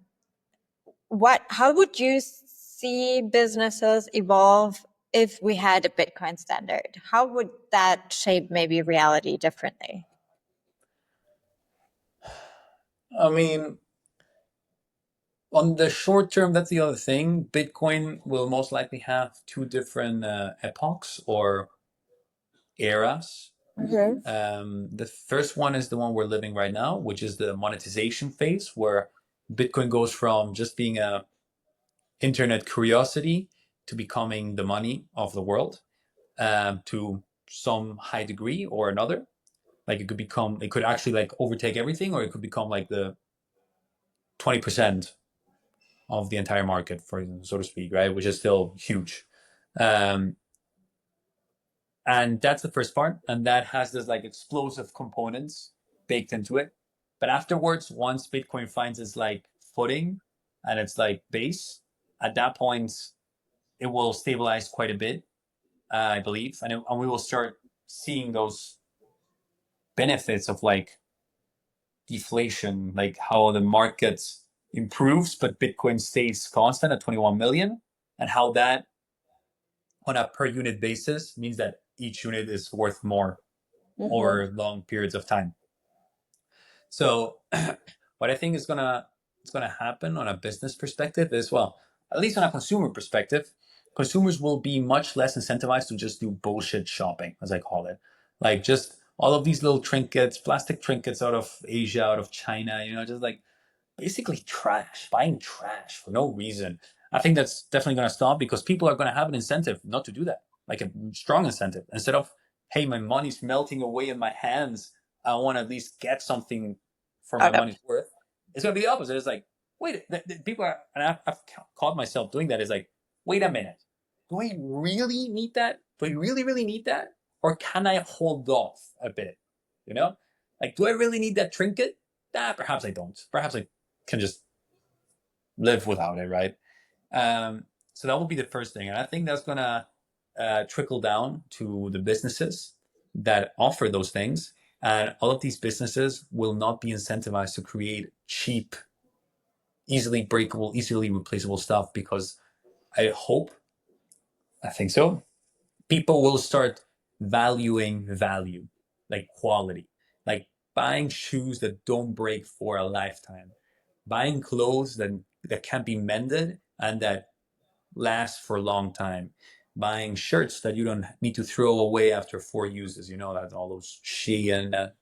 how would you see businesses evolve if we had a Bitcoin standard? How would that shape maybe reality differently? I mean, on the short term, that's the other thing. Bitcoin will most likely have 2 different epochs or eras. Mm-hmm. The first one is the one we're living right now, which is the monetization phase, where Bitcoin goes from just being a internet curiosity to becoming the money of the world, to some high degree or another. Like it could actually like overtake everything, or it could become like the 20% of the entire market, for so to speak, right? Which is still huge. Um, and that's the first part, and that has this like explosive components baked into it. But afterwards, once Bitcoin finds its like footing and its like base, at that point it will stabilize quite a bit, I believe, and we will start seeing those benefits of like deflation, like how the market improves but Bitcoin stays constant at 21 million, and how that on a per unit basis means that each unit is worth more Mm-hmm. over long periods of time. So what I think is gonna happen on a business perspective is, well, at least on a consumer perspective, consumers will be much less incentivized to just do bullshit shopping, as I call it. Like just all of these little trinkets, plastic trinkets out of Asia, out of China, just like basically trash, buying trash for no reason. I think that's definitely going to stop, because people are going to have an incentive not to do that, like a strong incentive. Instead of, hey, my money's melting away in my hands, I want to at least get something for my Out of money's worth. It's going to be the opposite. It's like, wait, people are, and I've caught myself doing that. Is like, wait a minute, do I really need that? Do I really, really need that? Or can I hold off a bit? You know, like, do I really need that trinket? Perhaps I don't. Perhaps I can just live without it, right? So that will be the first thing, and I think that's gonna trickle down to the businesses that offer those things, and all of these businesses will not be incentivized to create cheap, easily breakable, easily replaceable stuff because I hope, I think so, people will start valuing value, like quality, like buying shoes that don't break for a lifetime, buying clothes that can be mended and that last for a long time, buying shirts that you don't need to throw away after 4 uses. You know that all those Shein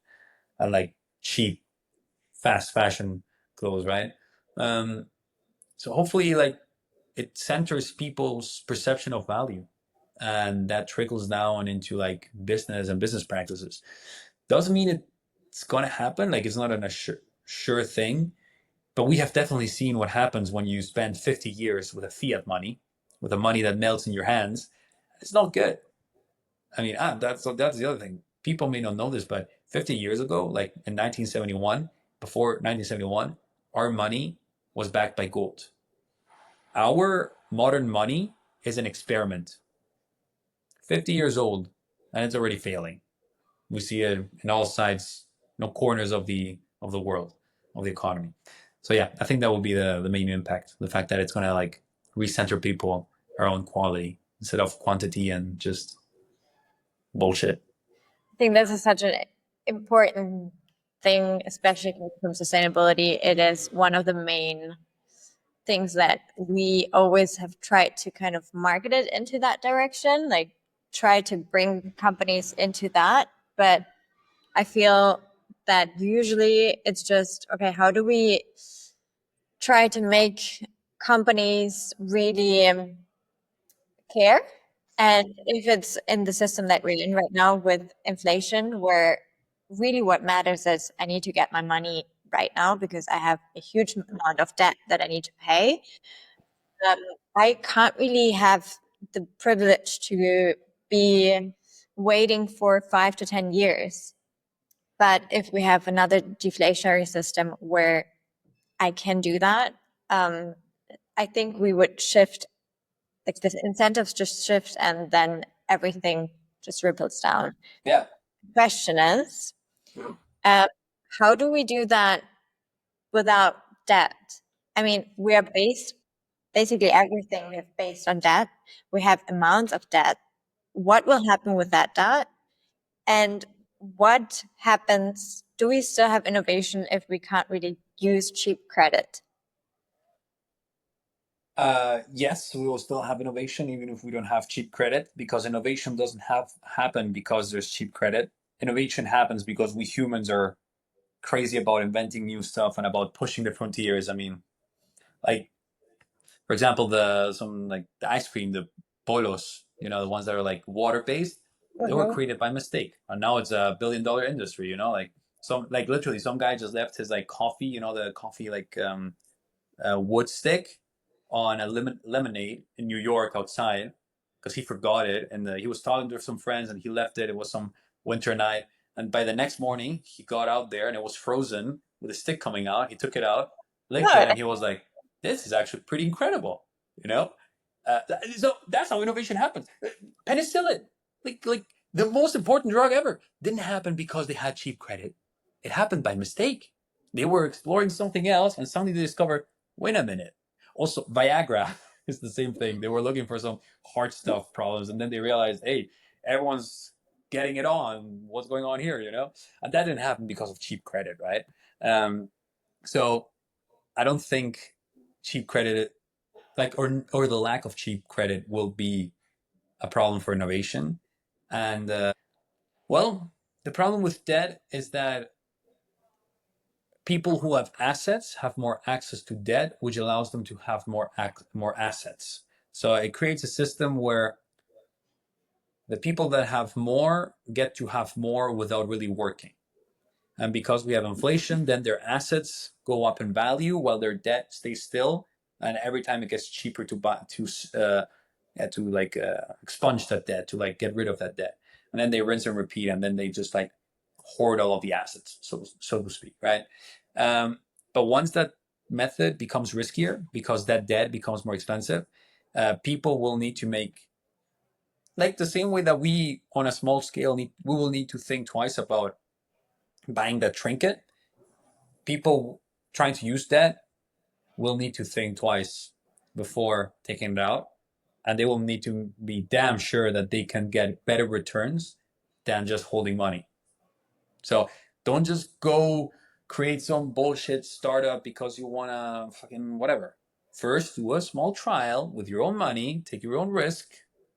and like cheap fast fashion clothes, right? Um, so hopefully, like, it centers people's perception of value, and that trickles down into like business and business practices. Doesn't mean it's gonna happen. Like, it's not an sure thing, but we have definitely seen what happens when you spend 50 years with a fiat money, with a money that melts in your hands. It's not good. I mean, that's the other thing. People may not know this, but 50 years ago, like in 1971, before 1971, our money was backed by gold. Our modern money is an experiment. 50 years old, and it's already failing. We see it in all sides, no corners of the world, of the economy. So yeah, I think that will be the main impact. The fact that it's gonna like recenter people around quality instead of quantity and just bullshit. I think this is such an important thing, especially from sustainability. It is one of the main things that we always have tried to kind of market it into that direction, like try to bring companies into that. But I feel that usually it's just, okay, how do we try to make companies really care? And if it's in the system that we're in right now with inflation, where really what matters is I need to get my money right now because I have a huge amount of debt that I need to pay. Um, I can't really have the privilege to be waiting for 5 to 10 years. But if we have another deflationary system where I can do that, um, I think we would shift, like the incentives just shift and then everything just ripples down. Yeah. The question is, uh, how do we do that without debt? I mean, we are basically everything we have based on debt. We have amounts of debt. What will happen with that debt? And what happens? Do we still have innovation if we can't really use cheap credit? Yes, we will still have innovation even if we don't have cheap credit, because innovation doesn't have happen because there's cheap credit. Innovation happens because we humans are crazy about inventing new stuff and about pushing the frontiers. I mean, like, for example, the ice cream, the polos, the ones that are like water based, they were Mhm. created by mistake, and now it's a $1 billion industry. Like, some, like, literally some guy just left his like coffee, the coffee, like, wood stick on a lemonade in New York outside because he forgot it, and he was talking to some friends and he left it. It was some winter night, and by the next morning he got out there and it was frozen with a stick coming out. He took it out, licked it, Good. and he was like, "This is actually pretty incredible." You know, so that's how innovation happens. Penicillin, like the most important drug ever, didn't happen because they had cheap credit. It happened by mistake. They were exploring something else, and suddenly they discovered, wait a minute. Also, Viagra is the same thing. They were looking for some heart stuff problems, and then they realized, hey, everyone's getting it on. What's going on here? And that didn't happen because of cheap credit, right? So I don't think cheap credit, like, or the lack of cheap credit, will be a problem for innovation. And well, the problem with debt is that people who have assets have more access to debt, which allows them to have more assets. So it creates a system where the people that have more get to have more without really working. And because we have inflation, then their assets go up in value while their debt stays still. And every time it gets cheaper to buy, to like expunge that debt, to like get rid of that debt, and then they rinse and repeat, and then they just like hoard all of the assets, so to speak, right? But once that method becomes riskier because that debt becomes more expensive, people will need to make, like the same way that we on a small scale we will need to think twice about buying that trinket. People trying to use that will need to think twice before taking it out, and they will need to be damn sure that they can get better returns than just holding money. So don't just go create some bullshit startup because you want to fucking whatever. First, do a small trial with your own money, take your own risk.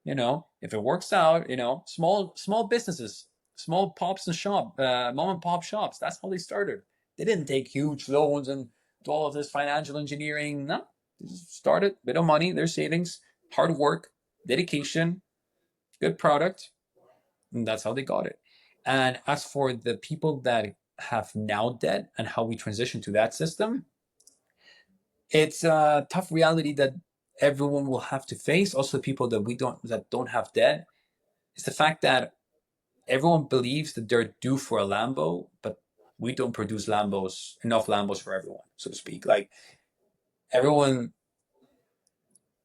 If it works out, small businesses, small pops and mom and pop shops. That's how they started. They didn't take huge loans and do all of this financial engineering. No, they just started, bit of money, their savings, hard work, dedication, good product, and that's how they got it. And as for the people that have now debt and how we transition to that system, it's a tough reality that everyone will have to face. Also, people that don't have debt, it's the fact that everyone believes that they're due for a Lambo, but we don't produce enough Lambos for everyone, so to speak. Like everyone,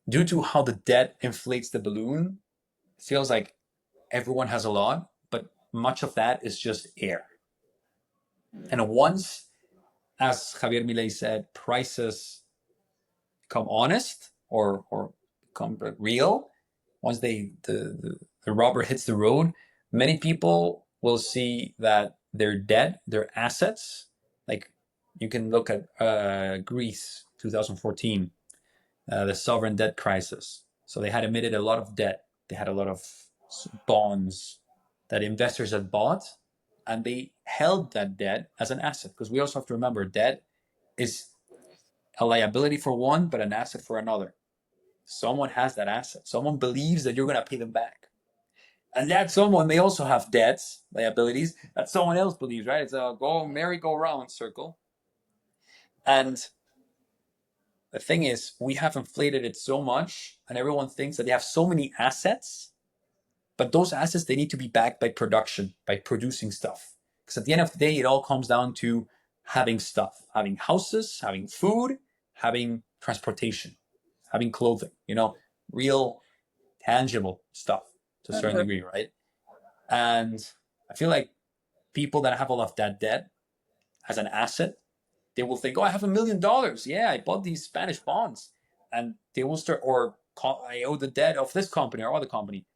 due to how the debt inflates the balloon, feels like everyone has a lot, but much of that is just air. And once, as Javier Milei said, prices become honest or become real, once the rubber hits the road, many people will see that their debt, their assets, like you can look at Greece 2014, the sovereign debt crisis. So they had emitted a lot of debt. They had a lot of bonds that investors had bought, and they held that debt as an asset. Because we also have to remember debt is a liability for one, but an asset for another. Someone has that asset. Someone believes that you're going to pay them back. And that someone may also have debts, liabilities, that someone else believes, right? It's a merry-go-round circle. And the thing is, we have inflated it so much, and everyone thinks that they have so many assets, but those assets, they need to be backed by production, by producing stuff. Because at the end of the day, it all comes down to having stuff, having houses, having food, having transportation, having clothing, real tangible stuff to a certain degree, right? And I feel like people that have all of that debt as an asset, they will think, oh, I have $1 million. Yeah, I bought these Spanish bonds. And they will start, or I owe the debt of this company or other company.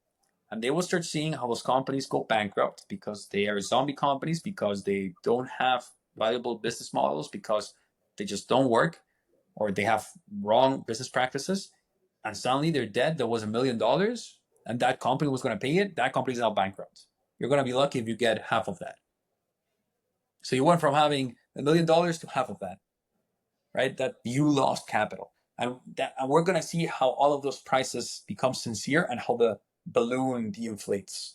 And they will start seeing how those companies go bankrupt because they are zombie companies, because they don't have viable business models, because they just don't work, or they have wrong business practices. And suddenly their debt that was $1 million and that company was going to pay it, that company is now bankrupt. You're going to be lucky if you get half of that. So you went from having $1 million to half of that, right? That you lost capital. And we're going to see how all of those prices become sincere and how the balloon de-inflates.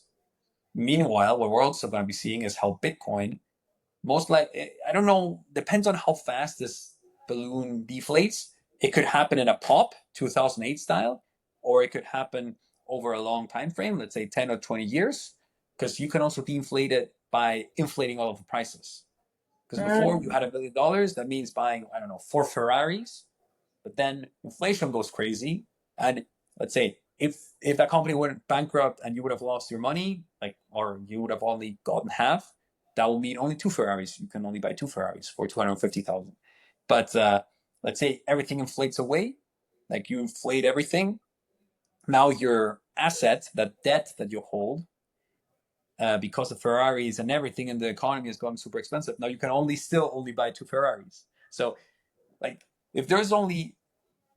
Meanwhile, what we're also going to be seeing is how Bitcoin, most likely, I don't know, depends on how fast this balloon deflates. It could happen in a pop, 2008 style, or it could happen over a long time frame, let's say 10 or 20 years, because you can also deflate it by inflating all of the prices. Because before you had $1 million, that means buying, I don't know, 4 Ferraris. But then inflation goes crazy, and let's say if that company went bankrupt and you would have lost your money, or you would have only gotten half, that will mean only 2 Ferraris. You can only buy 2 Ferraris for 250,000. But let's say everything inflates away, like you inflate everything. Now your asset, that debt that you hold, because the Ferraris and everything in the economy has gotten super expensive. Now you can only buy 2 Ferraris. So, like, if there's only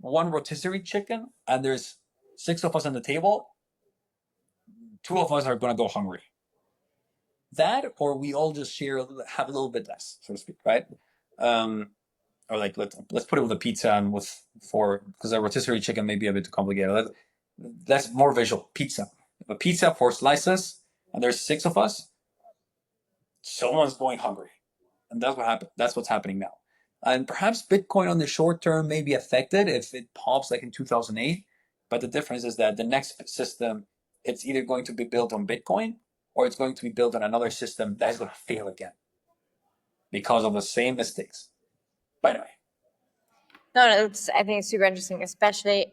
one rotisserie chicken and there's 6 of us on the table, 2 of us are going to go hungry. That, or we all just have a little bit less, so to speak, right? Or like let's put it with a pizza and because a rotisserie chicken may be a bit too complicated. That's more visual. Pizza. A pizza, 4 slices, and there's 6 of us. Someone's going hungry, and that's what happened. That's what's happening now. And perhaps Bitcoin on the short term may be affected if it pops like in 2008. But the difference is that the next system, it's either going to be built on Bitcoin or it's going to be built on another system that is going to fail again because of the same mistakes. By the way. No, I think it's super interesting, especially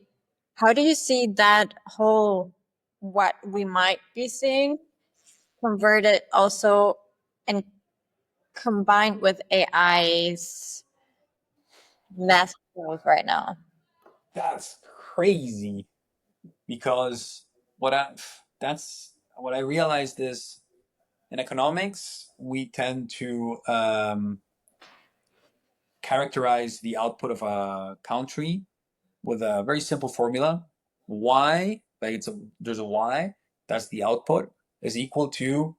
how do you see that whole what we might be seeing converted also and combined with AI's massive growth right now? That's crazy because what I realized is in economics we tend to characterize the output of a country with a very simple formula. Y, like there's a Y, that's the output, is equal to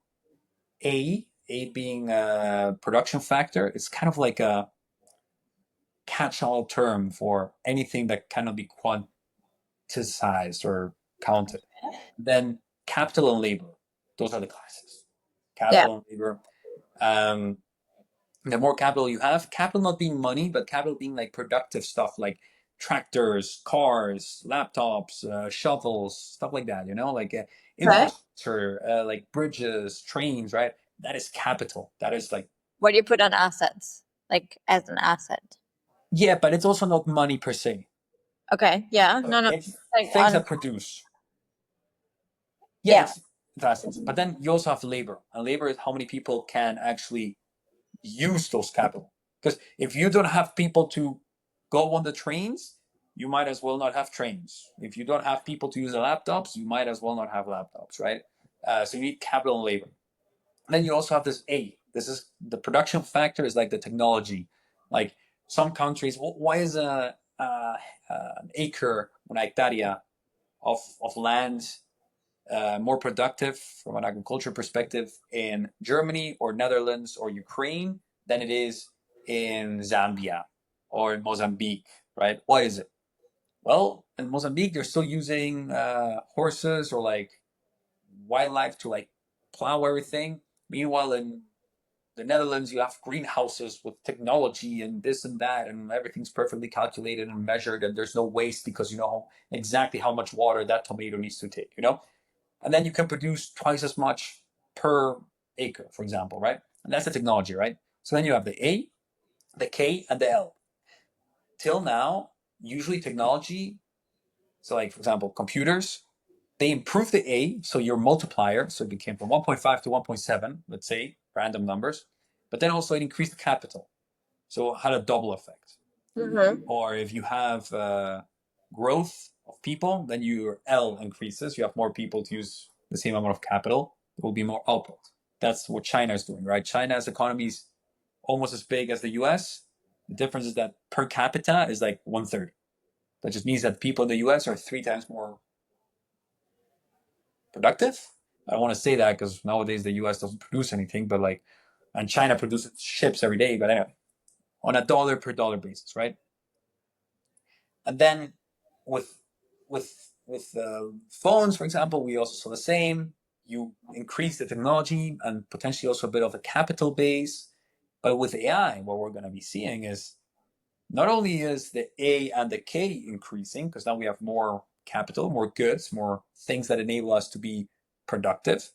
A being a production factor. It's kind of like a catch-all term for anything that cannot be quantized or counted. Then capital and labor, those are the classes. Capital and labor. The more capital you have, capital not being money, but capital being like productive stuff like tractors, cars, laptops, shovels, stuff like that, like infrastructure, like bridges, trains, right? That is capital. That is like, What do you put on assets, like as an asset? yeah, but it's also not money per se. Okay, yeah, no, It's like things that produce. Yeah, yeah, it's assets. But then you also have labor, and labor is how many people can actually use those capital. Because if you don't have people to go on the trains, you might as well not have trains. If you don't have people to use the laptops, you might as well not have laptops, right? So you need capital and labor. And then you also have this A. This is the production factor is like the technology. Like some countries, why is an acre, una hectárea of land more productive from an agriculture perspective in Germany or Netherlands or Ukraine than it is in Zambia or in Mozambique, right? Why is it? Well, in Mozambique, they're still using horses or like wildlife to like plow everything. Meanwhile, in the Netherlands, you have greenhouses with technology and this and that, and everything's perfectly calculated and measured, and there's no waste because you know exactly how much water that tomato needs to take. And then you can produce twice as much per acre, for example, right? And that's the technology, right? So then you have the A, the K, and the L. Till now, usually technology, so like, for example, computers, they improved the A, so your multiplier, so it became from 1.5 to 1.7, let's say, random numbers, but then also it increased the capital. So it had a double effect. mm-hmm. Or if you have growth of people, then your L increases. You have more people to use the same amount of capital. There will be more output. That's what China is doing, right? China's economy is almost as big as the US. The difference is that per capita is like 1/3. That just means that people in the US are 3 times more productive. I don't want to say that because nowadays the US doesn't produce anything, but like, and China produces ships every day. But anyway, on a dollar per dollar basis, right? And then with phones, for example, we also saw the same. You increase the technology and potentially also a bit of a capital base. But with AI, what we're going to be seeing is not only is the A and the K increasing, because now we have more capital, more goods, more things that enable us to be productive.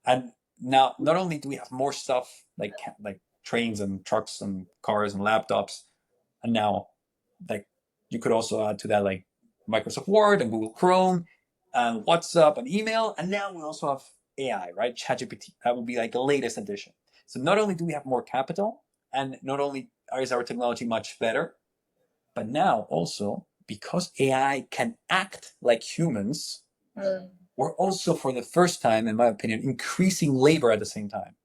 And now not only do we have more stuff like trains and trucks and cars and laptops, and now like you could also add to that like Microsoft Word and Google Chrome and WhatsApp and email. And now we also have AI, right? ChatGPT. That would be like the latest addition. So not only do we have more capital, and not only is our technology much better, but now also because AI can act like humans, we're also for the first time, in my opinion, increasing labor at the same time.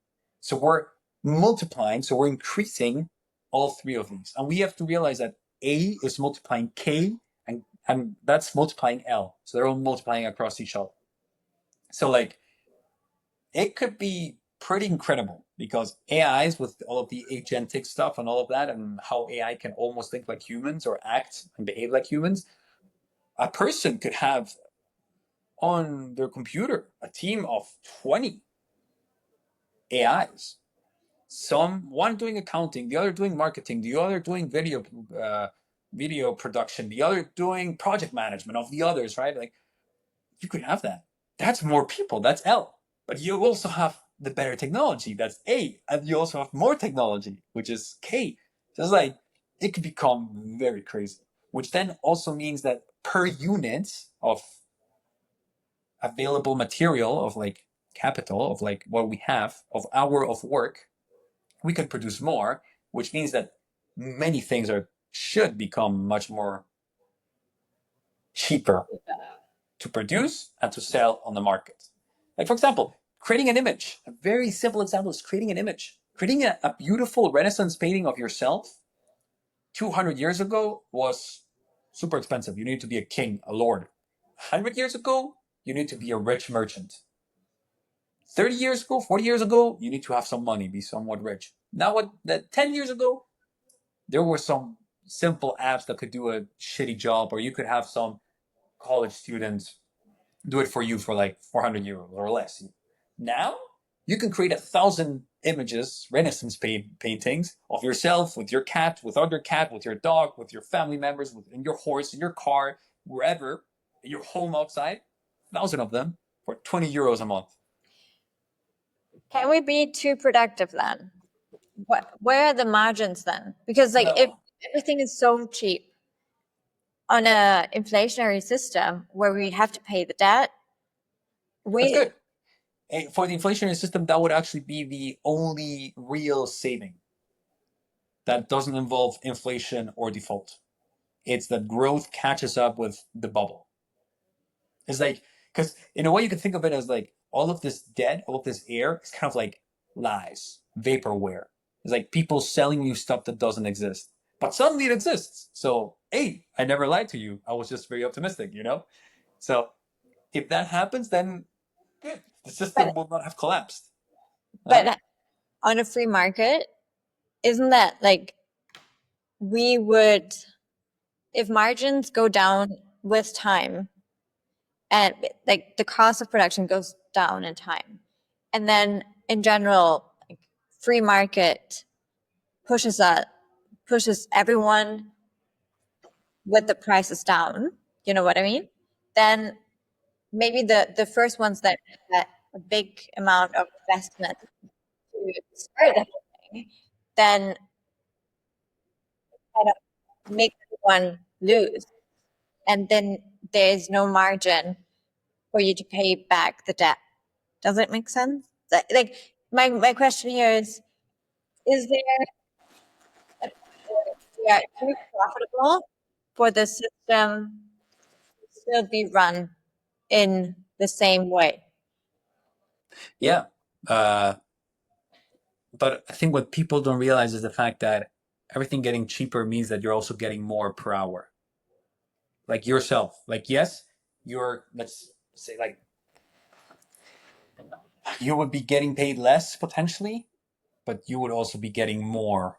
So we're multiplying, so we're increasing all three of these. And we have to realize that A is multiplying K and that's multiplying L. So they're all multiplying across each other. So like it could be pretty incredible because AIs with all of the agentic stuff and all of that and how AI can almost think like humans or act and behave like humans, a person could have on their computer a team of 20 AIs. One doing accounting, the other doing marketing, the other doing video production, the other doing project management of the others, right? Like you could have that. That's more people. That's L. But you also have the better technology, that's A, and you also have more technology, which is K. So it's like it could become very crazy, which then also means that per unit of available material, of like capital, of like what we have, of hour of work, we can produce more, which means that many things should become much more cheaper to produce and to sell on the market. Like, for example, creating an image. A very simple example is creating an image. Creating a beautiful Renaissance painting of yourself 200 years ago was super expensive. You need to be a king, a lord. 100 years ago, you need to be a rich merchant. 30 years ago, 40 years ago, you need to have some money, be somewhat rich. Now, 10 years ago, there were some simple apps that could do a shitty job, or you could have some college students do it for you for like 400 euros or less. Now, you can create 1,000 images, Renaissance paintings of yourself with your cat, with other cat, with your dog, with your family members, with your horse, in your car, wherever, in your home outside, 1,000 of them for 20 euros a month. Can we be too productive then? Where are the margins then? Because like if everything is so cheap on a inflationary system where we have to pay the debt, That's good. For the inflationary system, that would actually be the only real saving that doesn't involve inflation or default. It's that growth catches up with the bubble. It's like, because in a way you can think of it as like all of this debt, all of this air is kind of like lies, vaporware. It's like people selling you stuff that doesn't exist, but suddenly it exists. So, hey, I never lied to you. I was just very optimistic, you know? So if that happens, then good. The system will not have collapsed. but on a free market, isn't that like we would, if margins go down with time and like the cost of production goes down in time, and then in general, like, free market pushes everyone with the prices down, you know what I mean? Then maybe the first ones that get a big amount of investment to start the whole thing, then kind of make everyone lose. And then there's no margin for you to pay back the debt. Does it make sense? Like my question here is there yeah, too profitable for the system to still be run in the same way? Yeah. But I think what people don't realize is the fact that everything getting cheaper means that you're also getting more per hour. Like yourself. Like, yes, let's say, like, you would be getting paid less potentially, but you would also be getting more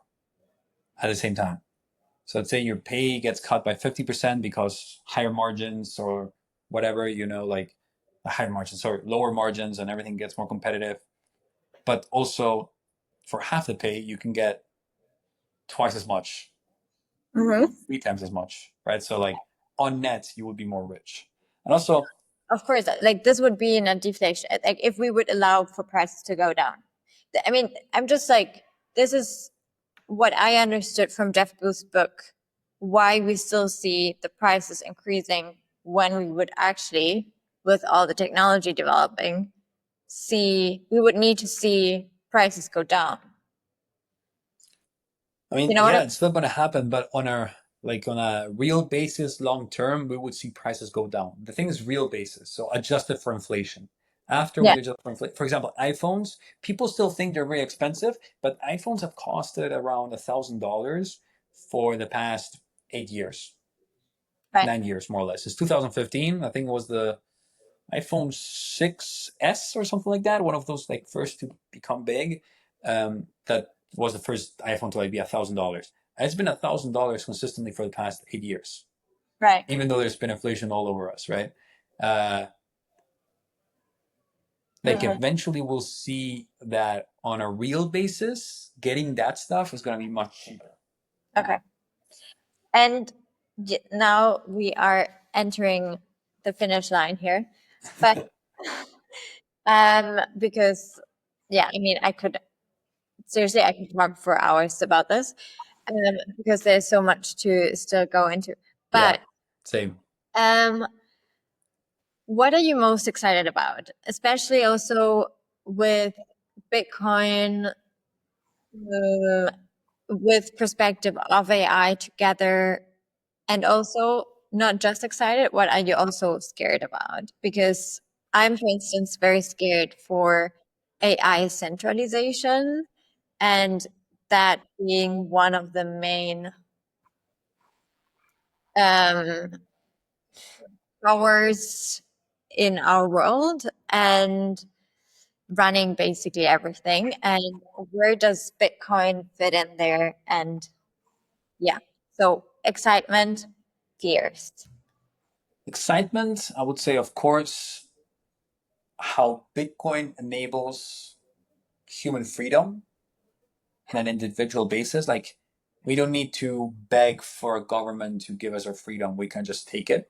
at the same time. So let's say your pay gets cut by 50% because higher margins or whatever, like higher margins, sorry, lower margins, and everything gets more competitive. But also for half the pay, you can get twice as much, Mm-hmm. 3 times as much, right? So like on net, you would be more rich. And also, Of course, like this would be in a deflation. Like if we would allow for prices to go down. I mean, I'm just like, this is what I understood from Jeff Booth's book, why we still see the prices increasing when we would actually, with all the technology developing, we would need to see prices go down. I mean, You know what yeah, I it's still going to happen, but on a real basis, long term, we would see prices go down. The thing is real basis, so adjusted for inflation. After Yeah, we adjust for inflation, for example, iPhones, people still think they're very expensive, but iPhones have costed around $1,000 for the past 8 years, right. 9 years, more or less. It's 2015. I think it was the iPhone 6S or something like that. One of those like first to become big. That was the first iPhone to like be $1,000. It's been $1,000 consistently for the past 8 years, Right. even though there's been inflation all over us, right? Uh, like Mhm. eventually we'll see that on a real basis, getting that stuff is going to be much cheaper. Okay. And now we are entering the finish line here. But Because yeah, I mean, I could talk for hours about this, because there's so much to still go into. Yeah, But same. um, what are you most excited about, especially also with Bitcoin, with perspective of AI together, and also not just excited, what are you also scared about? Because I'm, for instance, very scared for AI centralization, and that being one of the main um, powers in our world and running basically everything. And where does Bitcoin fit in there? And yeah, so excitement, fears. Excitement, I would say, of course, how Bitcoin enables human freedom on an individual basis. Like, we don't need to beg for a government to give us our freedom. We can just take it.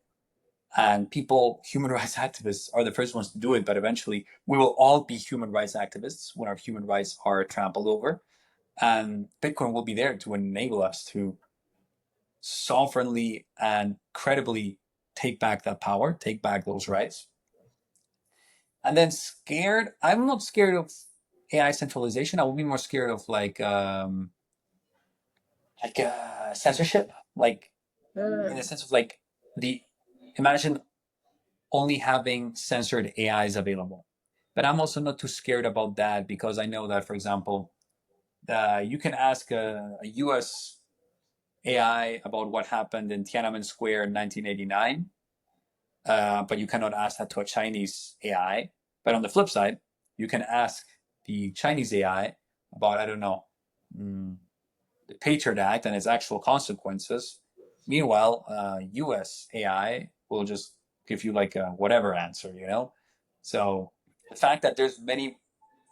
And people, human rights activists, are the first ones to do it. But eventually, we will all be human rights activists when our human rights are trampled over. And Bitcoin will be there to enable us to sovereignly and credibly take back that power, take back those rights. And then scared, I'm not scared of AI centralization. I would be more scared of censorship, like in the sense of like the imagine only having censored AIs available. But I'm also not too scared about that because I know that, for example, you can ask a US AI about what happened in Tiananmen Square in 1989, but you cannot ask that to a Chinese AI. But on the flip side, you can ask the Chinese AI about, I don't know, the Patriot Act and its actual consequences. Meanwhile, US AI will just give you like a whatever answer, you know? So the fact that there's many,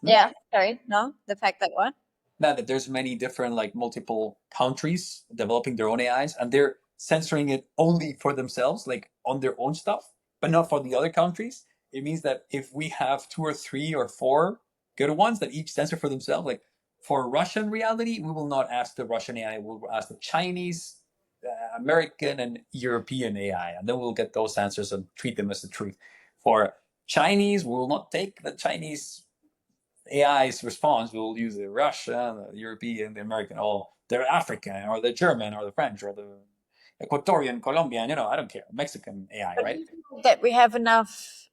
Yeah, sorry, no, the fact that what? now that there's many different like multiple countries developing their own AIs and they're censoring it only for themselves, like on their own stuff, but not for the other countries. It means that if we have two or three or four good ones that each censor for themselves, like for Russian reality, we will not ask the Russian AI, we'll ask the Chinese, American, and European AI, and then we'll get those answers and treat them as the truth. For Chinese, we will not take the Chinese AI's response. We'll use the Russian, the European, the American, all the African, or the German, or the French, or the Ecuadorian, Colombian, I don't care, Mexican AI, But do right? you think that we have enough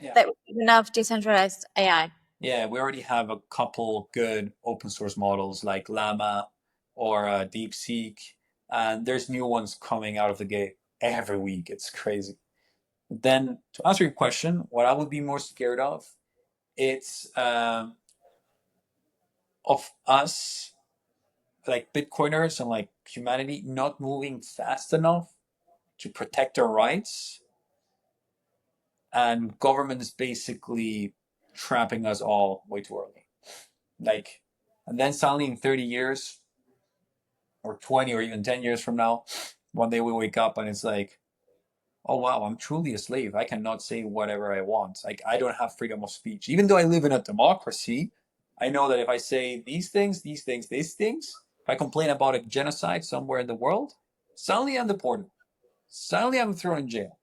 Yeah. that we have enough decentralized AI? Yeah, we already have a couple good open source models like Llama or DeepSeek, and there's new ones coming out of the gate every week. It's crazy. Then, to answer your question, what I would be more scared of, it's of us, like Bitcoiners and like humanity, not moving fast enough to protect our rights, and governments basically trapping us all way too early. Like, and then suddenly in 30 years or 20 or even 10 years from now, one day we wake up and it's like, oh wow, I'm truly a slave. I cannot say whatever I want. Like, I don't have freedom of speech. Even though I live in a democracy, I know that if I say these things, these things, these things, if I complain about a genocide somewhere in the world, suddenly I'm deported. Suddenly I'm thrown in jail.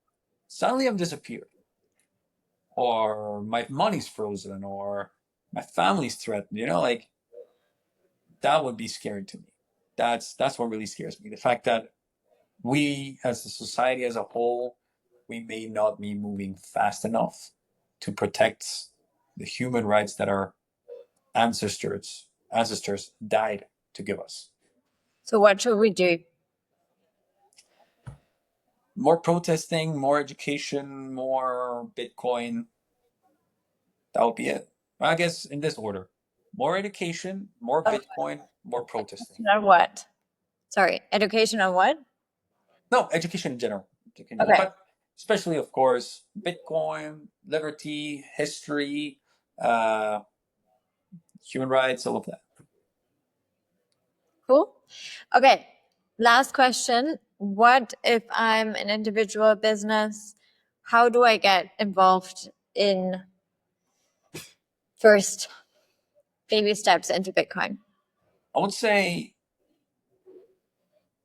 Suddenly I'm disappeared. Or my money's frozen, or my family's threatened, like that would be scary to me. That's what really scares me. The fact that we as a society as a whole, we may not be moving fast enough to protect the human rights that our ancestors died to give us. So what should we do? More protesting, more education, more Bitcoin. That would be it. I guess in this order: more education, more Okay. Bitcoin, more protesting. On what? Sorry, education on what? No, education in general. Okay, But especially, of course, Bitcoin, liberty, history, uh, human rights, all of that. cool. Okay, last question. What if I'm an individual business how do I get involved in first baby steps into Bitcoin? I would say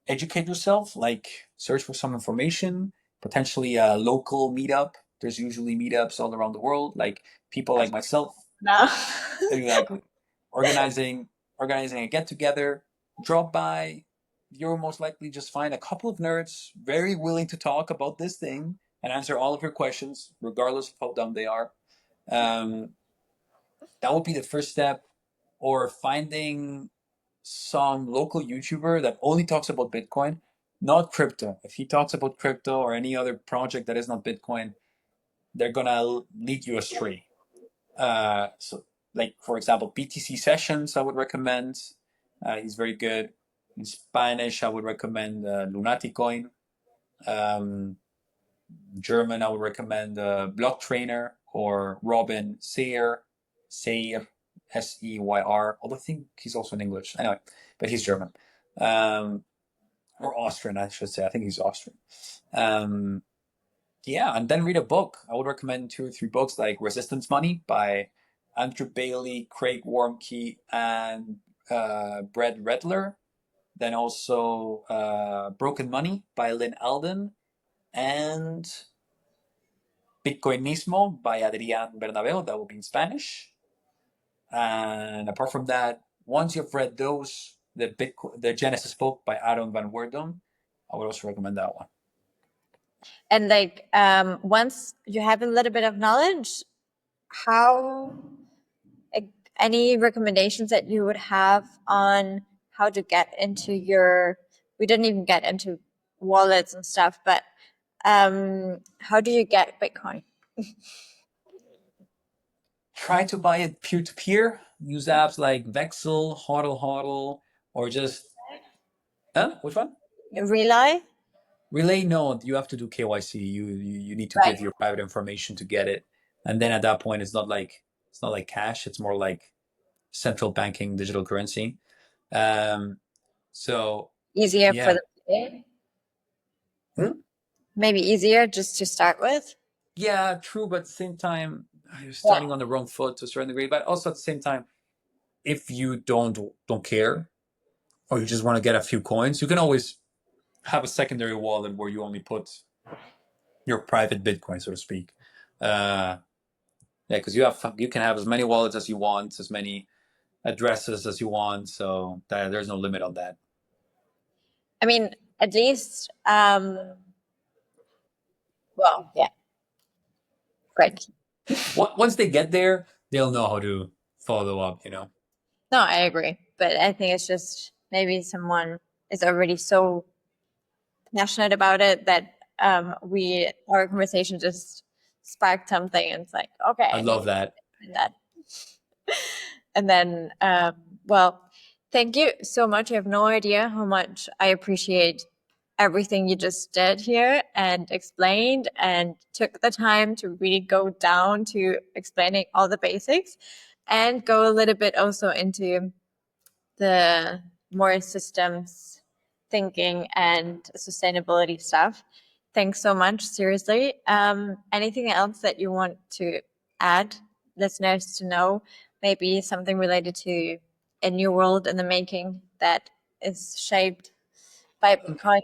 educate yourself, like search for some information, potentially a local meetup. There's usually meetups all around the world, like people like myself. No. Exactly. Organizing organizing a get together, drop by. You'll most likely just find a couple of nerds very willing to talk about this thing and answer all of your questions, regardless of how dumb they are. Um, that would be the first step. Or finding some local YouTuber that only talks about Bitcoin, not crypto. If he talks about crypto or any other project that is not Bitcoin, they're gonna lead you astray. So, like for example, BTC Sessions, I would recommend. He's very good. In Spanish, I would recommend Lunaticoin. Um, German, I would recommend Block Trainer or Robin Seyer, Seyer, Seyr. Although I think he's also in English. Anyway, but he's German. Or Austrian, I should say. I think he's Austrian. Um, yeah, and then read a book. I would recommend 2 or 3 books like Resistance Money by Andrew Bailey, Craig Wormke, and Brad Redler. Then also Broken Money by Lynn Alden and Bitcoinismo by Adrián Bernabeu. That will be in Spanish. And apart from that, once you've read those, the Genesis book by Aaron van Werdum, I would also recommend that one. And like once you have a little bit of knowledge, how any recommendations that you would have on how to get into your, we didn't even get into wallets and stuff, but how do you get Bitcoin? Try to buy it peer to peer. Use apps like Vexel, HODL, or just which one? Relay? Relay. No, you have to do KYC. You need to Right. give your private information to get it, and then at that point, it's not like cash. It's more like central banking digital currency. So Easier for yeah. them. Hmm? Maybe easier just to start with. Yeah, true, but at the same time, you're Yeah. starting on the wrong foot to a certain degree. But also at the same time, if you don't care, or you just want to get a few coins, you can always have a secondary wallet where you only put your private Bitcoin, so to speak. Yeah, because you can have as many wallets as you want, as many addresses as you want, so there's no limit on that. I mean, at least, well, yeah, great. Once they get there, they'll know how to follow up. No, I agree. But I think it's just maybe someone is already so passionate about it that our conversation just sparked something and it's like, okay, I I need love that. to do that. And then well, thank you so much. You have no idea how much I appreciate everything you just did here and explained and took the time to really go down to explaining all the basics and go a little bit also into the more systems thinking and sustainability stuff. Thanks so much. Seriously. Anything else that you want to add listeners to know? Maybe something related to a new world in the making that is shaped by Bitcoin.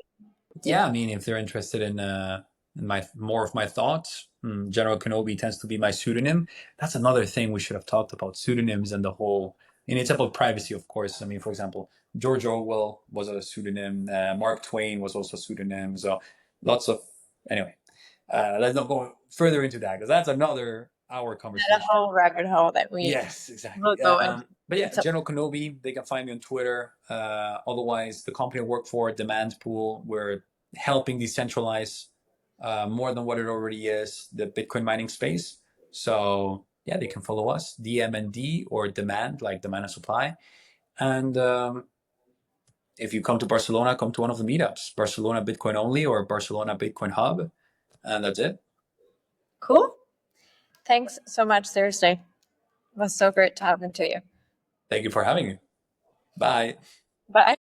Yeah, I mean, if they're interested in my more of my thoughts, General Kenobi tends to be my pseudonym. That's another thing we should have talked about, pseudonyms and the whole. And it's about privacy, of course. I mean, for example, George Orwell was a pseudonym. Mark Twain was also a pseudonym. So lots of anyway. Let's not go further into that because that's another hour And a conversation. whole rabbit hole that we Yes, will exactly. go into. But yeah, So, General Kenobi, they can find me on Twitter. Otherwise, the company I work for, Demand Pool, we're helping decentralize more than what it already is, the Bitcoin mining space. So yeah, they can follow us, DMND or Demand, like demand and supply. And if you come to Barcelona, come to one of the meetups, Barcelona Bitcoin Only or Barcelona Bitcoin Hub. And that's it. cool. Thanks so much, seriously. It was so great talking to you. Thank you for having me. Bye. Bye.